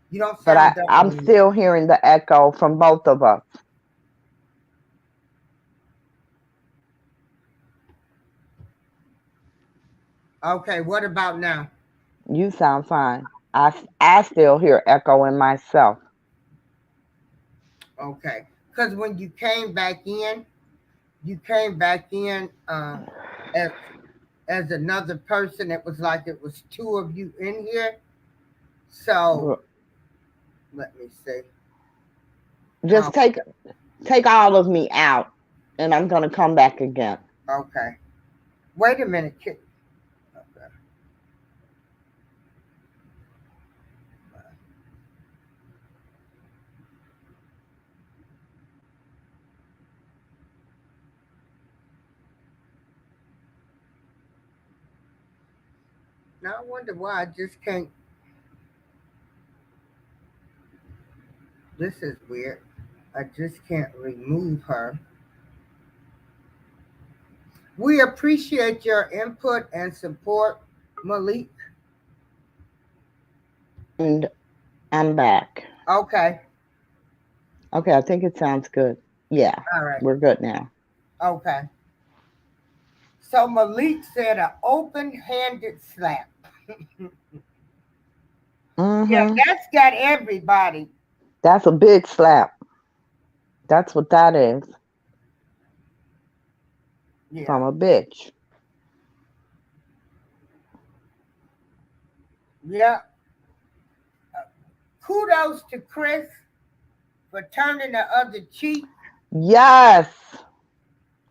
You don't But sound double I'm anymore. still hearing the echo from both of us. Okay, what about now? You sound fine. I still hear echo in myself. Okay. Because when you came back in as another person. It was like it was two of you in here. So let me see. Just take all of me out, and I'm gonna come back again. Okay. Wait a minute. Okay. Now I wonder why I just can't. This is weird. I just can't remove her. We appreciate your input and support, Malik. And I'm back. Okay. Okay, I think it sounds good. Yeah, All right. we're good now. Okay. So Malik said an open-handed slap. Yeah, that's got everybody. That's a big slap. That's what that is. Yeah. From a bitch. Yeah. Kudos to Chris for turning the other cheek. Yes.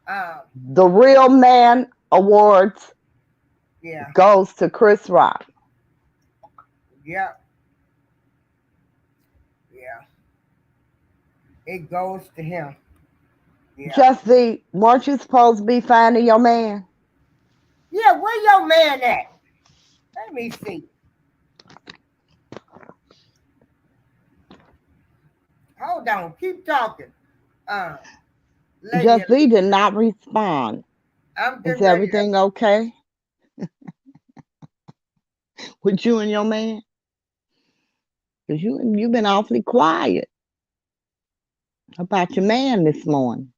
The Real Man Awards goes to Chris Rock. Yeah. Yeah. It goes to him. Yeah. Just weren't you supposed to be finding your man? Yeah, where your man at? Let me see. Hold on, keep talking. Just Lee did not respond. Is everything okay with you and your man? Because you've been awfully quiet about your man this morning.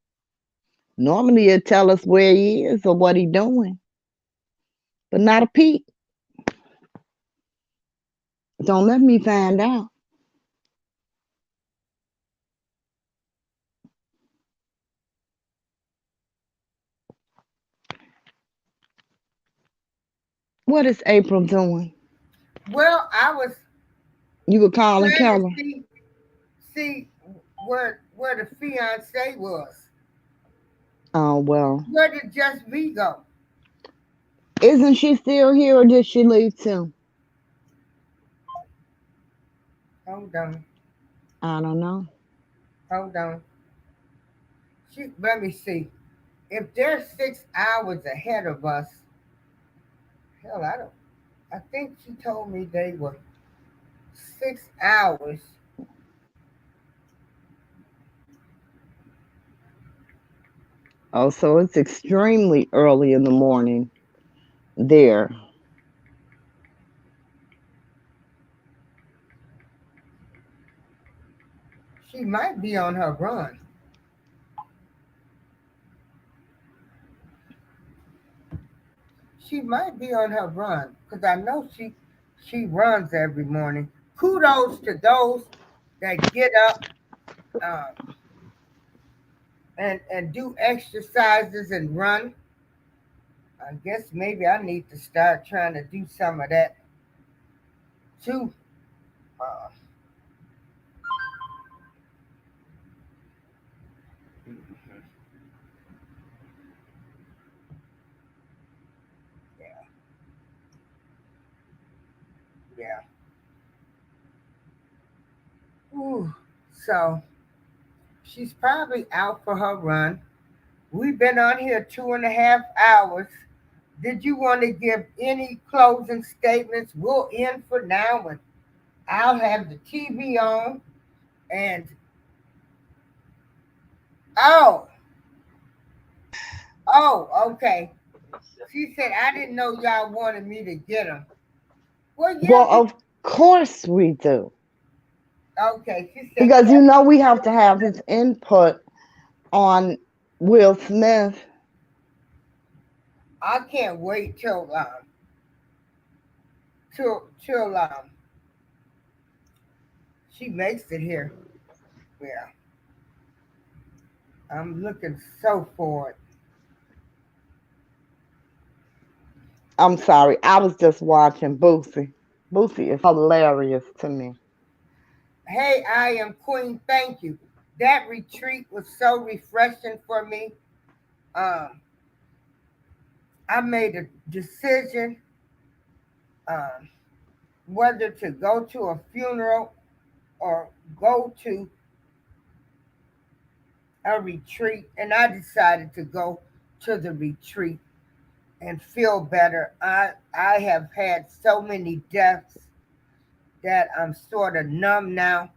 Normally he'll tell us where he is or what he's doing, but not a peep. Don't let me find out. What is April doing? Well, I was. You were calling Keller. See where the fiance was. Oh well. Where did Just V go? Isn't she still here, or did she leave too? Hold on. I don't know. Hold on. Let me see. If they're 6 hours ahead of us, hell, I think she told me they were 6 hours. Oh, so it's extremely early in the morning there. She might be on her run. She might be on her run because I know she runs every morning. Kudos to those that get up and do exercises and run. I guess maybe I need to start trying to do some of that too. Uh, yeah, yeah. Ooh. So she's probably out for her run. We've been on here 2.5 hours. Did you want to give any closing statements? We'll end for now, and I'll have the TV on. And oh, okay. She said I didn't know y'all wanted me to get them. Well, yeah, Well, of course we do. okay. She said Because you know we have to have his input on Will Smith. I can't wait till she makes it here. Yeah, I'm looking so forward. I'm sorry, I was just watching Boosie. Boosie is hilarious to me. Hey, I am Queen. Thank you. That retreat was so refreshing for me. Um, I made a decision um, whether to go to a funeral or go to a retreat, and I decided to go to the retreat and feel better. I have had so many deaths that I'm sort of numb now,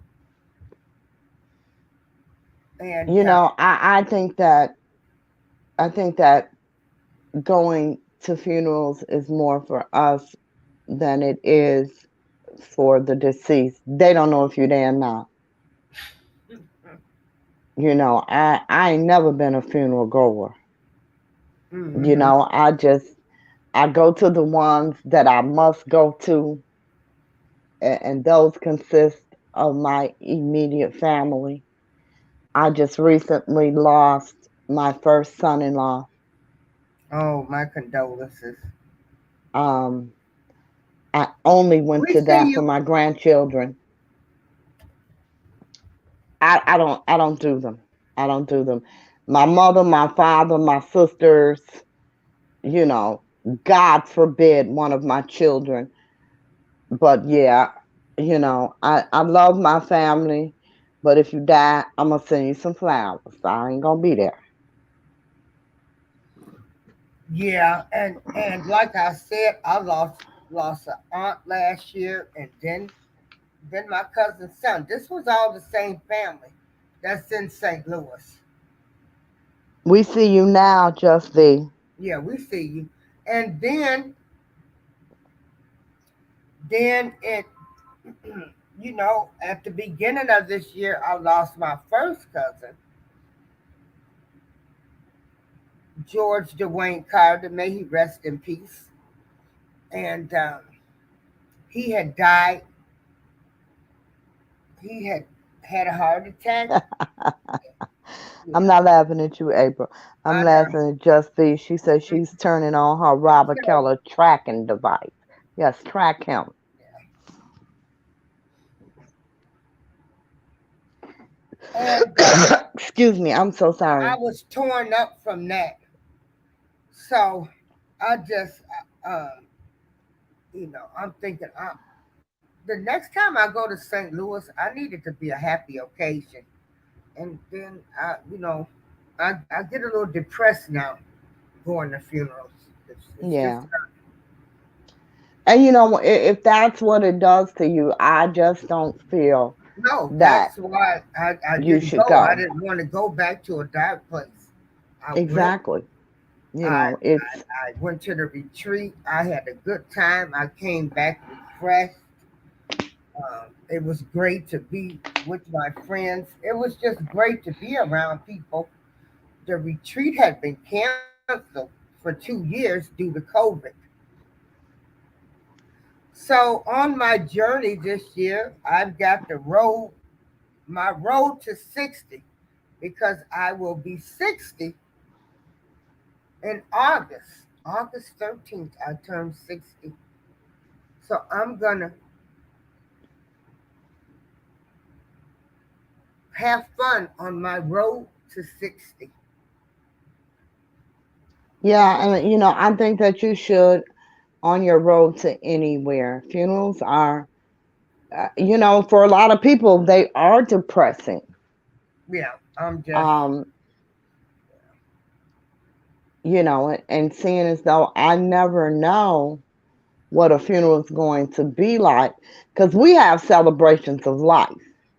and You know, I think that going to funerals is more for us than it is for the deceased. They don't know if you're there or not. You know, I ain't never been a funeral goer. You hmm know, I go to the ones that I must go to, and those consist of my immediate family. I just recently lost my first son-in-law. oh, my condolences. Um, I only went We to see that for you. my grandchildren. I don't do them. I don't do them. My mother, my father, my sisters, you know, God forbid one of my children. But yeah, you know, I love my family, but if you die, I'm gonna send you some flowers. I ain't gonna be there. Yeah, and like I said, I lost an aunt last year, and then my cousin's son. This was all the same family. That's in St. Louis. We see you now, Just the. Yeah, we see you. And then it, at the beginning of this year, I lost my first cousin, George Dwayne Carter. May he rest in peace. And he had died. He had a heart attack. I'm Yeah, not laughing at you, April. I'm I know. laughing at Just the. She said she's turning on her Robert So, Keller tracking device. Yes, track him. and Excuse me, I'm so I sorry. was torn up from that. So I just, I'm thinking, the next time I go to St. Louis, I need it to be a happy occasion. And then I get a little depressed now going to funerals. It's just Yeah. And you know, if that's what it does to you, I just don't feel no. that That's why I you didn't should go. I go. didn't want to go back to a dark place. I went. Exactly. You I know, it's I went to the retreat. I had a good time. I came back refreshed. It was great to be with my friends. It was just great to be around people. The retreat had been canceled for 2 years due to COVID. So on my journey this year, I've got my road to 60. because I will be 60 in August. August 13th, I turn 60. So I'm going to have fun on my road to 60. Yeah, and you know, I think that you should on your road to anywhere. Funerals are, you know, for a lot of people, they are depressing. Yeah, I'm just, Um, you know, and seeing as though I never know what a funeral is going to be like, because we have celebrations of life,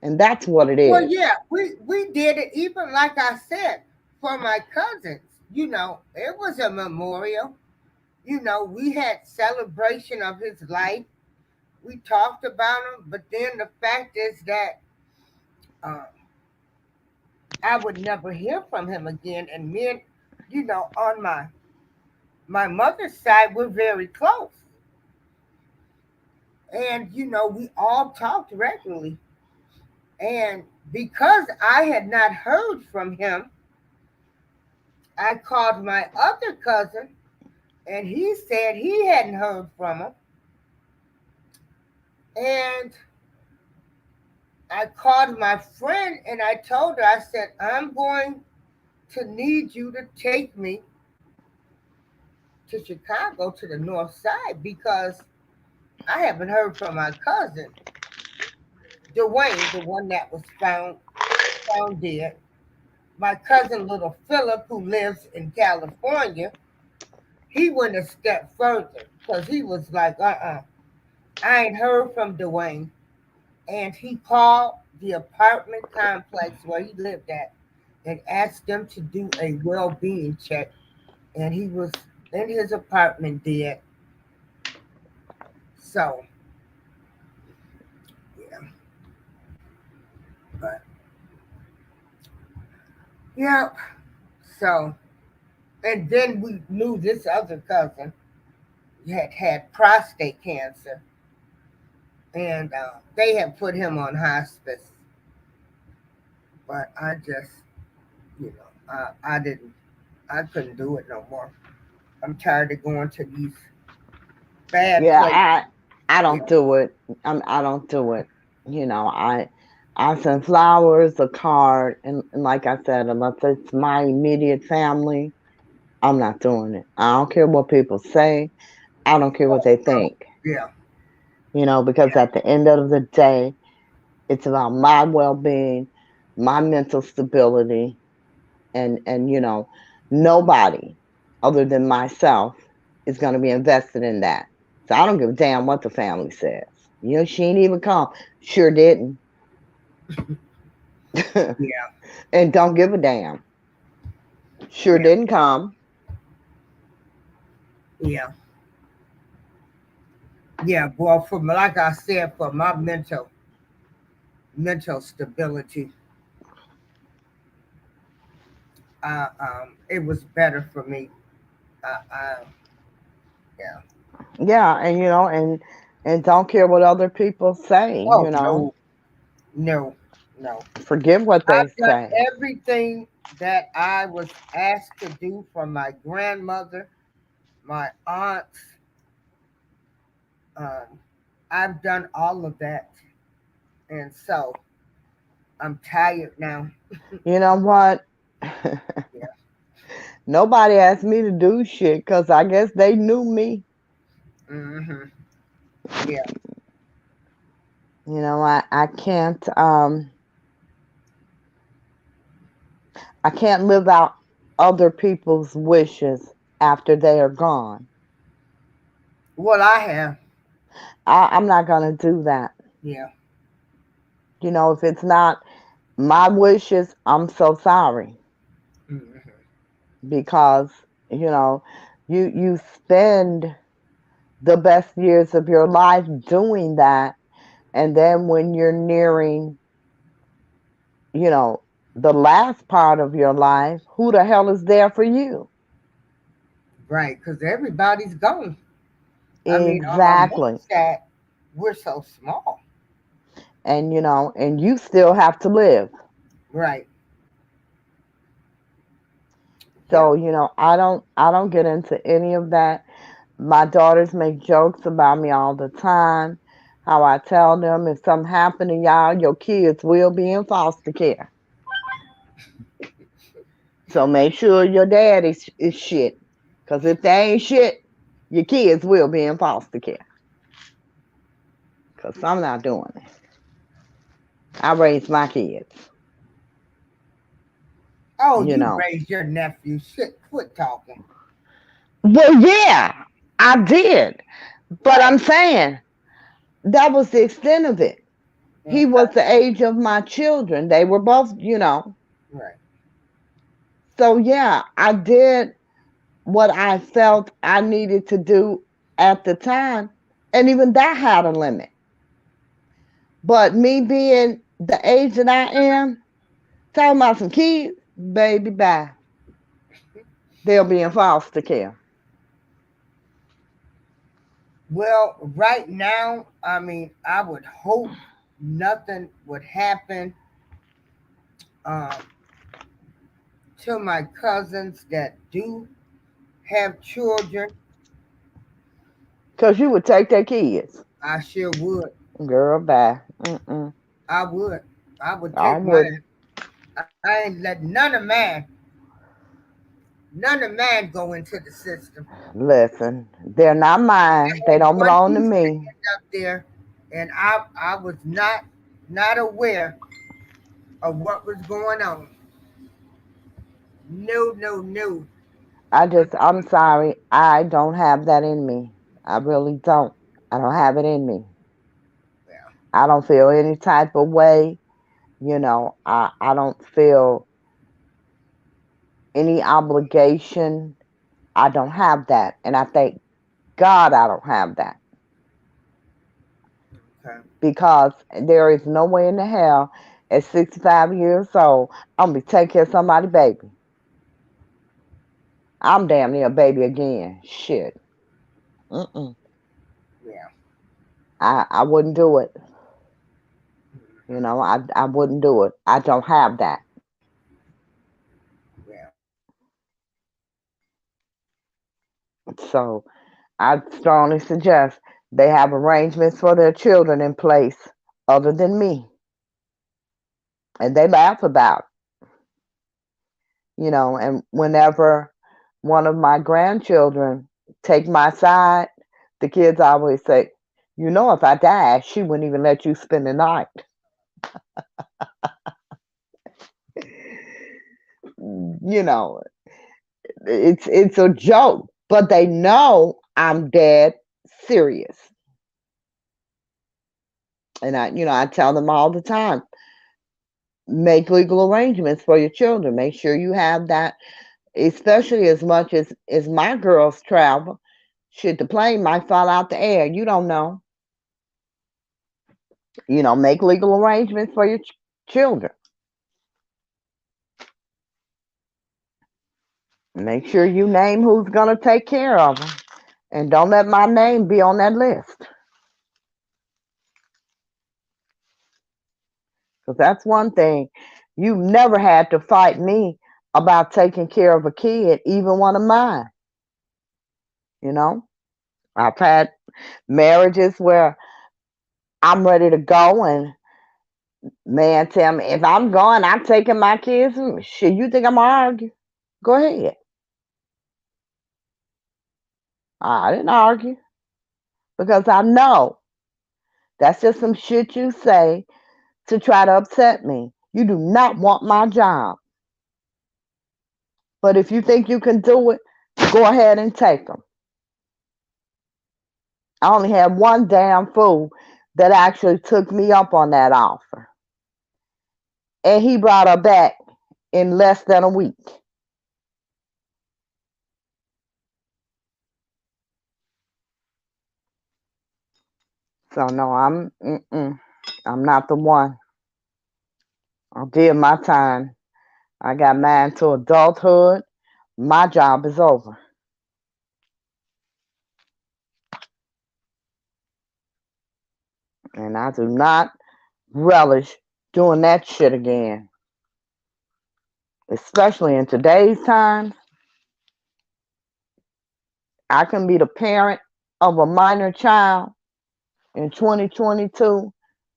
and that's what it well, is. yeah, we did it even like I said for my cousins. It was a memorial. We had celebration of his life. We talked about him, but then the fact is that uh, I would never hear from him again. And me, on my mother's side, we're very close, and we all talked regularly. And because I had not heard from him, I called my other cousin, and he said he hadn't heard from him. And I called my friend and I told her, I said, I'm going to need you to take me to Chicago to the north side because I haven't heard from my cousin, Dwayne, the one that was found dead. My cousin little Philip, who lives in California, he went a step further because he was like, I ain't heard from Dwayne. And he called the apartment complex where he lived at and asked them to do a well-being check. And he was in his apartment dead. So, yeah, but yeah. So, and then we knew this other cousin had prostate cancer, and they had put him on hospice. But I just, I didn't, I couldn't do it no more. I'm tired of going to these bad Yeah, places. I Yeah, don't do it. I don't do it. You know, I send flowers, a card, and like I said, unless it's my immediate family, I'm not doing it. I don't care what people say. I don't care what they no, think. yeah, You know, because yeah, at the end of the day, it's about my well-being, my mental stability, and you know, nobody other than myself is going to be invested in that. So I don't give a damn what the family says. You know, she ain't even come. Sure didn't. yeah, And don't give a damn. Sure yeah, didn't come. yeah, yeah. Well, like I said, for my mental stability, it was better for me. I yeah. Yeah, and you know, and don't care what other people say, Oh you know. no, no, no. Forget what they I've done say. everything that I was asked to do from my grandmother, my aunts. Um, I've done all of that, and so I'm tired now. You know what? Yeah. Nobody asked me to do shit because I guess they knew me. Hmm. Yeah. You know, I can't live out other people's wishes after they are gone. Well, I have. I'm not gonna do that. Yeah. You know, if it's not my wishes, I'm so sorry Hmm. because you know, you spend the best years of your life doing that, and then when you're nearing, you know, the last part of your life, who the hell is there for you? Right, because everybody's gone. I mean, on my Exactly. mom's side, we're so small. And you know, and you still have to live. Right. Yeah. So, I don't get into any of that. My daughters make jokes about me all the time. How I tell them if something happened to y'all, your kids will be in foster care. So make sure your dad is shit. Because if they ain't shit, your kids will be in foster care. Because I'm not doing it. I raised my kids, Oh, you you know. raised your nephew. Shit, quit talking. Well, yeah, I did. But Right. I'm saying that was the extent of it. He was Okay. the age of my children. They were both. Right. So, yeah, I did what I felt I needed to do at the time. And even that had a limit. But me being the age that I am, talking about some kids, baby, bye. They'll be in foster care. Well, right now, I mean, I would hope nothing would happen um, to my cousins that do have children. Because you would take their kids. I sure would. Girl, bye. Mm-mm. I would. I would I take mine. wouldn't. I ain't let none of man go into the system. Listen, they're not mine. They don't One belong to piece to me. end up there, and I was not aware of what was going on. No, no, no. I'm sorry. I don't have that in me. I really don't. I don't have it in me. Well, I don't feel any type of way. I don't feel any obligation. I don't have that. And I thank God I don't have that okay. because there is no way in the hell at 65 years old I'm going to be taking care of somebody's baby. I'm damn near a baby again. Shit. Mm-mm. Yeah. I wouldn't do it. I wouldn't do it. I don't have that. Yeah. So I strongly suggest they have arrangements for their children in place other than me. And they laugh about and whenever one of my grandchildren take my side, the kids always say, if I die, she wouldn't even let you spend the night. You know, it's a joke, but they know I'm dead serious. And I tell them all the time, make legal arrangements for your children. Make sure you have that, especially as much as my girls travel. Shit, the plane might fall out the air. You don't know. Make legal arrangements for your children. Make sure you name who's going to take care of them. And don't let my name be on that list. Because that's one thing. You never had to fight me about taking care of a kid, even one of mine. You know, I've had marriages where I'm ready to go and man tell me, if I'm going, I'm taking my kids. Shit, you think I'm going to argue? Go ahead. I didn't argue because I know that's just some shit you say to try to upset me. You do not want my job. But if you think you can do it, go ahead and take them. I only had one damn fool that actually took me up on that offer. And he brought her back in less than a week. So no, I'm not the one. I did my time. I got mine to adulthood. My job is over. And I do not relish doing that shit again. Especially in today's times. I can be the parent of a minor child in 2022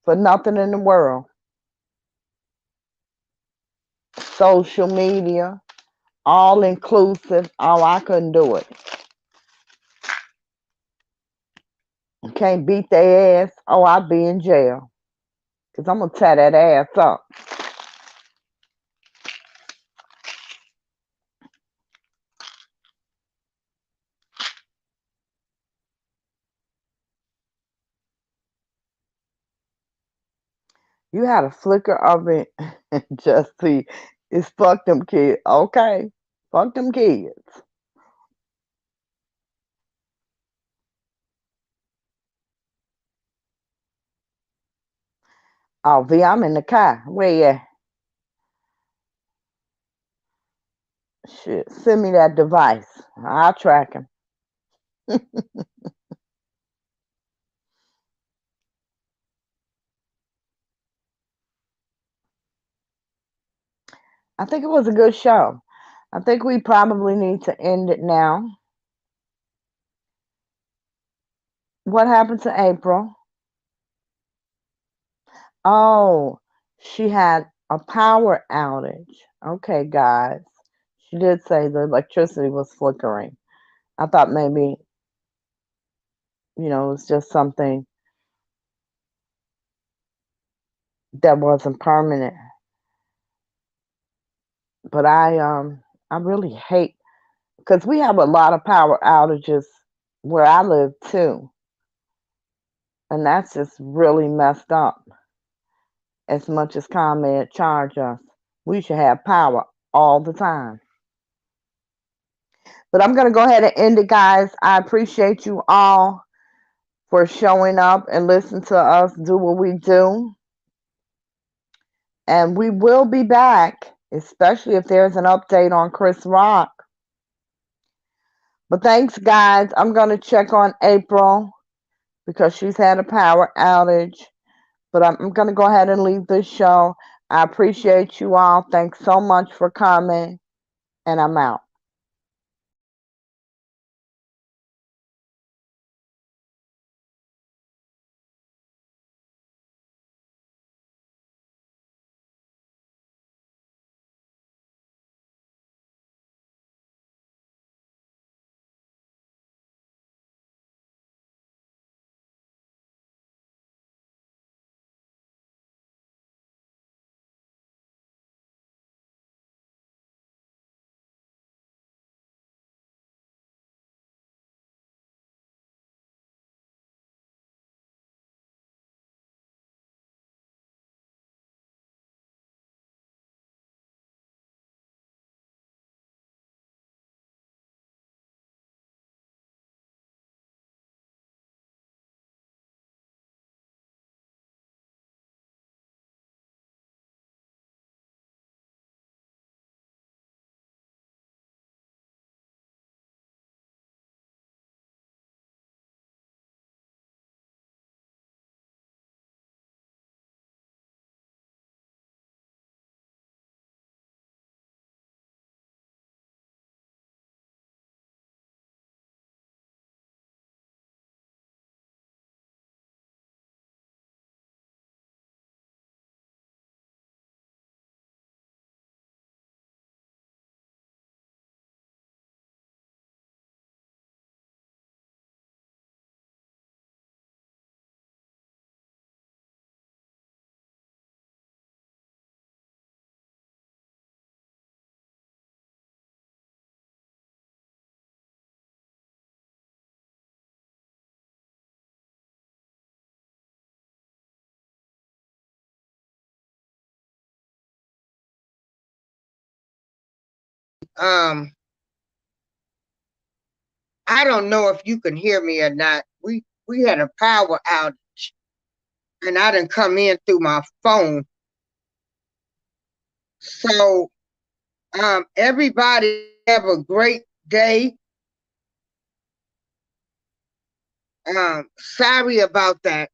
for nothing in the world. Social media, all inclusive. Oh, I couldn't do it. Can't beat their ass. Oh, I'd be in jail. Because I'm going to tear that ass up. You had a flicker of it. Just see, it's fuck them kids. Okay. Fuck them kids. Oh, V, I'm in the car. Where you at? Shit, send me that device. I'll track him. I think it was a good show. I think we probably need to end it now. What happened to April? Oh, she had a power outage. Okay, guys. She did say the electricity was flickering. I thought maybe, it was just something that wasn't permanent. But I really hate, because we have a lot of power outages where I live too. And that's just really messed up. As much as ComEd charge us, we should have power all the time. But I'm going to go ahead and end it, guys. I appreciate you all for showing up and listening to us do what we do. And we will be back, especially if there's an update on Chris Rock. But thanks, guys. I'm going to check on April because she's had a power outage. But I'm going to go ahead and leave this show. I appreciate you all. Thanks so much for coming. And I'm out. I don't know if you can hear me or not. We had a power outage, and I didn't come in through my phone. So, everybody have a great day. Sorry about that.